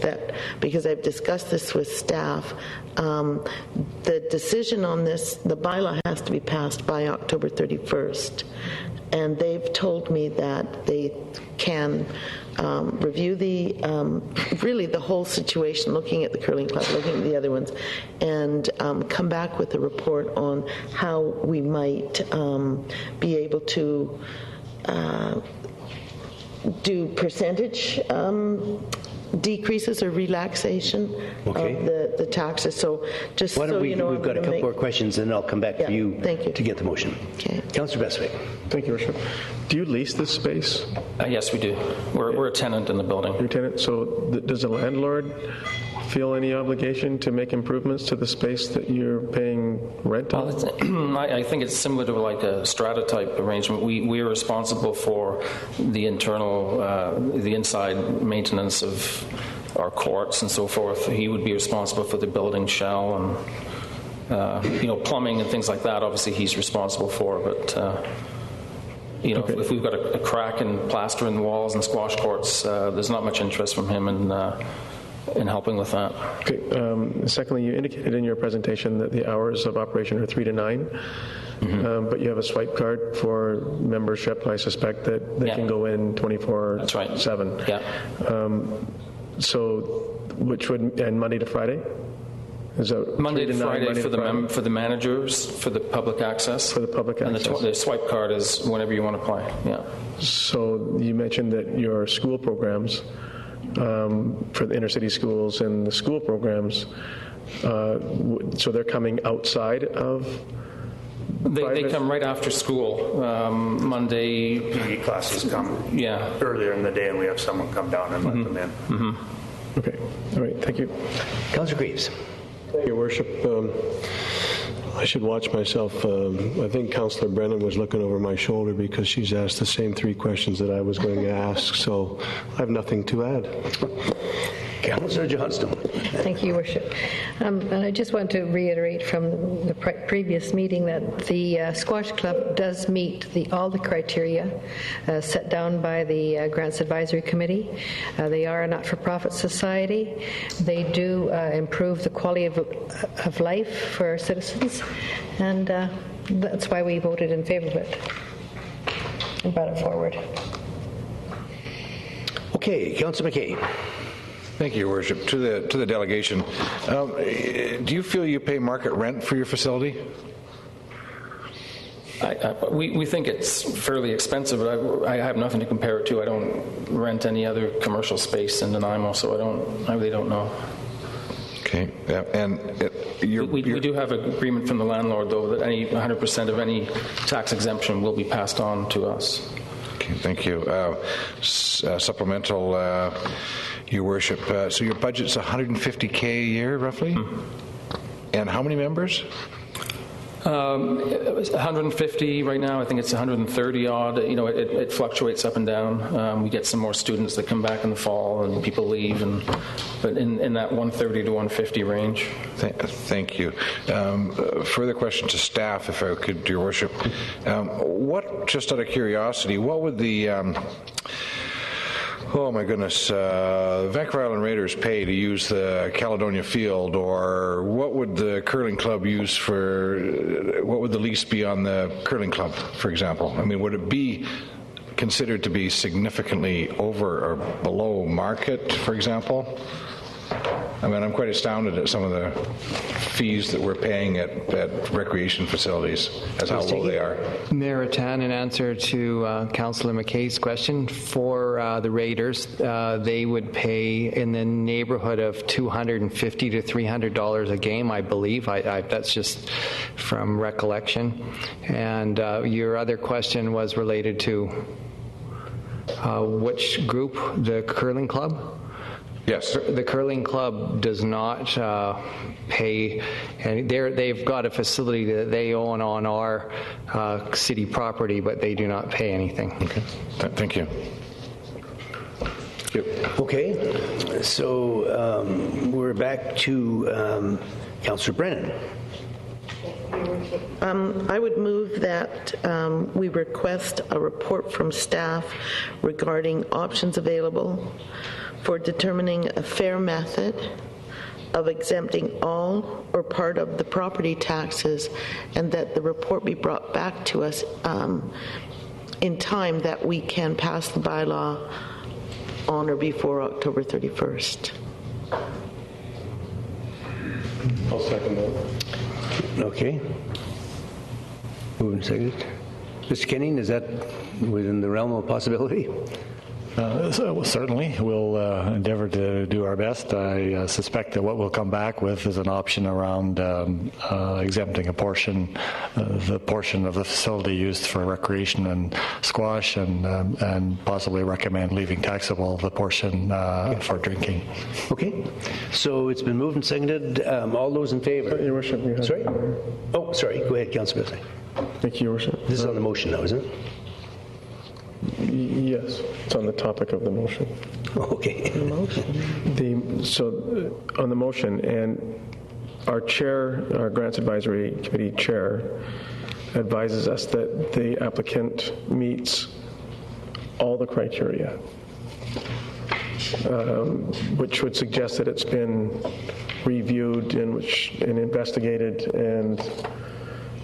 because I've discussed this with staff. The decision on this, the bylaw has to be passed by October 31st, and they've told me that they can review really the whole situation, looking at the curling club, looking at the other ones, and come back with a report on how we might be able to do percentage decreases or relaxation of the taxes. So just Why don't so we, you know, we've got a couple more questions, and then I'll come back to you, to get the motion. Okay. Councillor Bestwick. Thank you, Worship. Do you lease this space? Yes, we do. We're a tenant in the building. You're a tenant. So does the landlord feel any obligation to make improvements to the space that you're paying rent on? I think it's similar to like a strata type arrangement. We are responsible for the internal, the inside maintenance of our courts and so forth. He would be responsible for the building shell and plumbing and things like that. Obviously, he's responsible for, but. If we've got a crack and plaster in the walls and squash courts, there's not much interest from him in helping with that. Okay. Secondly, you indicated in your presentation that the hours of operation are 3 to 9, but you have a swipe card for membership. I suspect that they can go in 24/7. That's right. 7. Yeah. So, which would and Monday to Friday? Is that Monday to Friday Monday for to Friday? for the managers, for the public access. For the public access. And the swipe card is whenever you want to play. Yeah. So you mentioned that your school programs, for the inner city schools and the school programs, so they're coming outside of. They come right after school. Monday. PE classes come Yeah. earlier in the day, and we have someone come down and let them in. Okay. All right. Thank you. Councillor Greaves. Your Worship, I should watch myself. I think Councillor Brennan was looking over my shoulder because she's asked the same 3 questions that I was going to ask, so I have nothing to add. Councillor Johnston. Thank you, Your Worship. And I just want to reiterate from the previous meeting that the Squash Club does meet all the criteria set down by the Grants Advisory Committee. They are a not-for-profit society. They do improve the quality of life for our citizens, and that's why we voted in favor of it and brought it forward. Okay, Councillor McKay. Thank you, Your Worship. To the delegation, do you feel you pay market rent for your facility? We think it's fairly expensive, but I have nothing to compare it to. I don't rent any other commercial space in Nanaimo, so I really don't know. Okay, and we do have an agreement from the landlord, though, that 100% of any tax exemption will be passed on to us. Okay, thank you. Supplemental, Your Worship. So your budget's $150K a year, roughly? And how many members? 150 right now. I think it's 130 odd. It fluctuates up and down. We get some more students that come back in the fall, and people leave, but in that 130 to 150 range. Thank you. Further question to staff, if I could, Your Worship. Just out of curiosity, what would the oh my goodness, Vancouver Island Raiders pay to use the Caledonia Field, or what would the curling club use what would the lease be on the curling club, for example? I mean, would it be considered to be significantly over or below market, for example? I mean, I'm quite astounded at some of the fees that we're paying at recreation facilities, as how low they are. Mayor Rattan, in answer to Councillor McKay's question, for the Raiders, they would pay in the neighborhood of $250 to $300 a game, I believe. That's just from recollection. And your other question was related to which group, the curling club? Yes. The curling club does not pay, and they've got a facility that they own on our city property, but they do not pay anything. Okay. Thank you. Okay, so we're back to Councillor Brennan. I would move that we request a report from staff regarding options available for determining a fair method of exempting all or part of the property taxes, and that the report be brought back to us in time that we can pass the bylaw on or before October 31st. I'll second that. Okay. Moving seconded. Mr. Kenning, is that within the realm of possibility? Certainly, we'll endeavor to do our best. I suspect that what we'll come back with is an option around exempting a portion, the portion of the facility used for recreation and squash, and possibly recommend leaving taxable the portion for drinking. Okay. So it's been moved and seconded. All those in favor? Your Worship, you have... Sorry? Oh, sorry. Go ahead, Councillor Bisley. Thank you, Your Worship. This is on the motion now, isn't it? Yes, it's on the topic of the motion. Okay. So on the motion, and our chair, our Grants Advisory Committee chair, advises us that the applicant meets all the criteria, which would suggest that it's been reviewed and investigated, and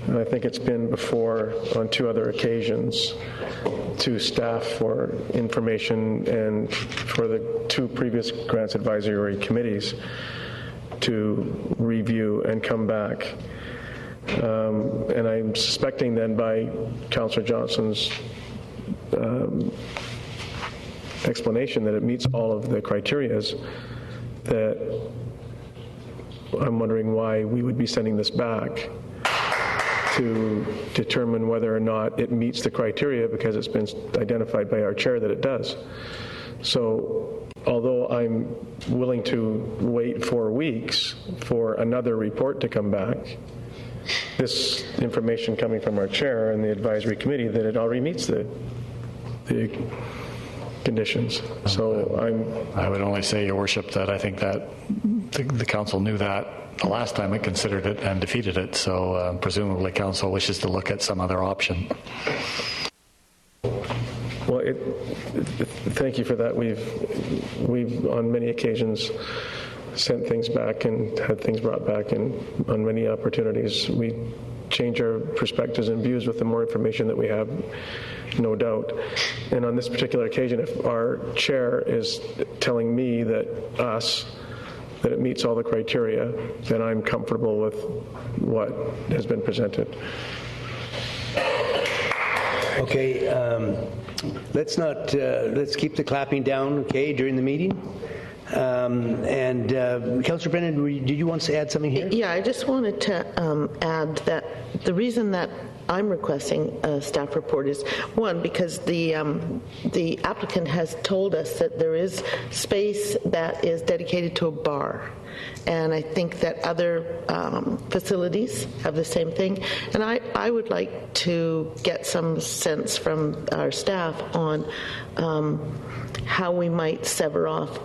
I think it's been before on 2 other occasions to staff for information and for the 2 previous Grants Advisory Committees to review and come back. And I'm suspecting then by Councillor Johnson's explanation that it meets all of the criterias, that I'm wondering why we would be sending this back to determine whether or not it meets the criteria, because it's been identified by our chair that it does. So although I'm willing to wait 4 weeks for another report to come back, this information coming from our chair and the advisory committee that it already meets the conditions. So I would only say, Your Worship, that I think that the council knew that the last time it considered it and defeated it, so presumably council wishes to look at some other option. Well, thank you for that. We've on many occasions sent things back and had things brought back, and on many opportunities we change our perspectives and views with the more information that we have, no doubt. And on this particular occasion, if our chair is telling me that it meets all the criteria, then I'm comfortable with what has been presented. Okay, let's keep the clapping down, okay, during the meeting. Councillor Brennan, did you want to add something here? Yeah, I just wanted to add that the reason that I'm requesting a staff report is, one, because the applicant has told us that there is space that is dedicated to a bar. And I think that other facilities have the same thing. And I would like to get some sense from our staff on how we might sever off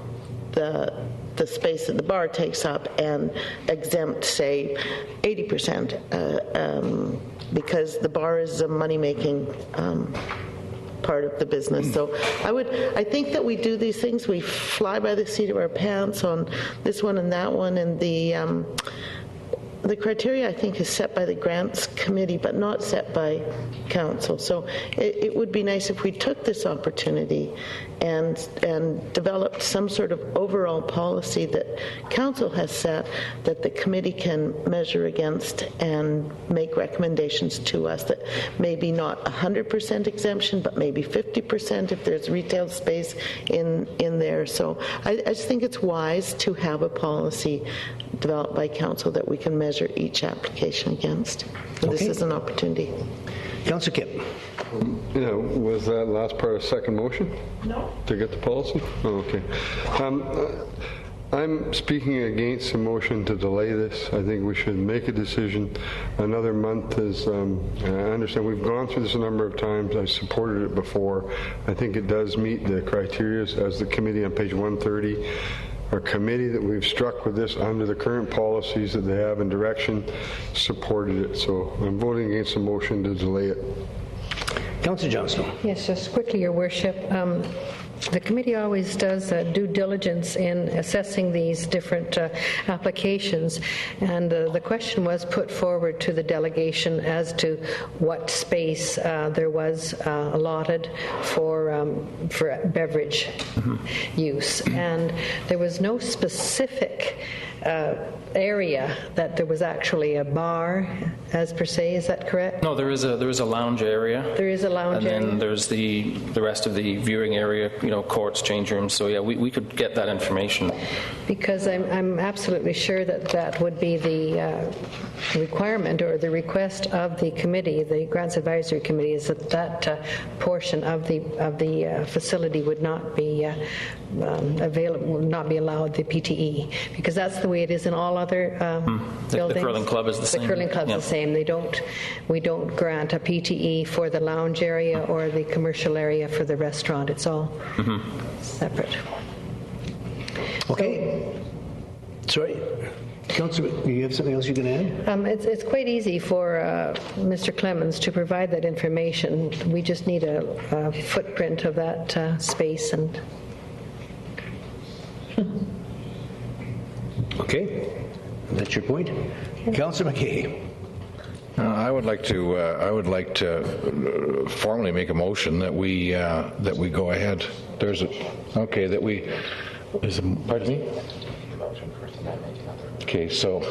the space that the bar takes up and exempt, say, 80%, because the bar is a money-making part of the business. So I think that we do these things, we fly by the seat of our pants on this one and that one, and the criteria, I think, is set by the Grants Committee, but not set by Council. So it would be nice if we took this opportunity and developed some sort of overall policy that Council has set that the committee can measure against and make recommendations to us, that maybe not 100% exemption, but maybe 50% if there's retail space in there. So I just think it's wise to have a policy developed by Council that we can measure each application against. And this is an opportunity. Councillor Kipp. Yeah, was that last part a second motion? No. To get the policy? Oh, okay. I'm speaking against the motion to delay this. I think we should make a decision. Another month is, I understand we've gone through this a number of times. I supported it before. I think it does meet the criteria as the committee on page 130. Our committee that we've struck with this under the current policies that they have and direction supported it. So I'm voting against the motion to delay it. Councillor Johnston. Yes, just quickly, Your Worship. The committee always does due diligence in assessing these different applications, and the question was put forward to the delegation as to what space there was allotted for beverage use, and there was no specific area that there was actually a bar, as per se. Is that correct? No, there is a lounge area. There is a lounge area. And then there's the rest of the viewing area, courts, change rooms. So yeah, we could get that information. Because I'm absolutely sure that would be the requirement or the request of the committee, the Grants Advisory Committee, is that portion of the facility would not be available, would not be allowed the PTE, because that's the way it is in all other buildings. The curling club is the same. The curling club is the same. We don't grant a PTE for the lounge area or the commercial area for the restaurant. It's all separate. Okay. Sorry. Councillor, do you have something else you can add? It's quite easy for Mr. Clemens to provide that information. We just need a footprint of that space. And okay, that's your point. Councillor McKay. I would like to formally make a motion that we go ahead. Pardon me? Okay, so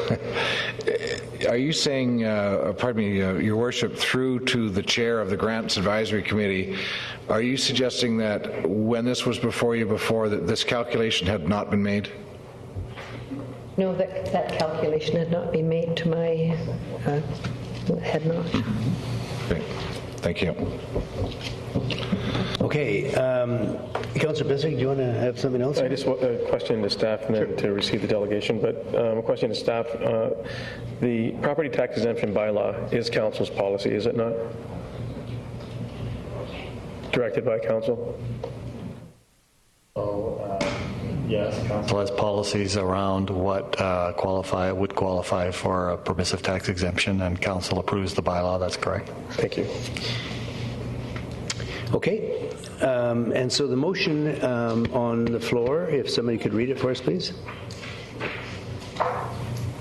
are you saying, pardon me, Your Worship, through to the chair of the Grants Advisory Committee, are you suggesting that when this was before you before, that this calculation had not been made? no, that calculation had not been made to my, had not. Okay. Thank you. Okay, Councillor Bissek, do you want to have something else? I just want a question to staff and then to receive the delegation, but a question to staff. The property tax exemption bylaw is council's policy, is it not? Directed by council? Yes. Council has policies around what would qualify for a permissive tax exemption, and council approves the bylaw. That's correct. Thank you. Okay, and so the motion on the floor, if somebody could read it for us, please.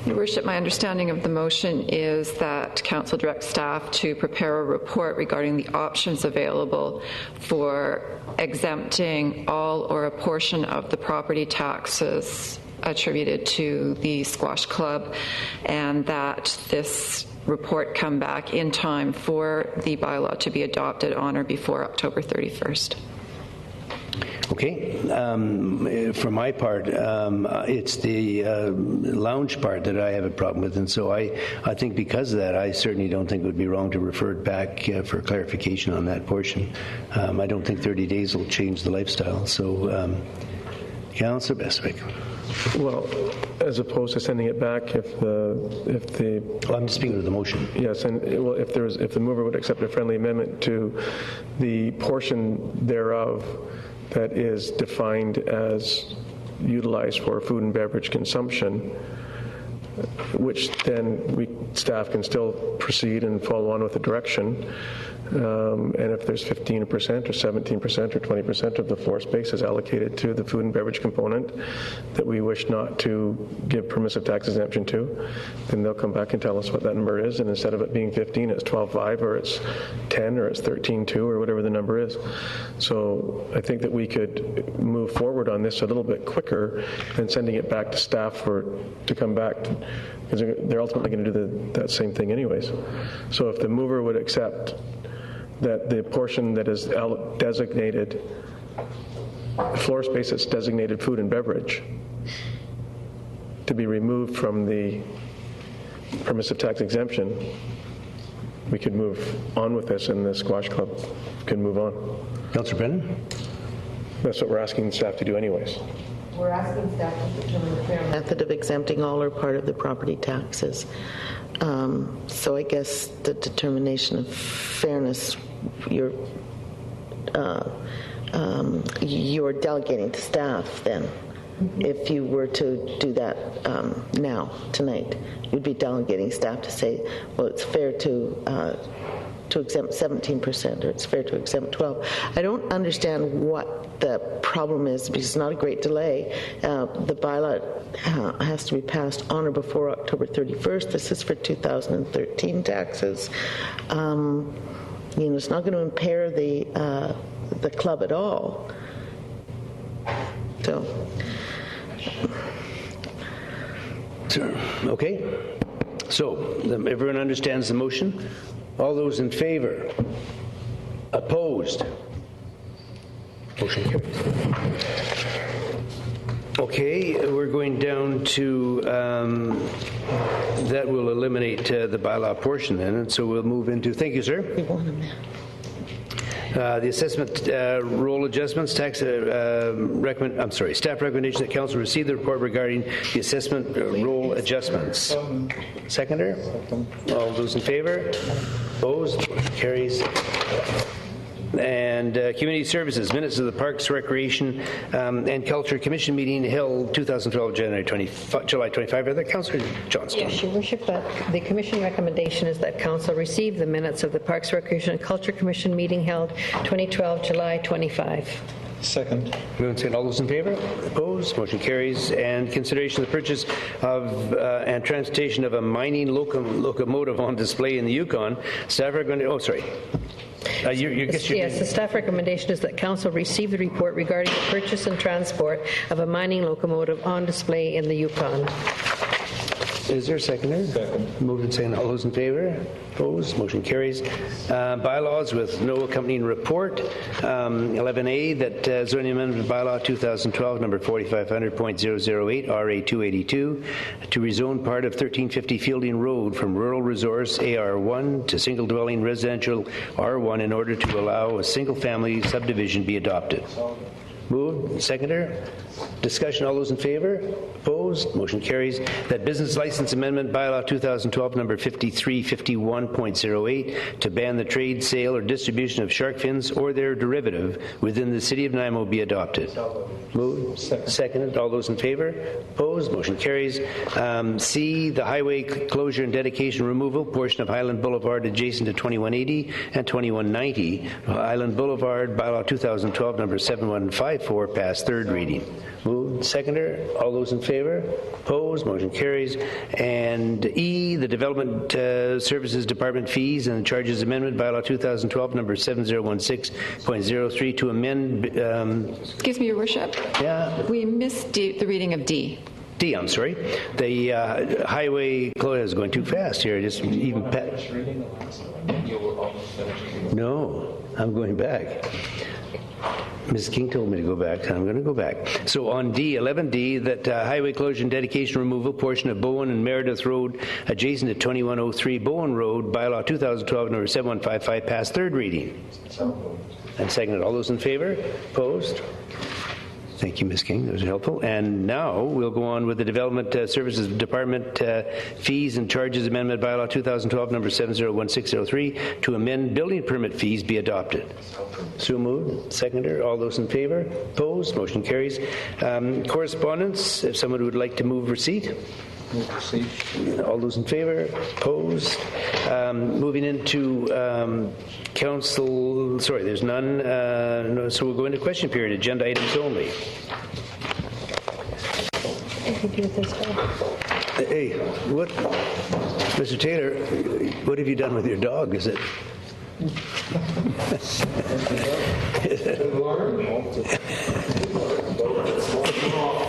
Your Worship, my understanding of the motion is that Council directs staff to prepare a report regarding the options available for exempting all or a portion of the property taxes attributed to the Squash Club, and that this report come back in time for the bylaw to be adopted on or before October 31st. Okay, for my part, it's the lounge part that I have a problem with, and so I think because of that, I certainly don't think it would be wrong to refer it back for clarification on that portion. I don't think 30 days will change the lifestyle. So, Councillor Bestwick. Well, as opposed to sending it back, if the well, I'm speaking of the motion. Yes, and well, if the mover would accept a friendly amendment to the portion thereof that is defined as utilized for food and beverage consumption, which then staff can still proceed and follow on with the direction. And if there's 15% or 17% or 20% of the floor space is allocated to the food and beverage component that we wish not to give permissive tax exemption to, then they'll come back and tell us what that number is. And instead of it being 15, it's 12.5 or it's 10 or it's 13.2 or whatever the number is. So I think that we could move forward on this a little bit quicker than sending it back to staff to come back, because they're ultimately going to do that same thing anyways. So if the mover would accept that the portion that is designated, floor space that's designated food and beverage, to be removed from the permissive tax exemption, we could move on with this and the Squash Club can move on. Councillor Brennan? That's what we're asking staff to do anyways. We're asking staff to determine the fair method of exempting all or part of the property taxes. So I guess the determination of fairness, you're delegating to staff then. If you were to do that tonight, you'd be delegating staff to say, well, it's fair to to exempt 17%, or it's fair to exempt 12. I don't understand what the problem is, because it's not a great delay. The bylaw has to be passed on or before October 31st. This is for 2013 taxes. It's not going to impair the club at all. So. Okay. So, everyone understands the motion? All those in favor? Opposed? Motion carries. Okay, we're going down to, that will eliminate the bylaw portion then, and so we'll move into, thank you, sir. The assessment roll adjustments, staff recommendation that council receive the report regarding the assessment roll adjustments. Seconder? All those in favor? Opposed? Carries. And community services, minutes of the Parks, Recreation and Culture Commission meeting held 2012, July 25. Are there, Councillor Johnston? Yes, Your Worship. The Commission recommendation is that Council receive the minutes of the Parks, Recreation and Culture Commission meeting held 2012, July 25. Second. Moving and all those in favor? Opposed? Motion carries. And consideration of the purchase of and transportation of a mining locomotive on display in the Yukon. Staff are going to. Oh, sorry. Yes, the staff recommendation is that Council receive the report regarding the purchase and transport of a mining locomotive on display in the Yukon. Is there a seconder? Second. Moved and seconded. All those in favor? Opposed? Motion carries. Bylaws with no accompanying report. 11A, that zoning amendment bylaw 2012, number 4500.008, RA 282, to rezone part of 1350 Fielding Road from rural resource AR1 to single dwelling residential R1 in order to allow a single family subdivision be adopted. Moved. Seconder. Discussion. All those in favor? Opposed? Motion carries. That business license amendment bylaw 2012 number 5351.08 to ban the trade, sale, or distribution of shark fins or their derivative within the city of Nanaimo be adopted. Moved. Seconded. All those in favor? Opposed? Motion carries. C, the highway closure and dedication removal portion of Highland Boulevard adjacent to 2180 and 2190. Highland Boulevard bylaw 2012 number 7154 passed third reading. Moved. Seconder. All those in favor? Opposed? Motion carries. And E, the Development Services Department fees and charges amendment bylaw 2012 number 7016.03 to amend. Excuse me, Your Worship. Yeah. We missed the reading of D. D, I'm sorry. The highway closure is going too fast here. Just even. No, I'm going back. Ms. King told me to go back, so I'm going to go back. So on D, 11D, that highway closure and dedication removal portion of Bowen and Meredith Road adjacent to 2103 Bowen Road, bylaw 2012 number 7155 passed third reading. And seconded. All those in favor? Opposed? Thank you, Ms. King. That was helpful. And now we'll go on with the Development Services Department fees and charges amendment bylaw 2012 number 701603 to amend building permit fees be adopted. So moved. Seconder. All those in favor? Opposed? Motion carries. Correspondence. If someone would like to move receipt. Move receipt. All those in favor? Opposed? Moving into council. Sorry, there's none. No, so we'll go into question period. Agenda items only. Hey, what, Mr. Taylor? What have you done with your dog? Is it?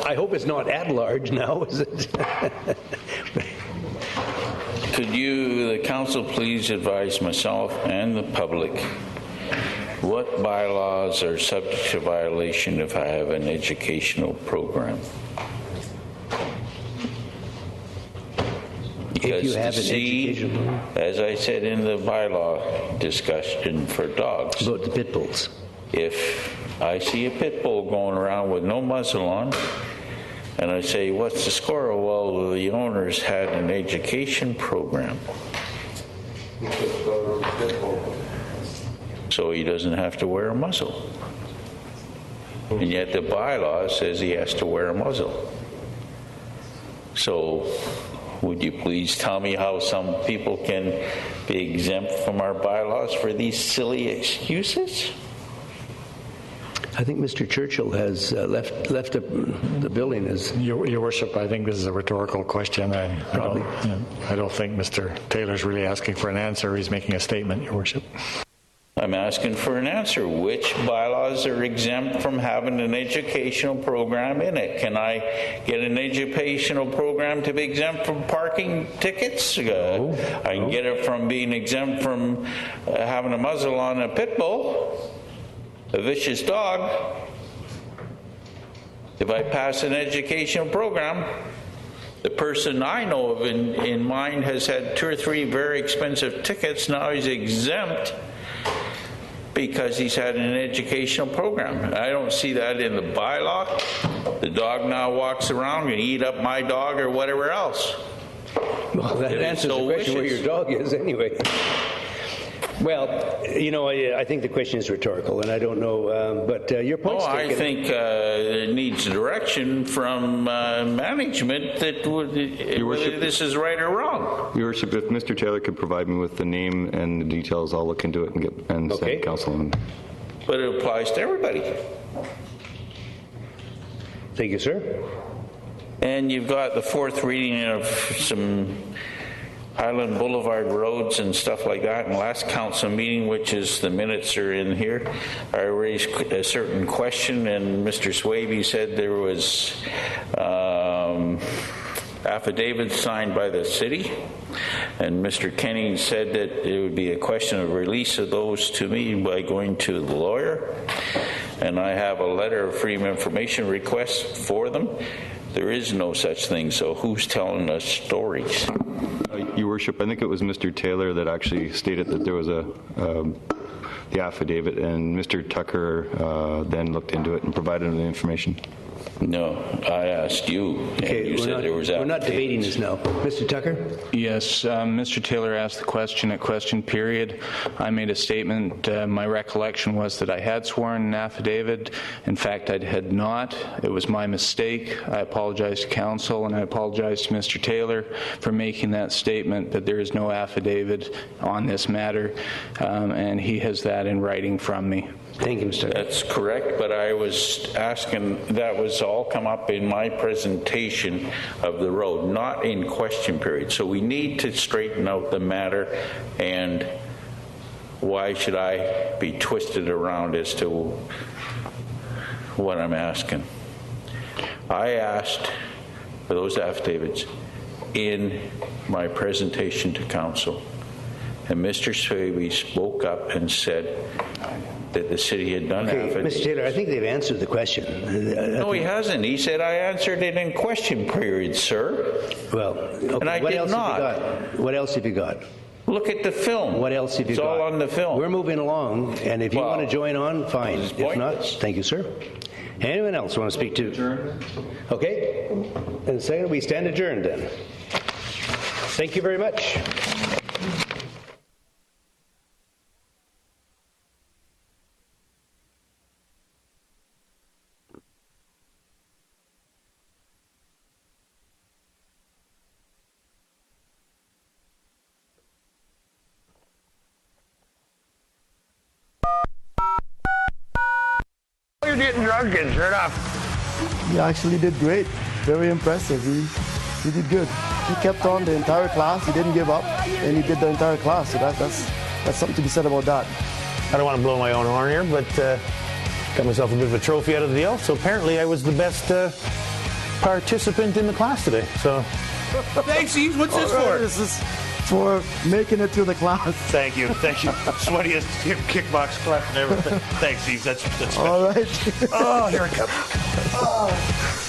I hope it's not at large now, is it? Could you, the council, please advise myself and the public what bylaws are subject to violation if I have an educational program? Because if you have to see, as I said in the bylaw discussion for dogs, about the pit bulls. If I see a pit bull going around with no muzzle on, and I say, what's the score? Well, the owners had an education program. So he doesn't have to wear a muzzle. And yet the bylaw says he has to wear a muzzle. So would you please tell me how some people can be exempt from our bylaws for these silly excuses? I think Mr. Churchill has left the building. Your Worship, I think this is a rhetorical question. I don't think Mr. Taylor's really asking for an answer. He's making a statement, Your Worship. I'm asking for an answer. Which bylaws are exempt from having an educational program in it? Can I get an educational program to be exempt from parking tickets? I can get it from being exempt from having a muzzle on a pit bull, a vicious dog. If I pass an educational program, the person I know of in mind has had 2 or 3 very expensive tickets. Now he's exempt because he's had an educational program. I don't see that in the bylaw. The dog now walks around and eat up my dog or whatever else. Well, that answers the question where your dog is anyway. Well, you know, I think the question is rhetorical, and I don't know, but your point's taken. I think it needs direction from management that whether this is right or wrong. Your Worship, if Mr. Taylor could provide me with the name and the details, I'll look into it and send counsel. But it applies to everybody. Thank you, sir. And you've got the 4th reading of some Highland Boulevard roads and stuff like that. In the last council meeting, which is the minutes are in here, I raised a certain question, and Mr. Swaby said there was affidavits signed by the city, and Mr. Kenny said that it would be a question of release of those to me by going to the lawyer, and I have a letter of freedom of information request for them. There is no such thing, so who's telling us stories? Your Worship, I think it was Mr. Taylor that actually stated that there was the affidavit, and Mr. Tucker then looked into it and provided the information. No, I asked you, and you said there was affidavits. We're not debating this now. Mr. Tucker? Yes, Mr. Taylor asked the question at question period. I made a statement. My recollection was that I had sworn an affidavit. In fact, I had not. It was my mistake. I apologize to counsel, and I apologize to Mr. Taylor for making that statement that there is no affidavit on this matter, and he has that in writing from me. Thank you, Mr. That's correct, but I was asking, that was all come up in my presentation of the road, not in question period. So we need to straighten out the matter, and why should I be twisted around as to what I'm asking? I asked for those affidavits in my presentation to council, and Mr. Swaby spoke up and said that the city had done affidavits. Mr. Taylor, I think they've answered the question. No, he hasn't. He said I answered it in question period, sir. Well, okay. And I did not. What else have you got? Look at the film. What else have you got? It's all on the film. We're moving along, and if you want to join on, fine. If not, thank you, sir. Anyone else want to speak to? Okay. And second, we stand adjourned then. Thank you very much. You're getting drunk and shirt off. He actually did great. Very impressive. He did good. He kept on the entire class. He didn't give up, and he did the entire class. So that's something to be said about that. I don't want to blow my own horn here, but got myself a bit of a trophy out of the deal. So apparently I was the best participant in the class today. So thanks, Eve. What's this for? This is for making it through the class. Thank you. Sweatiest kickbox class and everything. Thanks, Eve. That's all right. Oh, here it comes. Oh.